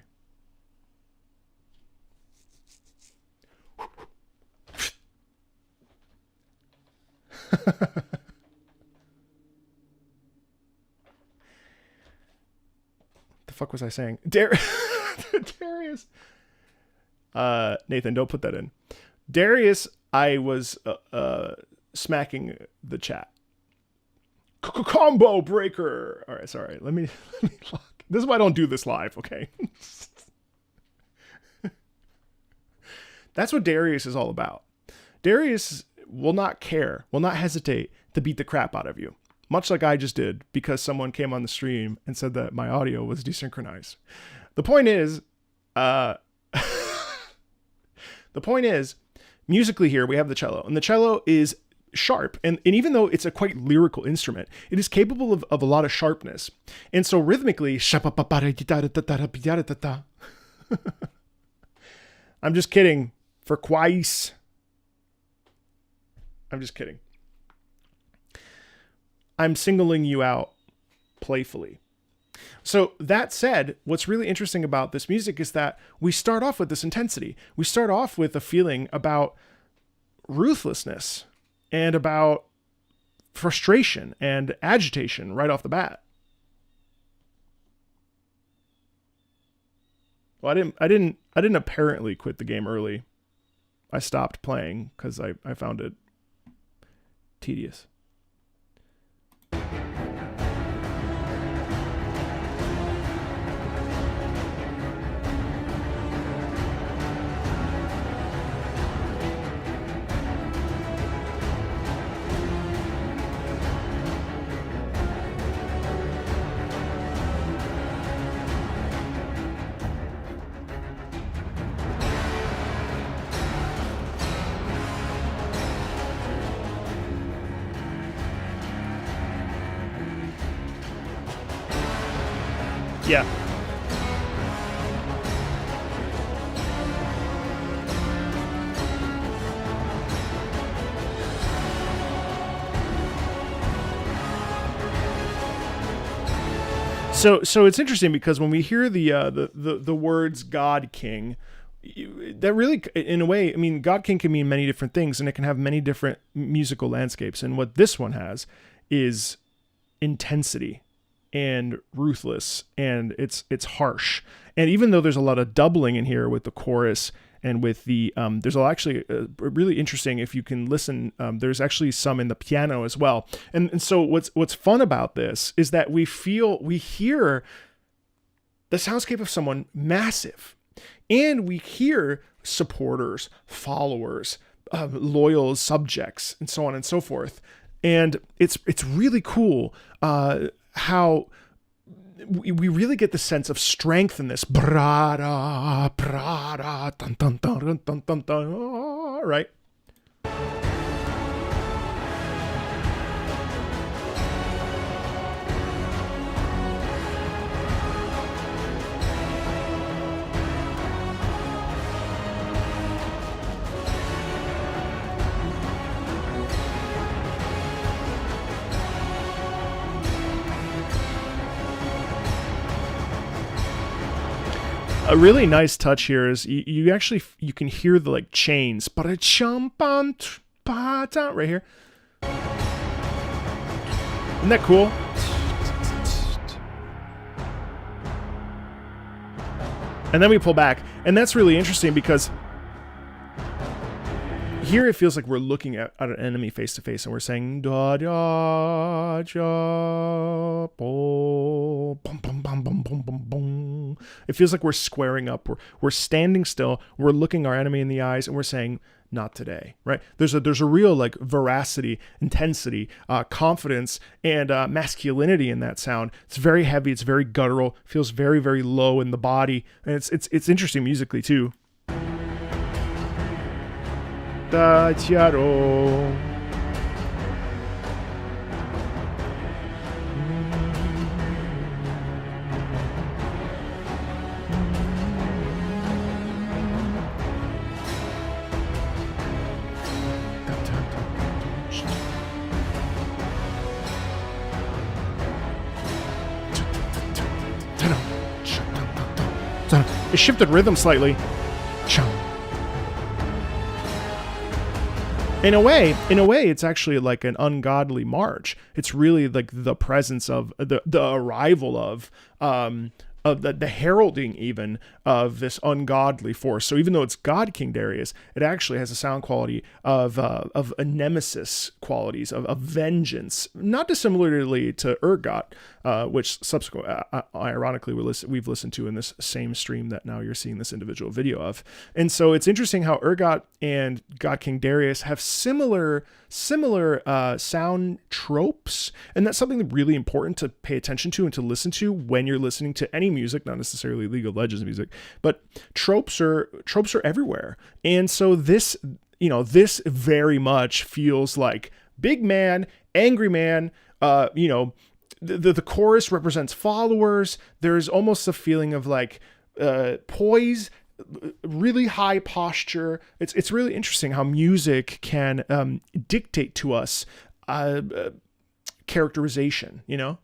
The fuck was I saying? Darius. Nathan, don't put that in. Darius, I was smacking the chat. Combo breaker. All right, sorry. Let me lock. This is why I don't do this live, okay? That's what Darius is all about. Darius will not care, will not hesitate to beat the crap out of you. Much like I just did because someone came on the stream and said that my audio was desynchronized. The point is, musically here we have the cello, and the cello is sharp, and even though it's a quite lyrical instrument, it is capable of a lot of sharpness. And so rhythmically, I'm just kidding. For Quais. I'm just kidding. I'm singling you out playfully. So that said, what's really interesting about this music is that we start off with this intensity. We start off with a feeling about ruthlessness and about frustration and agitation right off the bat. Well, I didn't apparently quit the game early. I stopped playing because I found it tedious. Yeah. So it's interesting because when we hear the words God King, that really, in a way, I mean, God King can mean many different things, and it can have many different musical landscapes. And what this one has is intensity and ruthless, and it's harsh. And even though there's a lot of doubling in here with the chorus and with the there's actually really interesting, if you can listen, there's actually some in the piano as well. And so what's fun about this is that we hear the soundscape of someone massive, and we hear supporters, followers, loyal subjects, and so on and so forth. And it's really cool how we really get the sense of strength in this. Brada, brada, dun, dun, dun, dun, dun, dun, dun, right? A really nice touch here is you actually can hear the like chains, right here. Isn't that cool? And then we pull back, and that's really interesting because here it feels like we're looking at an enemy face to face, and we're saying da da da bo bum bum bum bum bum bum bum. It feels like we're squaring up. We're standing still. We're looking our enemy in the eyes, and we're saying, "Not today." Right? There's a real like veracity, intensity, confidence, and masculinity in that sound. It's very heavy. It's very guttural. Feels very very low in the body, and it's interesting musically too. Da chiaro. It shifted rhythm slightly. In a way, it's actually like an ungodly march. It's really like the presence of the arrival of the heralding even of this ungodly force. So even though it's God King Darius, it actually has a sound quality of a nemesis qualities, of vengeance, not dissimilarly to urgott, which subsequently, ironically, we've listened to in this same stream that now you're seeing this individual video of. And so it's interesting how urgott and God King Darius have similar sound tropes, and that's something really important to pay attention to and to listen to when you're listening to any music, not necessarily League of Legends music, but tropes are everywhere. And so this very much feels like big man, angry man. The chorus represents followers. There's almost a feeling of like poise, really high posture. It's really interesting how music can dictate to us characterization, you know?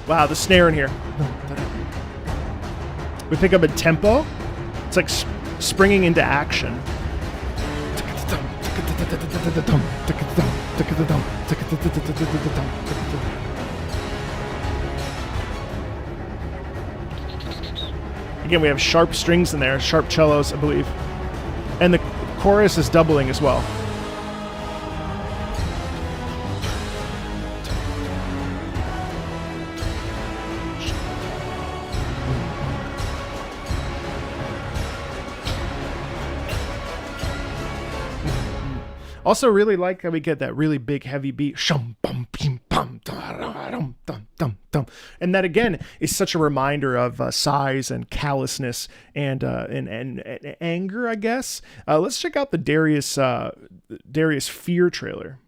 Wow, the snare in here. We pick up a tempo. It's like springing into action. Again, we have sharp strings in there, sharp cellos, I believe. And the chorus is doubling as well. Also really like how we get that really big heavy beat. Shum bum bim bum. And that again is such a reminder of size and callousness and anger, I guess. Let's check out the Darius Fear trailer.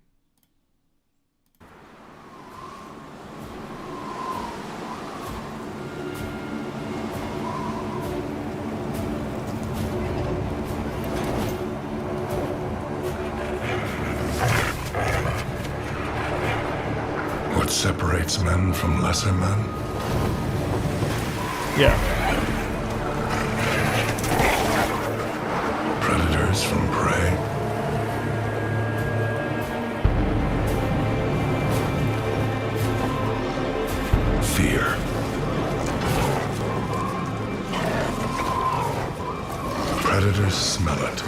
What separates men from lesser men? Yeah. Predators from prey? Fear. Predators smell it.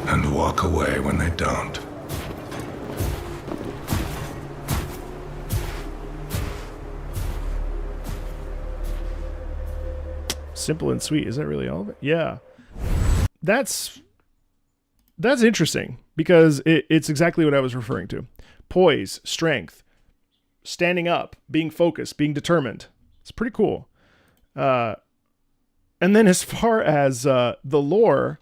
And walk away when they don't. Simple and sweet. Is that really all of it? Yeah. That's interesting because it's exactly what I was referring to. Poise, strength, standing up, being focused, being determined. It's pretty cool. And then as far as the lore,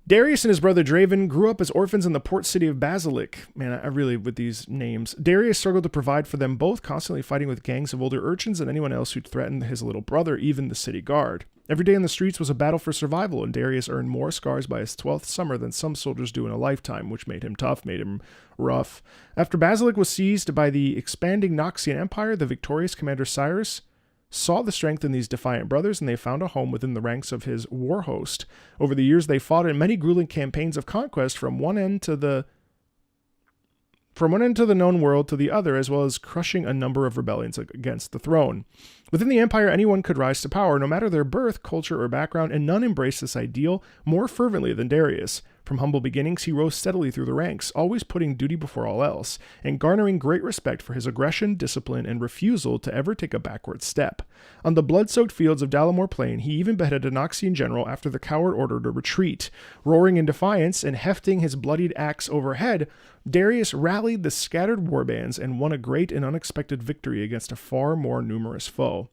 Darius and his brother Draven grew up as orphans in the port city of Basilic. Man, I really, with these names. Darius struggled to provide for them both, constantly fighting with gangs of older urchins and anyone else who'd threatened his little brother, even the city guard. Every day in the streets was a battle for survival, and Darius earned more scars by his 12th summer than some soldiers do in a lifetime, which made him tough, made him rough. After Basilic was seized by the expanding Noxian Empire, the victorious Commander Cyrus saw the strength in these defiant brothers, and they found a home within the ranks of his war host. Over the years, they fought in many grueling campaigns of conquest from one end of the known world to the other, as well as crushing a number of rebellions against the throne. Within the Empire, anyone could rise to power, no matter their birth, culture, or background, and none embraced this ideal more fervently than Darius. From humble beginnings, he rose steadily through the ranks, always putting duty before all else, and garnering great respect for his aggression, discipline, and refusal to ever take a backward step. On the blood-soaked fields of Dalamore Plain, he even beheaded a Noxian general after the coward ordered a retreat. Roaring in defiance and hefting his bloodied axe overhead, Darius rallied the scattered warbands and won a great and unexpected victory against a far more numerous foe.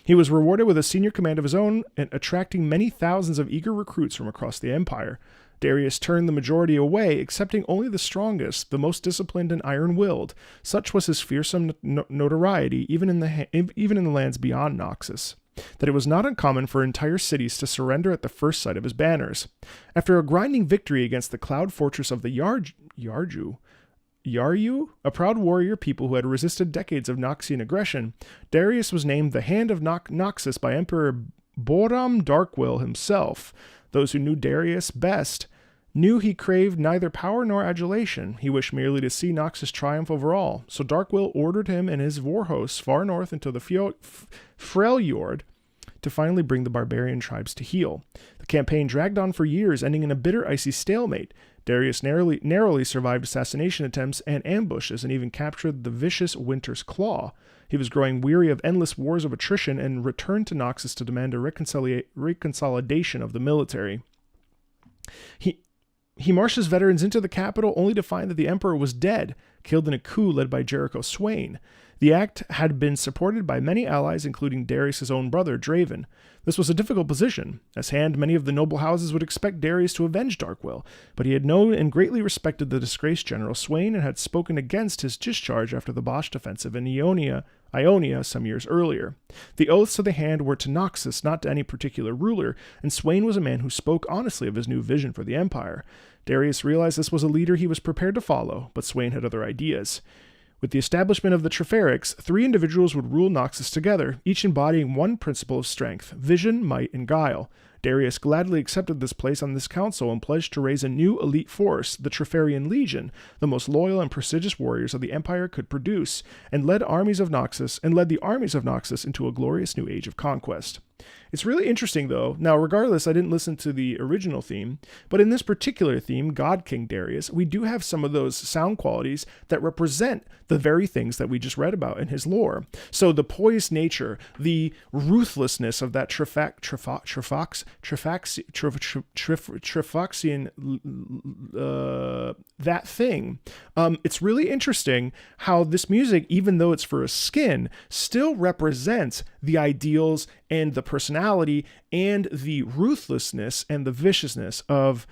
He was rewarded with a senior command of his own and attracting many thousands of eager recruits from across the Empire. Darius turned the majority away, accepting only the strongest, the most disciplined and iron-willed. Such was his fearsome notoriety, even in the lands beyond Noxus, that it was not uncommon for entire cities to surrender at the first sight of his banners. After a grinding victory against the cloud fortress of the Yaryu, a proud warrior people who had resisted decades of Noxian aggression, Darius was named the Hand of Noxus by Emperor Boram Darkwill himself. Those who knew Darius best knew he craved neither power nor adulation. He wished merely to see Noxus triumph over all. So Darkwill ordered him and his war hosts far north into the Freljord to finally bring the barbarian tribes to heel. The campaign dragged on for years, ending in a bitter, icy stalemate. Darius narrowly survived assassination attempts and ambushes, and even captured the vicious Winter's Claw. He was growing weary of endless wars of attrition and returned to Noxus to demand a reconsolidation of the military. He marched his veterans into the capital only to find that the emperor was dead, killed in a coup led by Jericho Swain. The act had been supported by many allies, including Darius' own brother, Draven. This was a difficult position. As hand, many of the noble houses would expect Darius to avenge Darkwill, but he had known and greatly respected the disgraced General Swain and had spoken against his discharge after the Bosch offensive in Ionia some years earlier. The oaths of the hand were to Noxus, not to any particular ruler, and Swain was a man who spoke honestly of his new vision for the Empire. Darius realized this was a leader he was prepared to follow, but Swain had other ideas. With the establishment of the Treferics, 3 individuals would rule Noxus together, each embodying one principle of strength: vision, might, and guile. Darius gladly accepted this place on this council and pledged to raise a new elite force, the Treferian Legion, the most loyal and prestigious warriors of the Empire could produce, and led the armies of Noxus into a glorious new age of conquest. It's really interesting, though. Now, regardless, I didn't listen to the original theme, but in this particular theme, God King Darius, we do have some of those sound qualities that represent the very things that we just read about in his lore. So the poised nature, the ruthlessness of that Trefaxian, that thing. It's really interesting how this music, even though it's for a skin, still represents the ideals and the personality and the ruthlessness and the viciousness of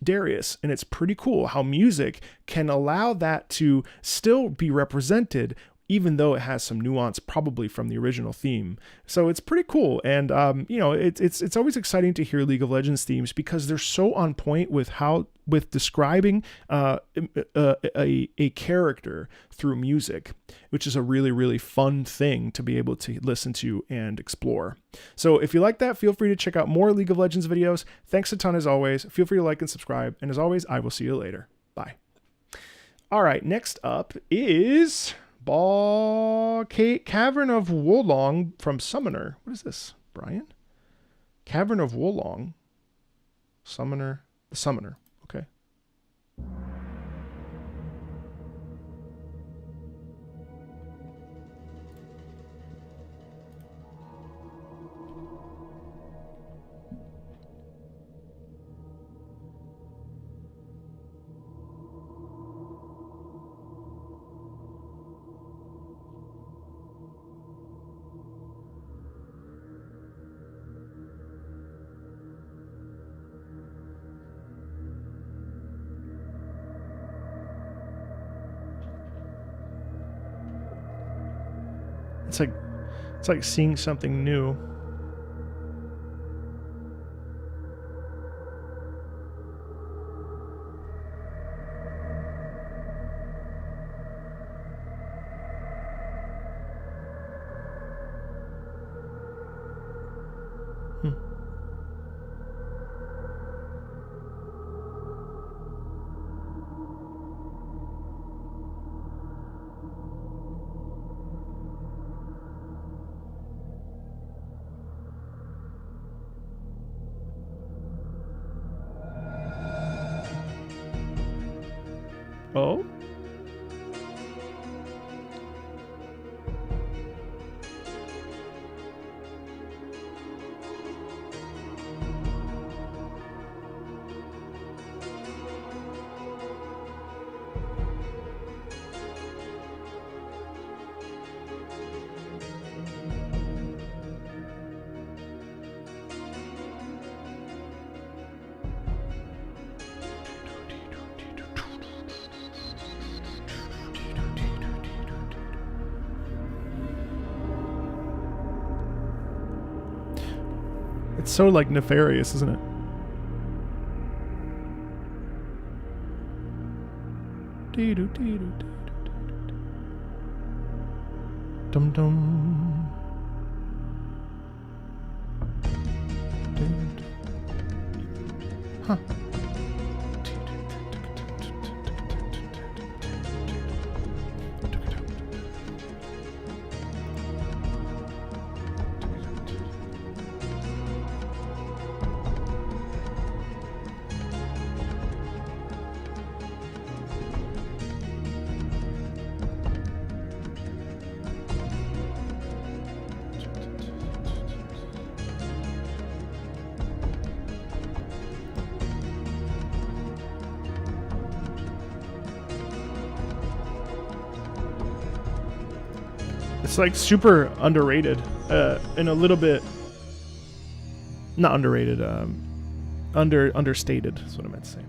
Darius. And it's pretty cool how music can allow that to still be represented, even though it has some nuance probably from the original theme. So it's pretty cool. And, it's always exciting to hear League of Legends themes because they're so on point with describing a character through music, which is a really, really fun thing to be able to listen to and explore. So if you like that, feel free to check out more League of Legends videos. Thanks a ton as always. Feel free to like and subscribe. And as always, I will see you later. Bye. All right, next up is Cavern of Wolong from Summoner. What is this, Brian? Cavern of Wolong. Summoner. The Summoner. Okay. It's like seeing something new. Oh? It's so like nefarious, isn't it? Dum dum. Huh. It's like super underrated, and a little bit not underrated, understated is what I meant to say.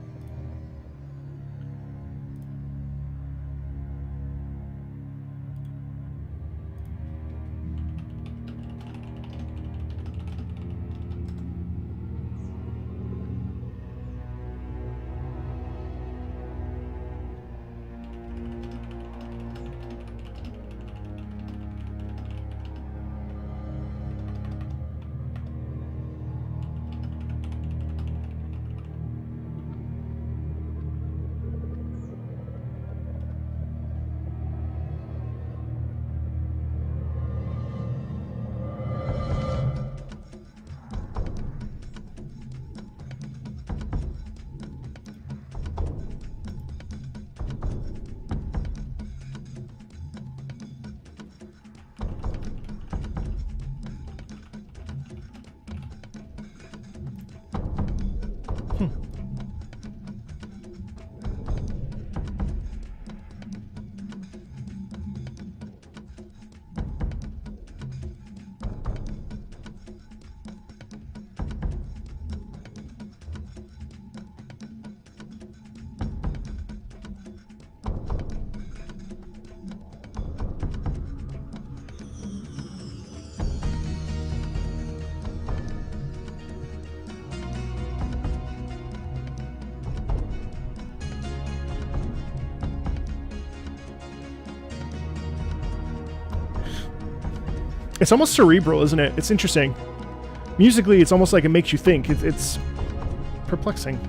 It's almost cerebral, isn't it? It's interesting. Musically, it's almost like it makes you think. It's perplexing.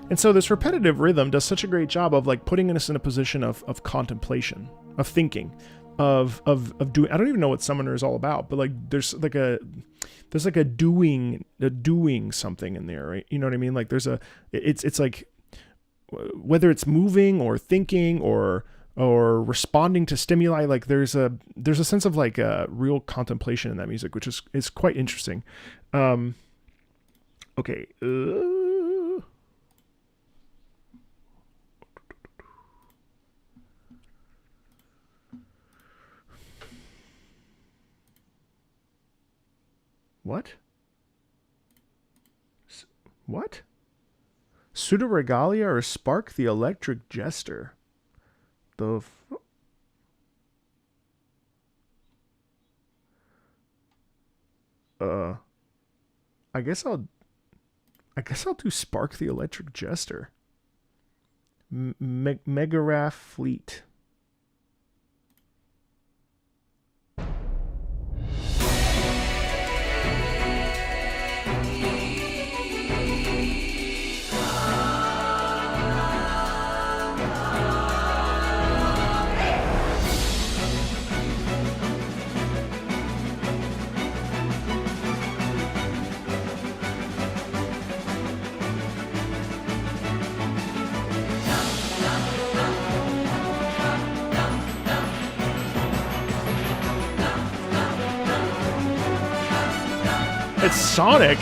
And so this repetitive rhythm does such a great job of like putting us in a position of contemplation, of thinking, of doing. I don't even know what Summoner is all about, but like there's like a doing something in there, right? You know what I mean? Like it's like whether it's moving or thinking or responding to stimuli, like there's a sense of like a real contemplation in that music, which is quite interesting. Okay. What? Pseudo-regalia or Spark the Electric Jester? I guess I'll do Spark the Electric Jester. Megaraph Fleet. It's Sonic.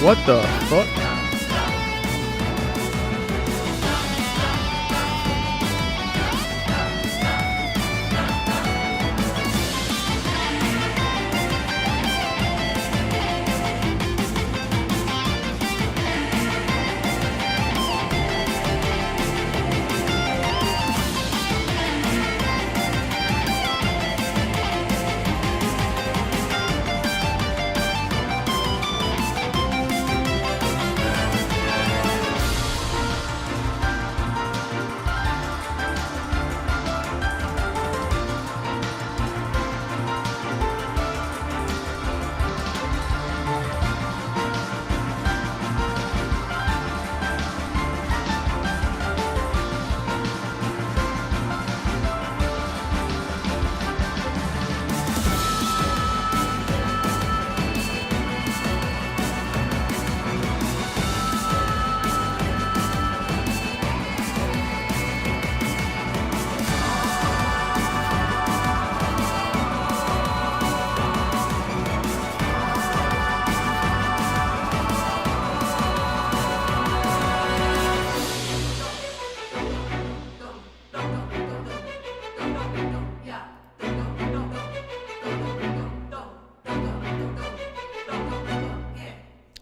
What the fuck?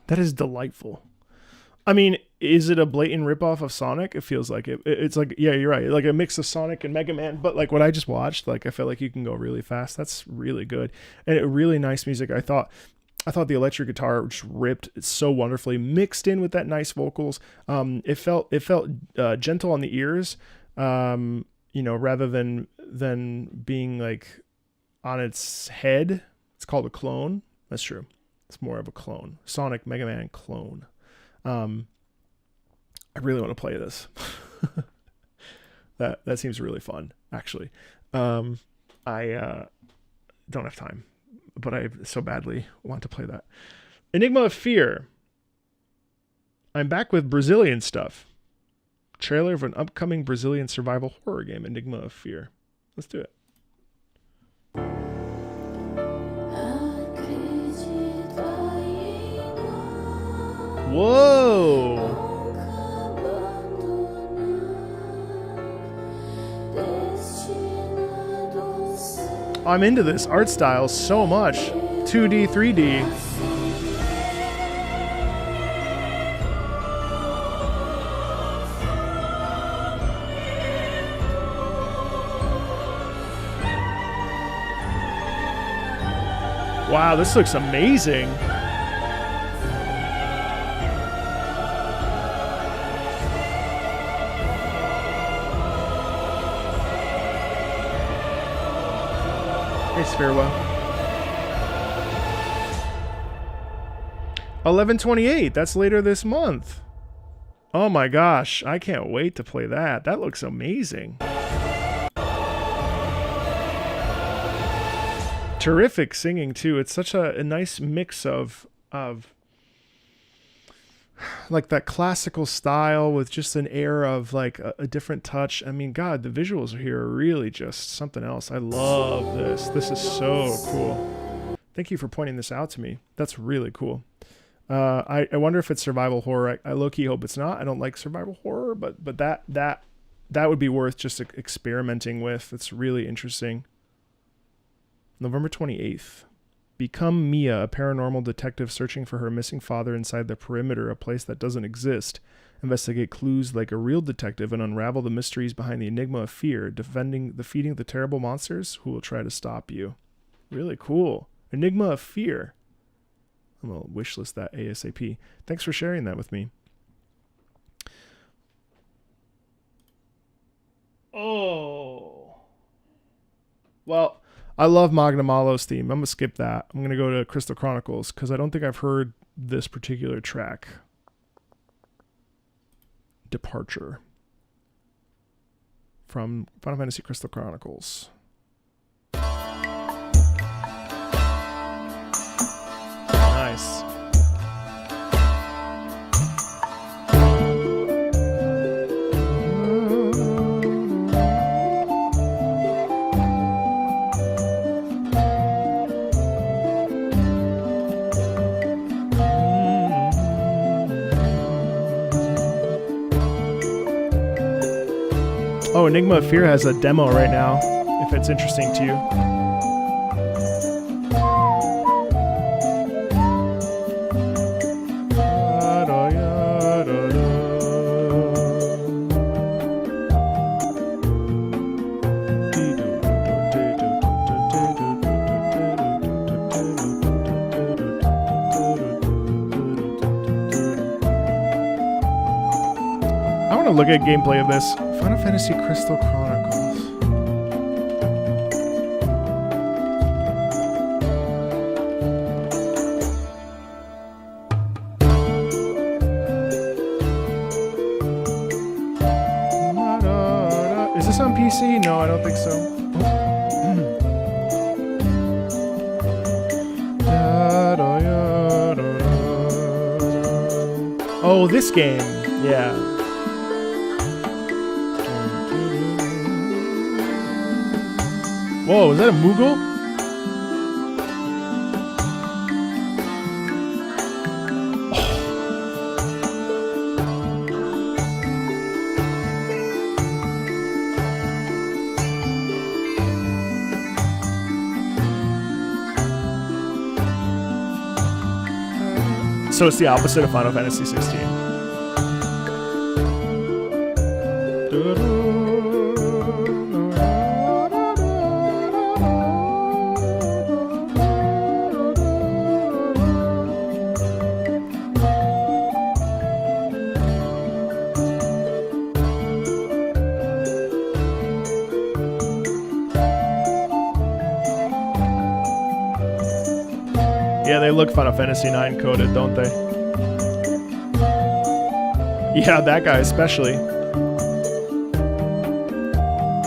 That is delightful. I mean, is it a blatant ripoff of Sonic? It feels like it. It's like, yeah, you're right. Like a mix of Sonic and Mega Man. But like what I just watched, like I felt like you can go really fast. That's really good. And really nice music. I thought the electric guitar just ripped. It's so wonderfully mixed in with that nice vocals. It felt gentle on the ears, rather than being like on its head. It's called a clone. That's true. It's more of a clone. Sonic Mega Man clone. I really want to play this. That seems really fun, actually. I don't have time, but I so badly want to play that. Enigma of Fear. I'm back with Brazilian stuff. Trailer of an upcoming Brazilian survival horror game, Enigma of Fear. Let's do it. Whoa! I'm into this art style so much. 2D, 3D. Wow, this looks amazing. Farewell. 11/28. That's later this month. Oh my gosh, I can't wait to play that. That looks amazing. Terrific singing too. It's such a nice mix of like that classical style with just an air of like a different touch. I mean, God, the visuals here are really just something else. I love this. This is so cool. Thank you for pointing this out to me. That's really cool. I wonder if it's survival horror. I low-key hope it's not. I don't like survival horror, but that would be worth just experimenting with. It's really interesting. November 28th. Become Mia, a paranormal detective searching for her missing father inside the perimeter, a place that doesn't exist. Investigate clues like a real detective and unravel the mysteries behind the enigma of fear, defeating the terrible monsters who will try to stop you. Really cool. Enigma of Fear. I'm going to wishlist that ASAP. Thanks for sharing that with me. Oh. Well, I love Magnamalo's theme. I'm going to skip that. I'm going to go to Crystal Chronicles because I don't think I've heard this particular track. Departure. From Final Fantasy Crystal Chronicles. Nice. Oh, Enigma of Fear has a demo right now, if it's interesting to you. I want to look at gameplay of this. Final Fantasy Crystal Chronicles. Is this on PC? No, I don't think so. Oh, this game. Yeah. Whoa, is that a Moogle? So it's the opposite of Final Fantasy 16. Yeah, they look Final Fantasy 9 coded, don't they? Yeah, that guy especially.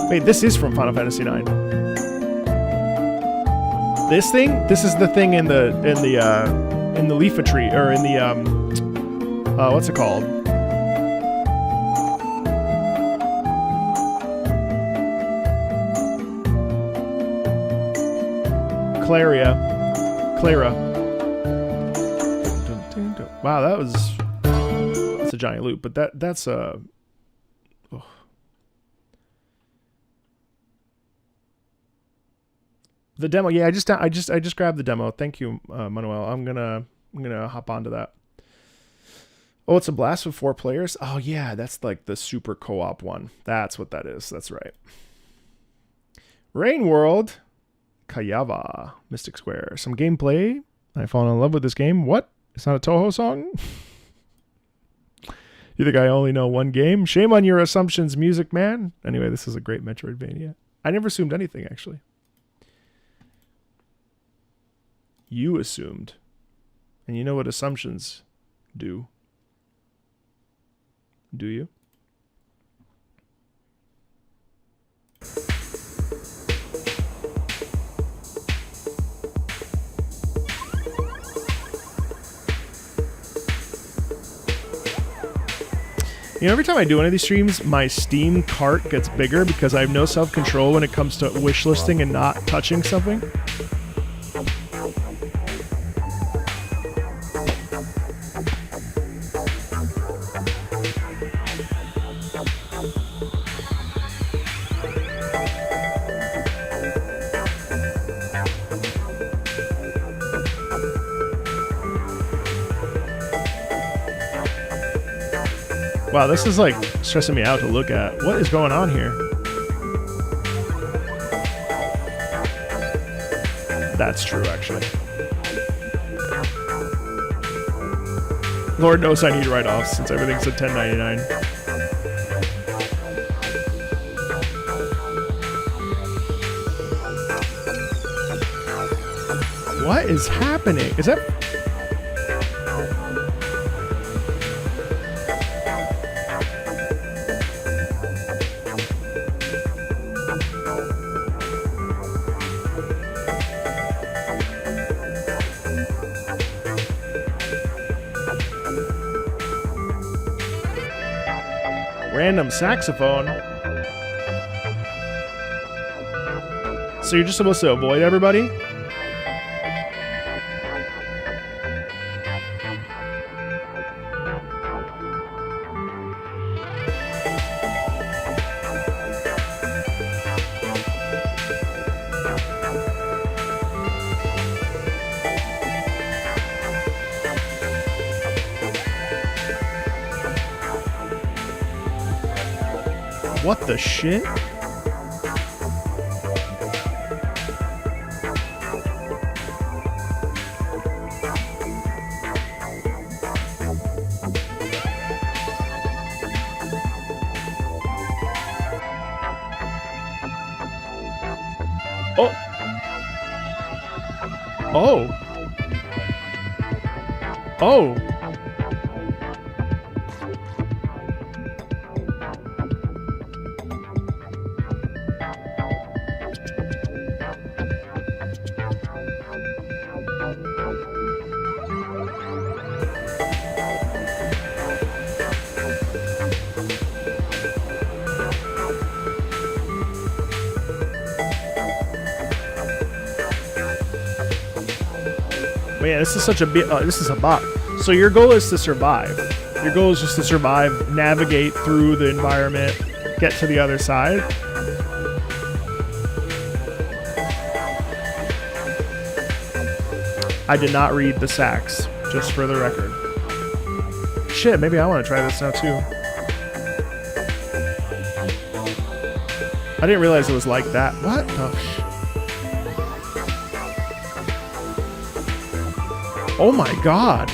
Wait, this is from Final Fantasy 9. This thing? This is the thing in the leafetry, or in the what's it called? Clara. Wow, that's a giant loop, but that's a the demo. Yeah, I just grabbed the demo. Thank you, Manuel. I'm gonna hop onto that. Oh, it's a blast with 4 players. Oh yeah, that's like the super co-op one. That's what that is. That's right. Rain World, Kayava, Mystic Square. Some gameplay. I've fallen in love with this game. What? It's not a Toho song? You think I only know one game? Shame on your assumptions, Music Man. Anyway, this is a great Metroidvania. I never assumed anything, actually. You assumed. And you know what assumptions do. Do you? You know, every time I do one of these streams, my Steam cart gets bigger because I have no self-control when it comes to wish listing and not touching something. Wow, this is like stressing me out to look at. What is going on here? That's true, actually. Lord knows I need write-offs since everything's at $10.99. What is happening? Is that... Random saxophone. So you're just supposed to avoid everybody? What the shit? Oh. Oh. Oh. Yeah, this is such a this is a bot. So your goal is to survive. Your goal is just to survive, navigate through the environment, get to the other side. I did not read the sax. Just for the record. Shit, maybe I want to try this now too. I didn't realize it was like that. What? Oh my god.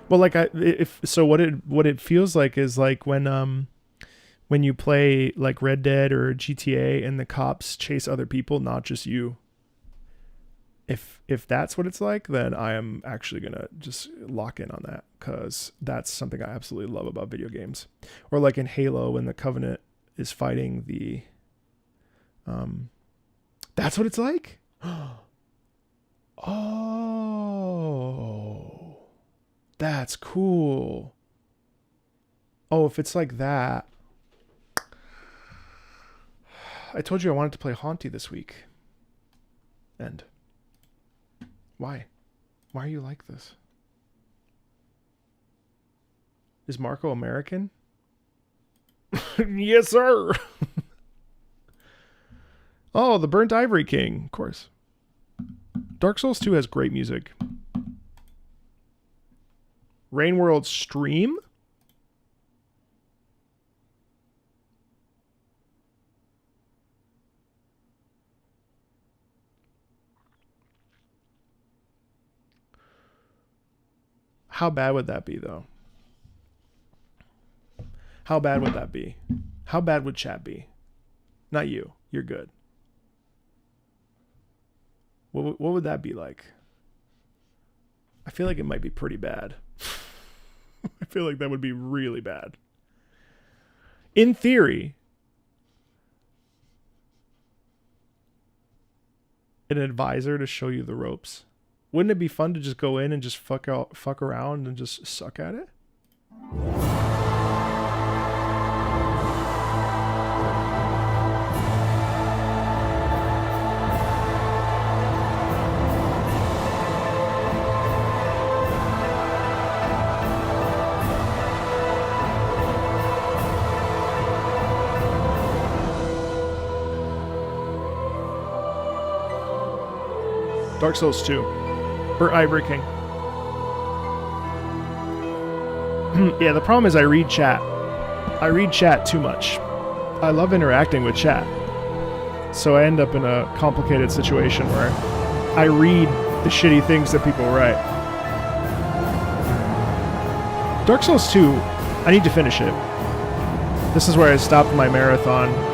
Well, like what it feels like is like when you play like Red Dead or GTA and the cops chase other people, not just you. If that's what it's like, then I am actually gonna just lock in on that, because that's something I absolutely love about video games. Or like in Halo, when the Covenant is fighting the that's what it's like. Oh, that's cool. Oh, if it's like that. I told you I wanted to play Hauntii this week. And why? Why are you like this? Is Marco American? Yes, sir. Oh, the Burnt Ivory King, of course. Dark Souls 2 has great music. Rainworld Stream? How bad would that be, though? How bad would that be? How bad would chat be? Not you. You're good. What would that be like? I feel like it might be pretty bad. I feel like that would be really bad. In theory, an advisor to show you the ropes. Wouldn't it be fun to just go in and just fuck around and just suck at it? Dark Souls 2. Burnt Ivory King. Yeah, the problem is I read chat. I read chat too much. I love interacting with chat. So I end up in a complicated situation where I read the shitty things that people write. Dark Souls 2, I need to finish it. This is where I stopped my marathon.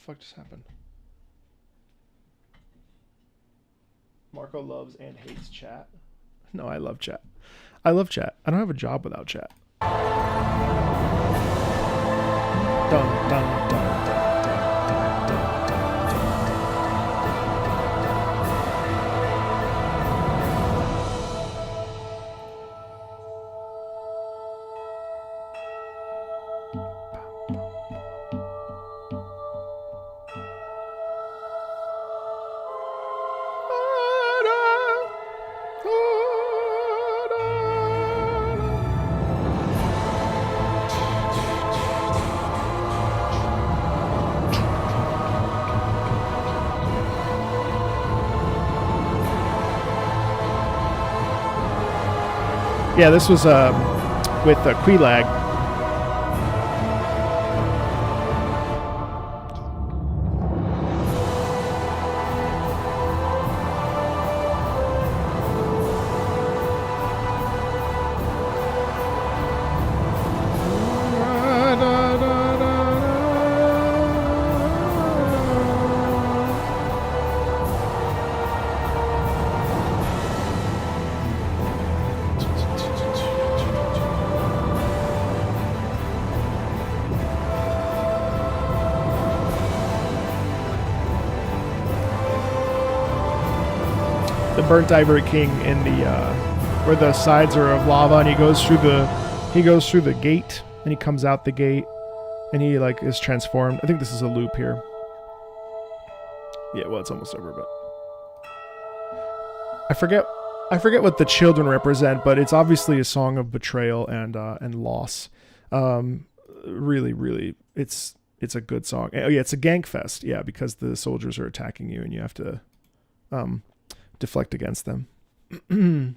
What just happened? Marco loves and hates chat. No, I love chat. I love chat. I don't have a job without chat. Dun, dun, dun. Yeah, this was with Queelag. Burnt Ivory King in the where the sides are of lava and he goes through the He goes through the gate and he comes out the gate and he like is transformed. I think this is a loop here. Yeah, well, it's almost over, but I forget what the children represent, but it's obviously a song of betrayal and loss. Really, it's a good song. Oh yeah, it's a gank fest. Yeah, because the soldiers are attacking you and you have to deflect against them. Okay.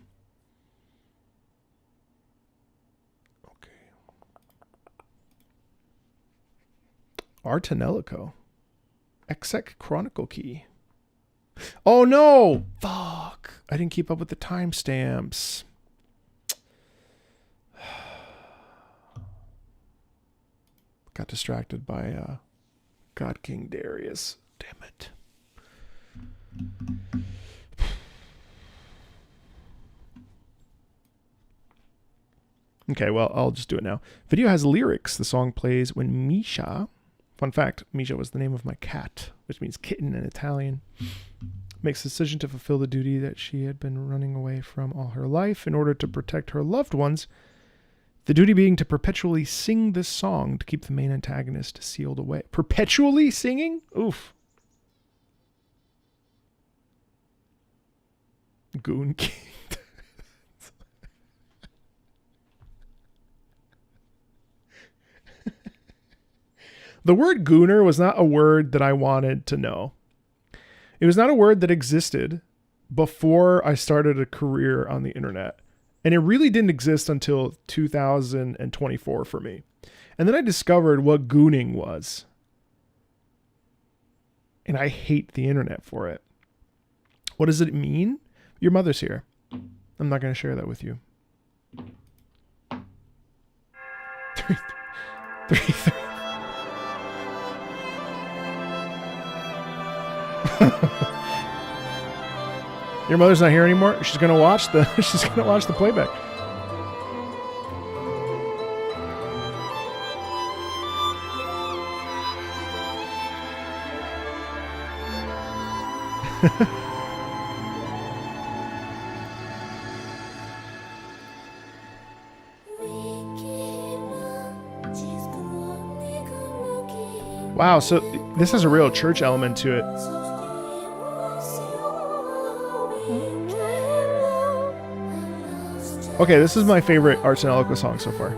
Tonelico. Exec Chronicle Key. Oh no! Fuck! I didn't keep up with the timestamps. Got distracted by God King Darius. Damn it. Okay, well, I'll just do it now. Video has lyrics. The song plays when Misha... Fun fact, Misha was the name of my cat, which means kitten in Italian. Makes the decision to fulfill the duty that she had been running away from all her life in order to protect her loved ones. The duty being to perpetually sing this song to keep the main antagonist sealed away. Perpetually singing? Oof. Goon King. The word gooner was not a word that I wanted to know. It was not a word that existed before I started a career on the internet. And it really didn't exist until 2024 for me. And then I discovered what gooning was. And I hate the internet for it. What does it mean? Your mother's here. I'm not going to share that with you. Three. Your mother's not here anymore. She's gonna watch the playback. Wow, so this has a real church element to it. Okay, this is my favorite Tonelico song so far.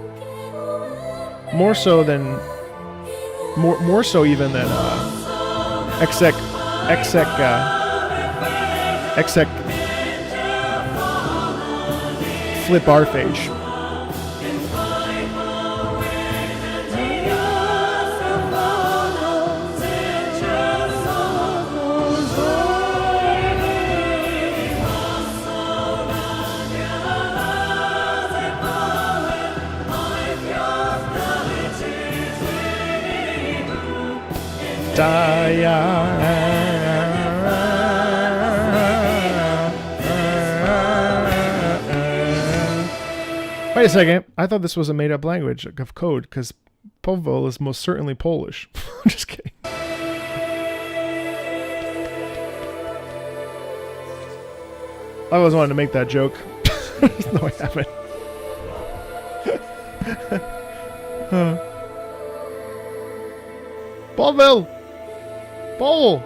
More so even than Exec Flip Arphage. Wait a second. I thought this was a made-up language of code, because Powell is most certainly Polish. I'm just kidding. I always wanted to make that joke. No, I haven't. Paul!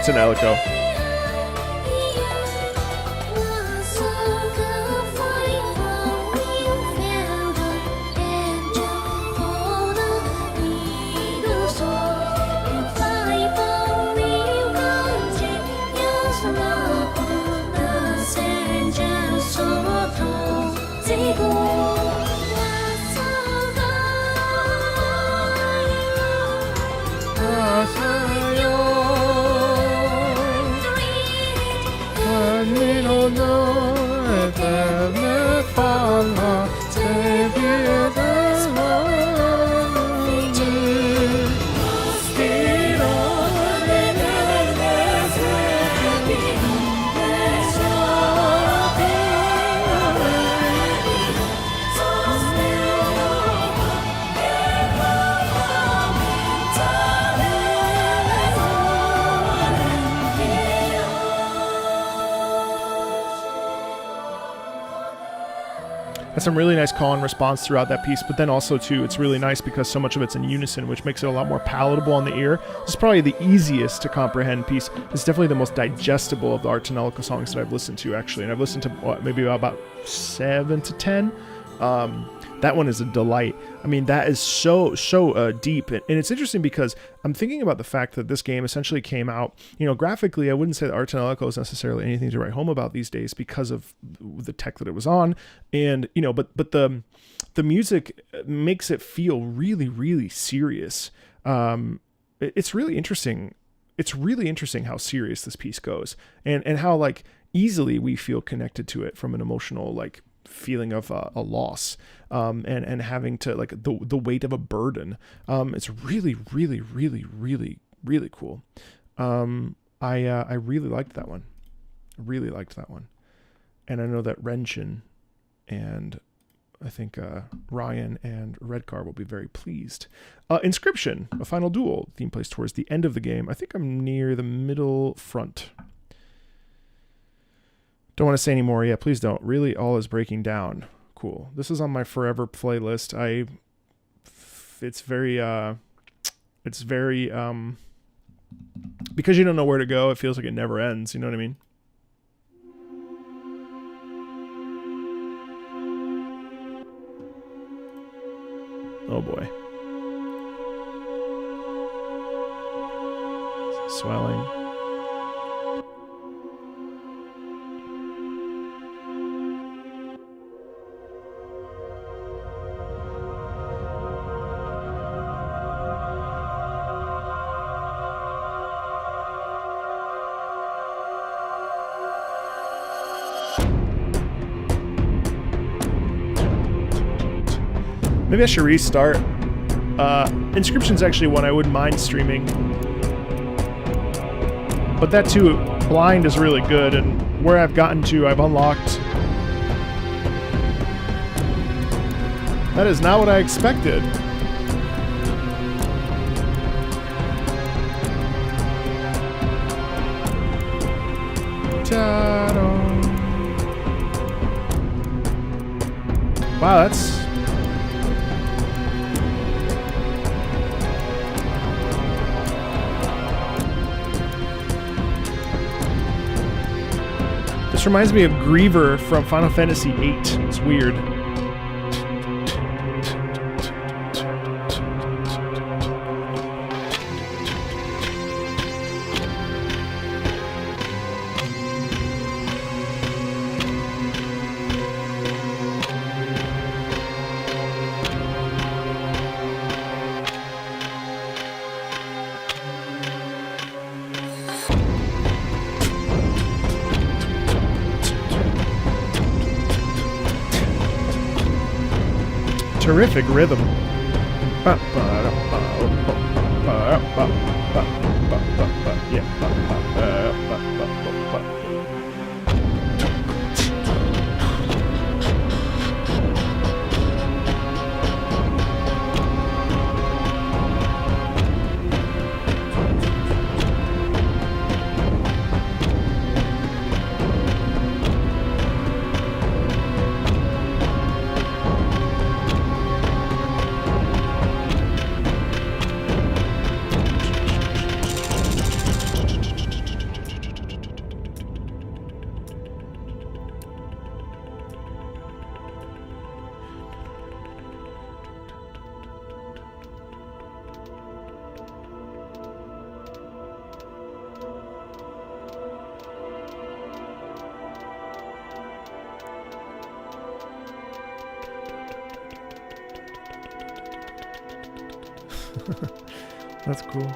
Tonelico. camino no eterno fama, te pierdes Has some really nice call and response throughout that piece, but then also too, it's really nice because so much of it's in unison, which makes it a lot more palatable on the ear. It's probably the easiest to comprehend piece. It's definitely the most digestible of the Tonelico songs that I've listened to, actually, and I've listened to maybe about 7 to 10. That one is a delight. I mean, that is so deep, and it's interesting because I'm thinking about the fact that this game essentially came out, graphically. I wouldn't say that Tonelico is necessarily anything to write home about these days because of the tech that it was on, and but the music makes it feel really, really serious. It's really interesting. It's really interesting how serious this piece goes, and how like easily we feel connected to it from an emotional like feeling of a loss, and having to like the weight of a burden. It's really, really, really, really, really cool. I really liked that one. And I know that Renshin and I think Ryan and Redcar will be very pleased. Inscription, a final duel. Theme plays towards the end of the game. I think I'm near the middle front. Don't want to say any more. Yeah, please don't. Really, all is breaking down. Cool. This is on my forever playlist. It's very, because you don't know where to go, it feels like it never ends. You know what I mean? Oh boy. Swelling. Maybe I should restart. Inscription's actually one I wouldn't mind streaming. But that too, blind is really good, and where I've gotten to, I've unlocked. That is not what I expected. Ta-da. Wow, that's... This reminds me of Griever from Final Fantasy VIII. It's weird. Terrific rhythm. That's cool.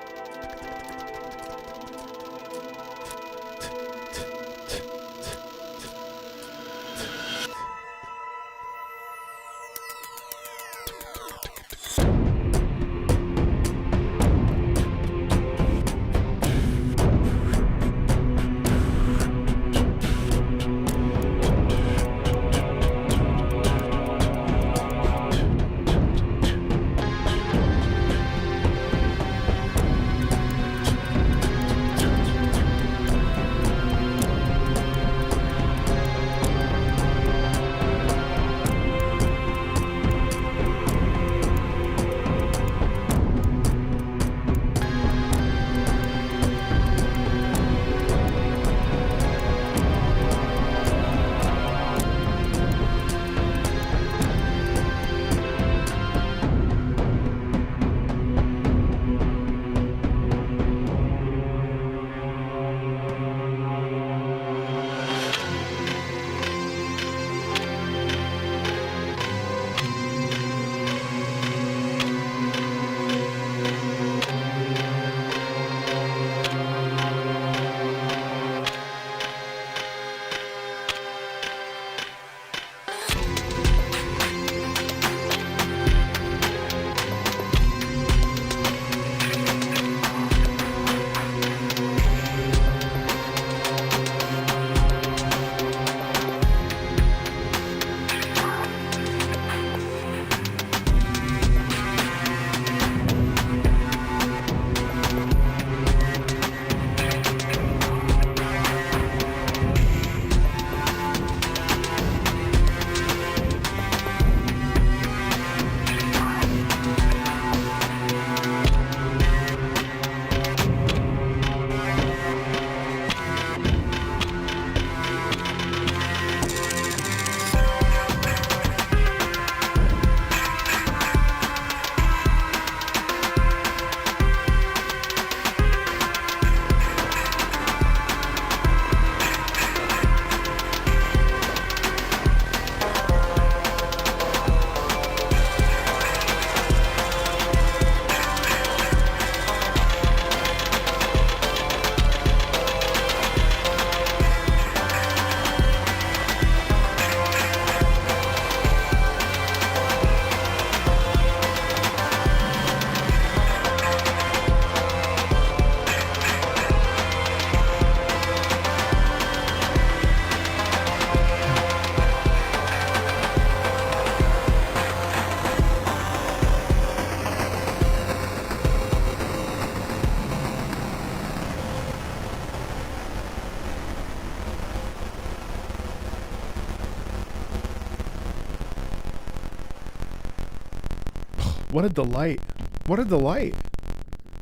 What a delight. What a delight.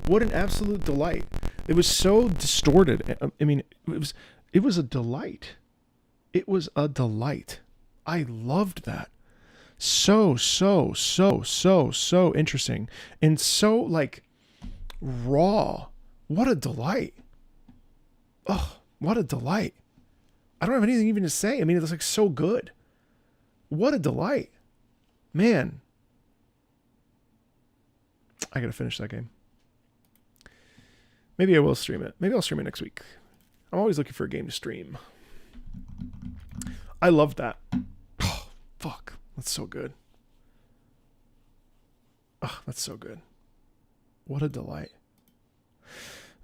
What an absolute delight. It was so distorted. I mean, it was a delight. It was a delight. I loved that. So interesting. And so, like, raw. What a delight. Oh, what a delight. I don't have anything even to say. I mean, it's like so good. What a delight. Man. I gotta finish that game. Maybe I will stream it. Maybe I'll stream it next week. I'm always looking for a game to stream. I love that. Oh, fuck. That's so good. Oh, that's so good. What a delight.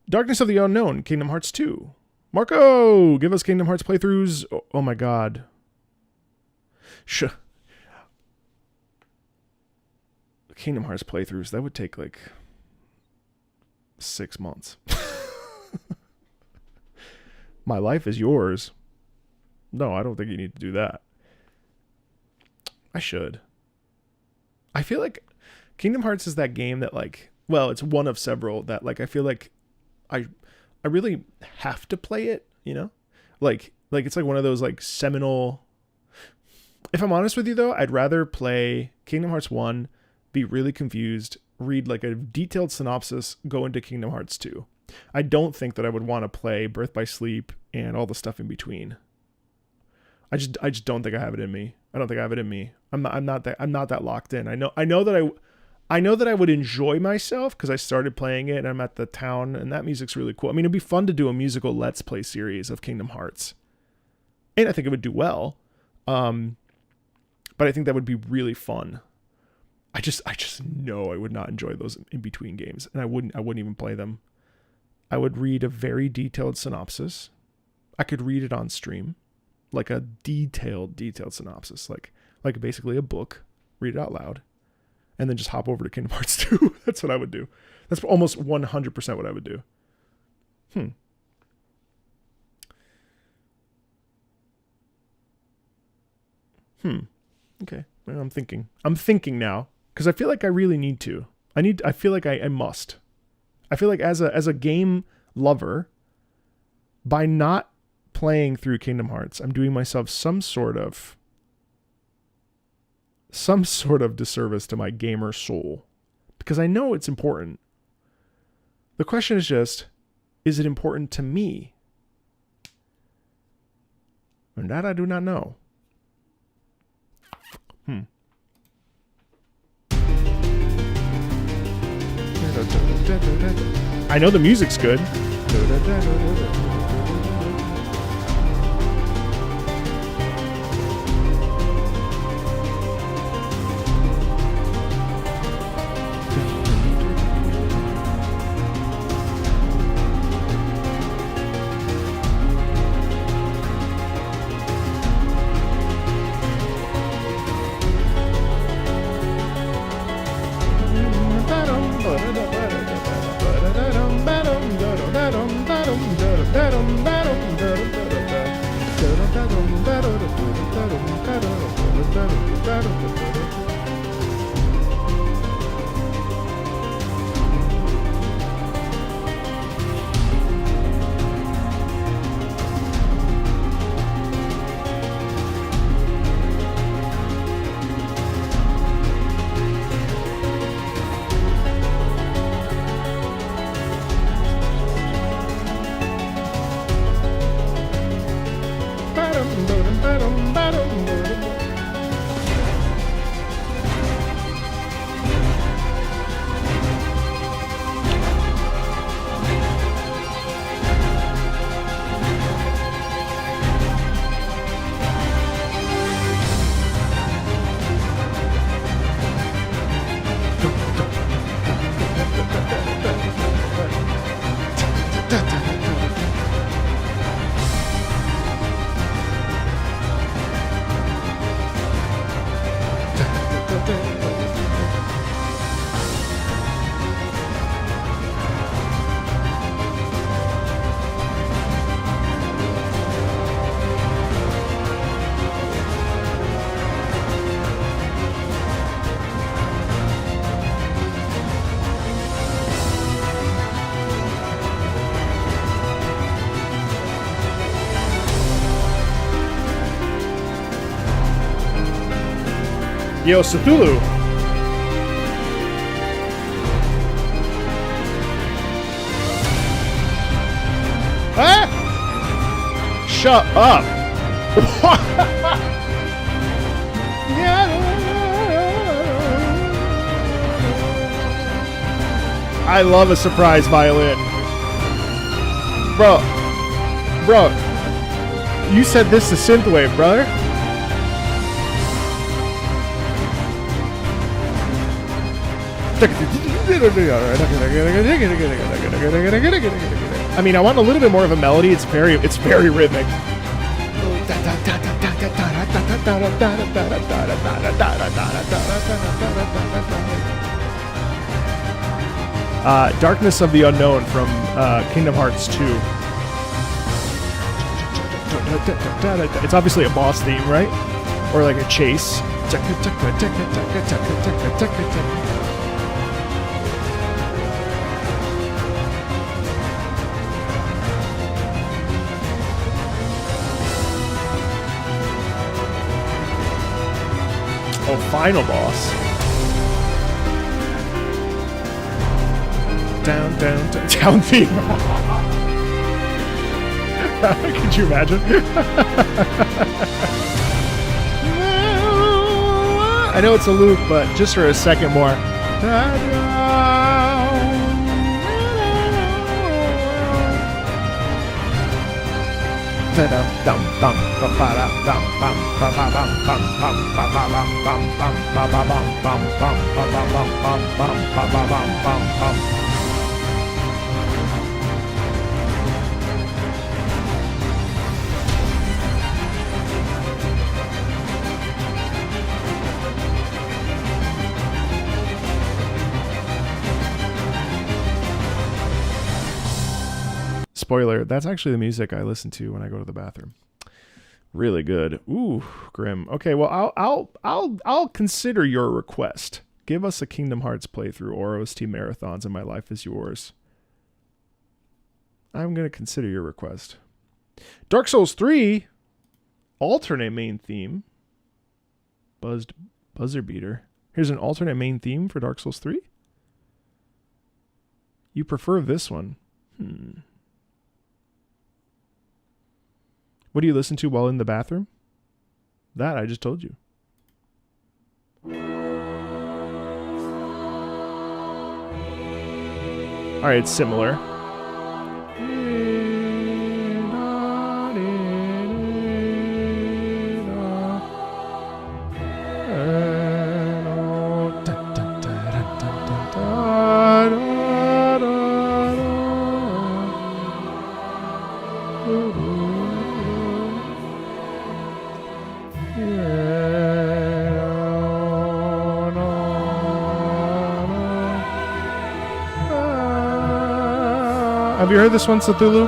Darkness of the Unknown, Kingdom Hearts 2. Marco, give us Kingdom Hearts playthroughs. Oh my god. Kingdom Hearts playthroughs, that would take like 6 months. My life is yours. No, I don't think you need to do that. I should. I feel like Kingdom Hearts is that game that, like, well, it's one of several that, like, I feel like I really have to play it, you know? Like it's like one of those, like, seminal... If I'm honest with you, though, I'd rather play Kingdom Hearts 1, be really confused, read, like, a detailed synopsis, go into Kingdom Hearts 2. I don't think that I would want to play Birth by Sleep and all the stuff in between. I just don't think I have it in me. I don't think I have it in me. I'm not that locked in. I know that I would enjoy myself because I started playing it and I'm at the town and that music's really cool. I mean, it'd be fun to do a musical Let's Play series of Kingdom Hearts. And I think it would do well. But I think that would be really fun. I just know I would not enjoy those in between games, and I wouldn't even play them. I would read a very detailed synopsis. I could read it on stream, like a detailed synopsis, like basically a book, read it out loud, and then just hop over to Kingdom Hearts 2. That's what I would do. That's almost 100% what I would do. Okay. Well, I'm thinking now. Because I feel like I really need to. I feel like I must. I feel like as a game lover, by not playing through Kingdom Hearts, I'm doing myself some sort of disservice to my gamer soul. Because I know it's important. The question is just, is it important to me? And that I do not know. I know the music's good. Yo, Cthulhu. Ah! Shut up. I love a surprise violin. Bro, you said this is synthwave, brother. I mean, I want a little bit more of a melody. It's very rhythmic. Darkness of the Unknown from Kingdom Hearts 2. It's obviously a boss theme, right? Or like a chase. Oh, final boss. Down theme. Could you imagine? I know it's a loop, but just for a second more. Spoiler, that's actually the music I listen to when I go to the bathroom. Really good. Ooh, grim. Okay, well, I'll consider your request. Give us a Kingdom Hearts playthrough or OST marathons and my life is yours. I'm going to consider your request. Dark Souls 3, alternate main theme. Buzzer beater. Here's an alternate main theme for Dark Souls 3? You prefer this one? What do you listen to while in the bathroom? That I just told you. Alright, it's similar. Have you heard this one, Cthulhu?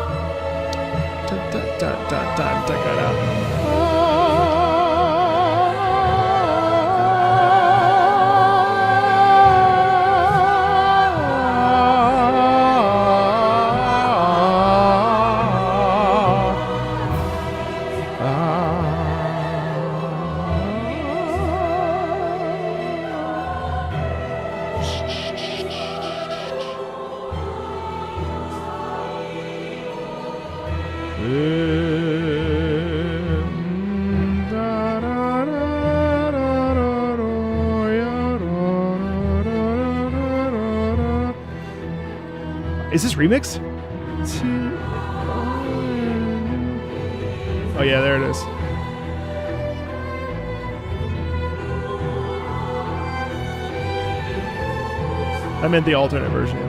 Is this remix? Oh yeah, there it is. I meant the alternate version.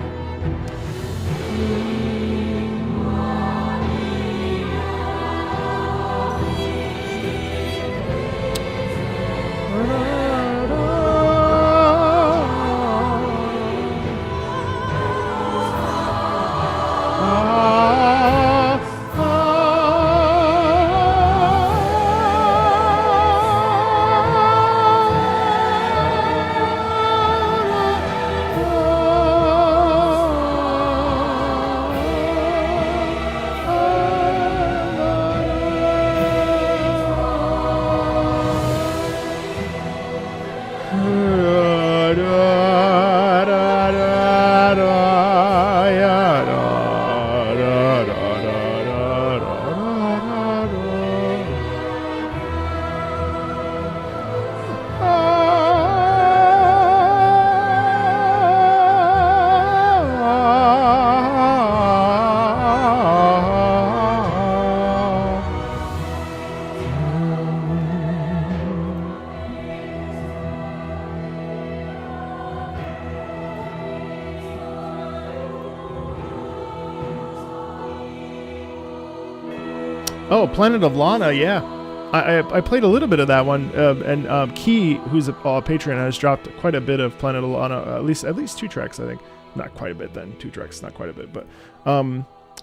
Oh, Planet of Lana, yeah. I played a little bit of that one, and Key, who's a Patreon, has dropped quite a bit of Planet of Lana, at least 2 tracks, I think. Not quite a bit then, 2 tracks, not quite a bit, but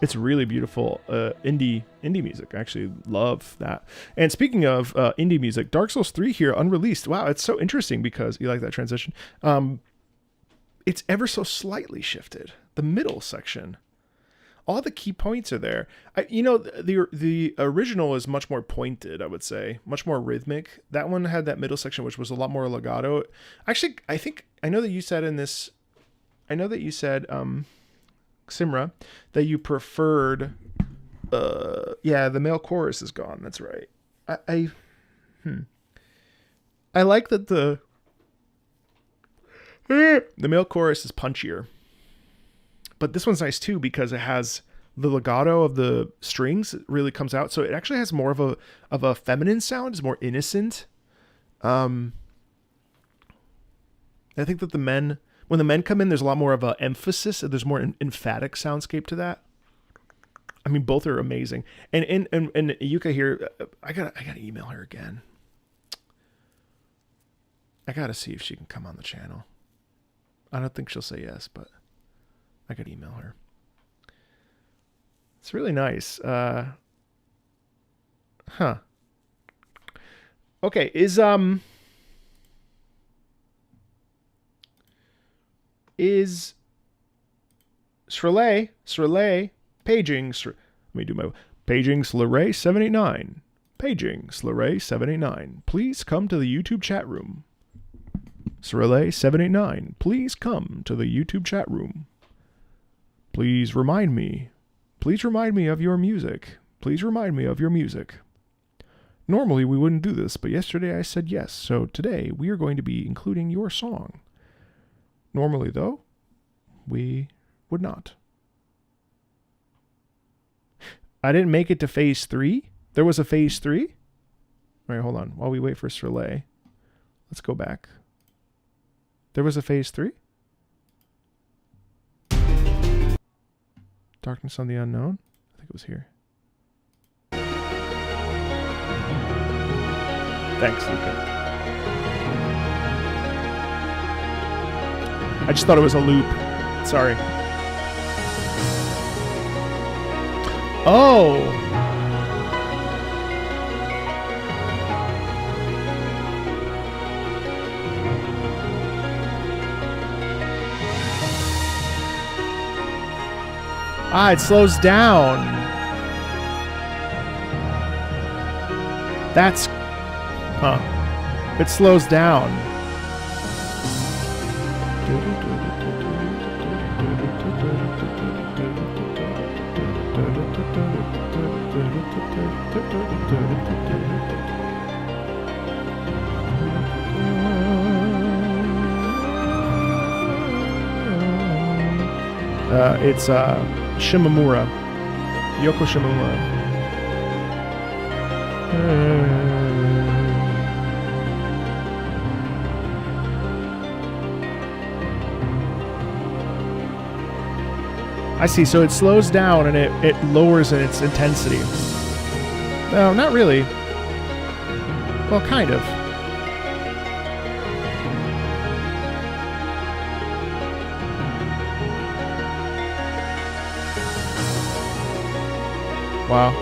it's really beautiful indie music. I actually love that. And speaking of indie music, Dark Souls 3 here, unreleased. Wow, it's so interesting because you like that transition. It's ever so slightly shifted. The middle section. All the key points are there. The original is much more pointed, I would say. Much more rhythmic. That one had that middle section, which was a lot more legato. Actually, I know that you said Simra, that you preferred, the male chorus is gone. That's right. I like that the male chorus is punchier. But this one's nice too because it has the legato of the strings. It really comes out, so it actually has more of a feminine sound. It's more innocent. I think that when the men come in, there's a lot more of a emphasis. There's more emphatic soundscape to that. I mean, both are amazing. And Yuka here, I gotta email her again. I gotta see if she can come on the channel. I don't think she'll say yes, but I could email her. It's really nice. Okay, is Srelay paging? Let me do my paging Srelay 789. Paging Srelay 789. Please come to the YouTube chat room. Srelay 789. Please come to the YouTube chat room. Please remind me of your music. Please remind me of your music. Normally we wouldn't do this, but yesterday I said yes, so today we are going to be including your song. Normally, though, we would not. I didn't make it to phase 3. There was a phase 3? All right, hold on. While we wait for Srelay, let's go back. There was a phase 3? Darkness on the Unknown? I think it was here. Thanks, Luca. I just thought it was a loop. Sorry. Oh! Ah, it slows down. That's... Huh. It slows down. It's Shimamura. Yoko Shimamura. I see, so it slows down and it lowers in its intensity. No, not really. Well, kind of. Wow.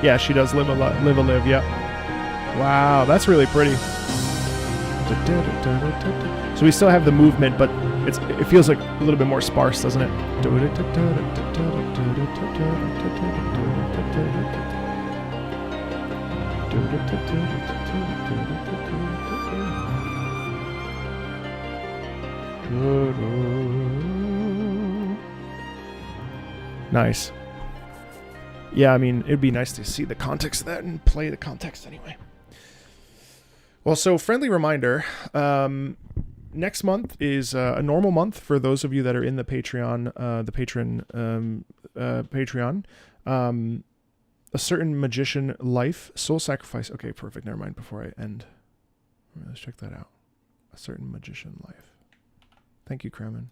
Yeah, she does live a live, yeah. Wow, that's really pretty. So we still have the movement, but it feels like a little bit more sparse, doesn't it? Nice. Yeah, I mean, it'd be nice to see the context of that and play the context anyway. Well, so friendly reminder, next month is a normal month for those of you that are in the Patreon, Patreon. A certain magician life, soul sacrifice. Okay, perfect. Never mind. Before I end, let's check that out. A certain magician life. Thank you, Kremen.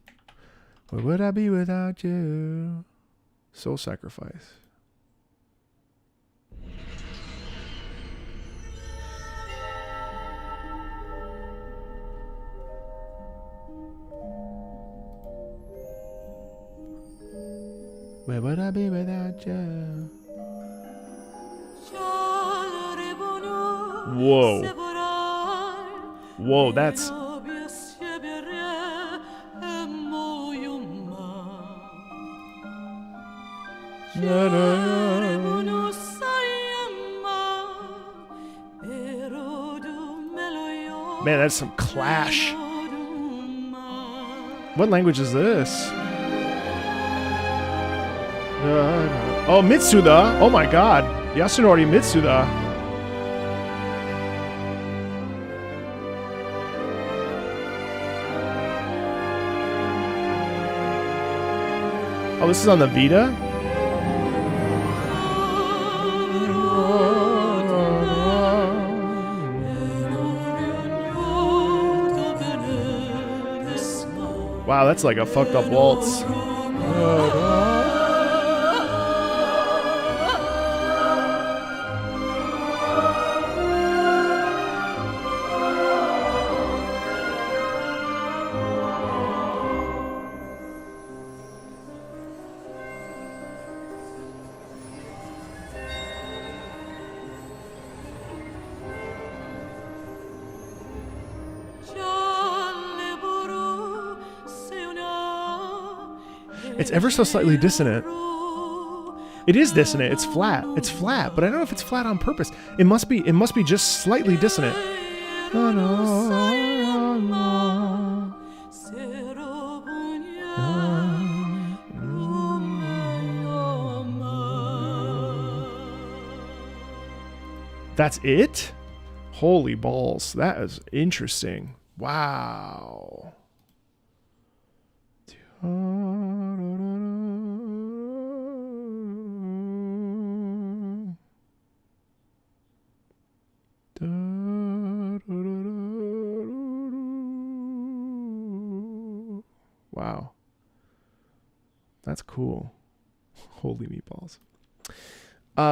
Where would I be without you? Soul sacrifice. Where would I be without you? Whoa. Whoa, that's... Man, that's some Clash. What language is this? Oh, Mitsuda. Oh my god. Yasunori Mitsuda. Oh, this is on the Vita? Wow, that's like a fucked up waltz. It's ever so slightly dissonant. It is dissonant. It's flat. It's flat, but I don't know if it's flat on purpose. It must be just slightly dissonant. That's it? Holy balls. That is interesting. Wow. Wow. That's cool. Holy meatballs.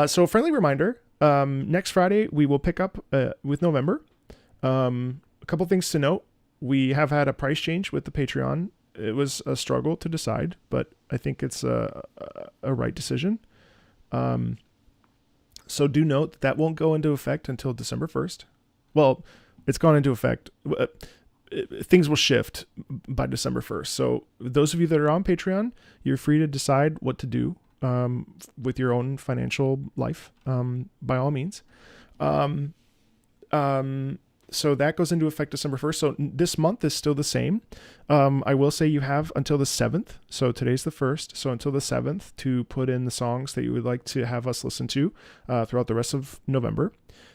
So a friendly reminder, next Friday we will pick up with November. A couple things to note. We have had a price change with the Patreon. It was a struggle to decide, but I think it's a right decision. So do note that won't go into effect until December 1st. Well, it's gone into effect. Things will shift by December 1st. So those of you that are on Patreon, you're free to decide what to do with your own financial life, by all means. So that goes into effect December 1st. So this month is still the same. I will say you have until the 7th. So today's the 1st. So until the 7th to put in the songs that you would like to have us listen to throughout the rest of November.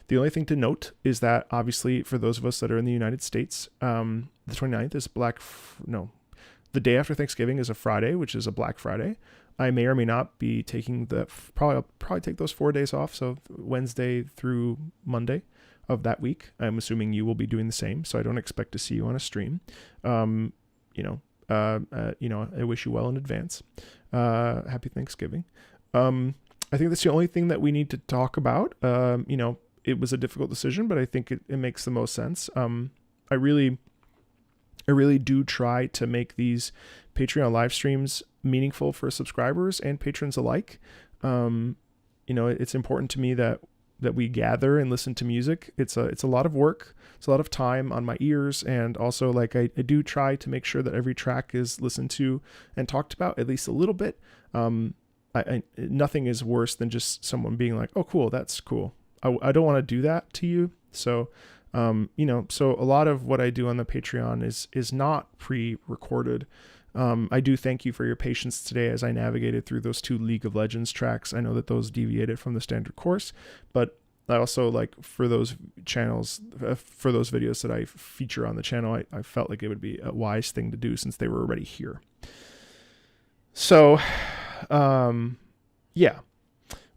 The only thing to note is that obviously for those of us that are in the United States, the 29th is the day after Thanksgiving is a Friday, which is a Black Friday. I may or may not be taking I'll probably take those 4 days off. So Wednesday through Monday of that week. I'm assuming you will be doing the same. So I don't expect to see you on a stream. I wish you well in advance. Happy Thanksgiving. I think that's the only thing that we need to talk about. It was a difficult decision, but I think it makes the most sense. I really do try to make these Patreon live streams meaningful for subscribers and patrons alike. It's important to me that we gather and listen to music. It's a lot of work. It's a lot of time on my ears. And also I do try to make sure that every track is listened to and talked about at least a little bit. Nothing is worse than just someone being like, oh, cool. That's cool. I don't want to do that to you. So, so a lot of what I do on the Patreon is not pre-recorded. I do thank you for your patience today as I navigated through those 2 League of Legends tracks. I know that those deviated from the standard course, but I also like for those channels, for those videos that I feature on the channel, I felt like it would be a wise thing to do since they were already here. So, yeah,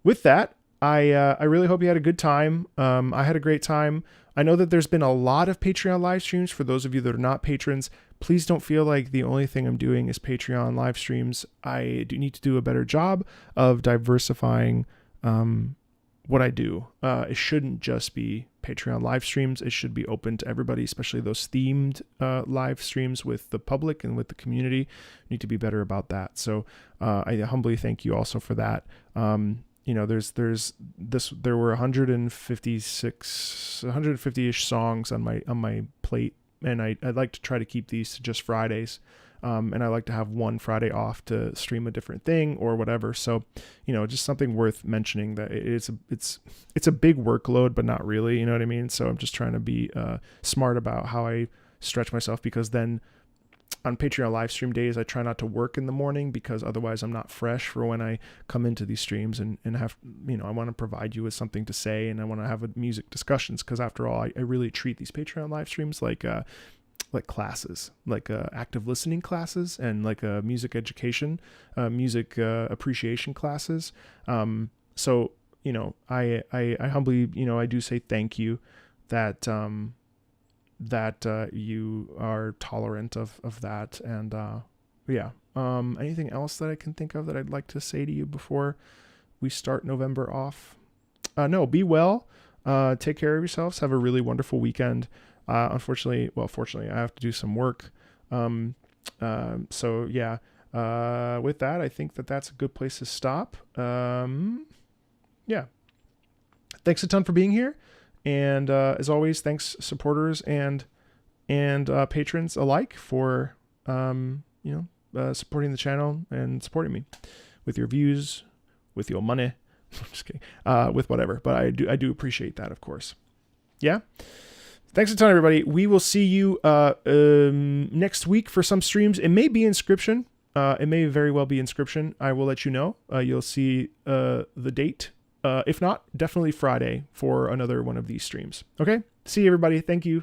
with that, I really hope you had a good time. I had a great time. I know that there's been a lot of Patreon live streams. For those of you that are not patrons, please don't feel like the only thing I'm doing is Patreon live streams. I do need to do a better job of diversifying what I do. It shouldn't just be Patreon live streams. It should be open to everybody, especially those themed live streams with the public and with the community. I need to be better about that. So I humbly thank you also for that. You know, there were 150-ish songs on my plate, and I'd like to try to keep these to just Fridays. And I like to have one Friday off to stream a different thing or whatever. So, you know, just something worth mentioning that it's a big workload, but not really, you know what I mean? So I'm just trying to be smart about how I stretch myself, because then on Patreon live stream days, I try not to work in the morning, because otherwise I'm not fresh for when I come into these streams and have, you know, I want to provide you with something to say, and I want to have music discussions, because after all, I really treat these Patreon live streams like classes, like active listening classes, and like music education, music appreciation classes. So, you know, I humbly, you know, I do say thank you that you are tolerant of that. And yeah, anything else that I can think of that I'd like to say to you before we start November off? No, be well, take care of yourselves, have a really wonderful weekend. Fortunately, I have to do some work. So yeah, with that, I think that's a good place to stop. Yeah. Thanks a ton for being here. And, as always, thanks supporters and patrons alike for, supporting the channel and supporting me with your views, with your money. I'm just kidding. With whatever, but I do appreciate that, of course. Yeah. Thanks a ton, everybody. We will see you next week for some streams. It may be Inscription. It may very well be Inscription. I will let you know. You'll see the date. If not, definitely Friday for another one of these streams. Okay? See you, everybody. Thank you.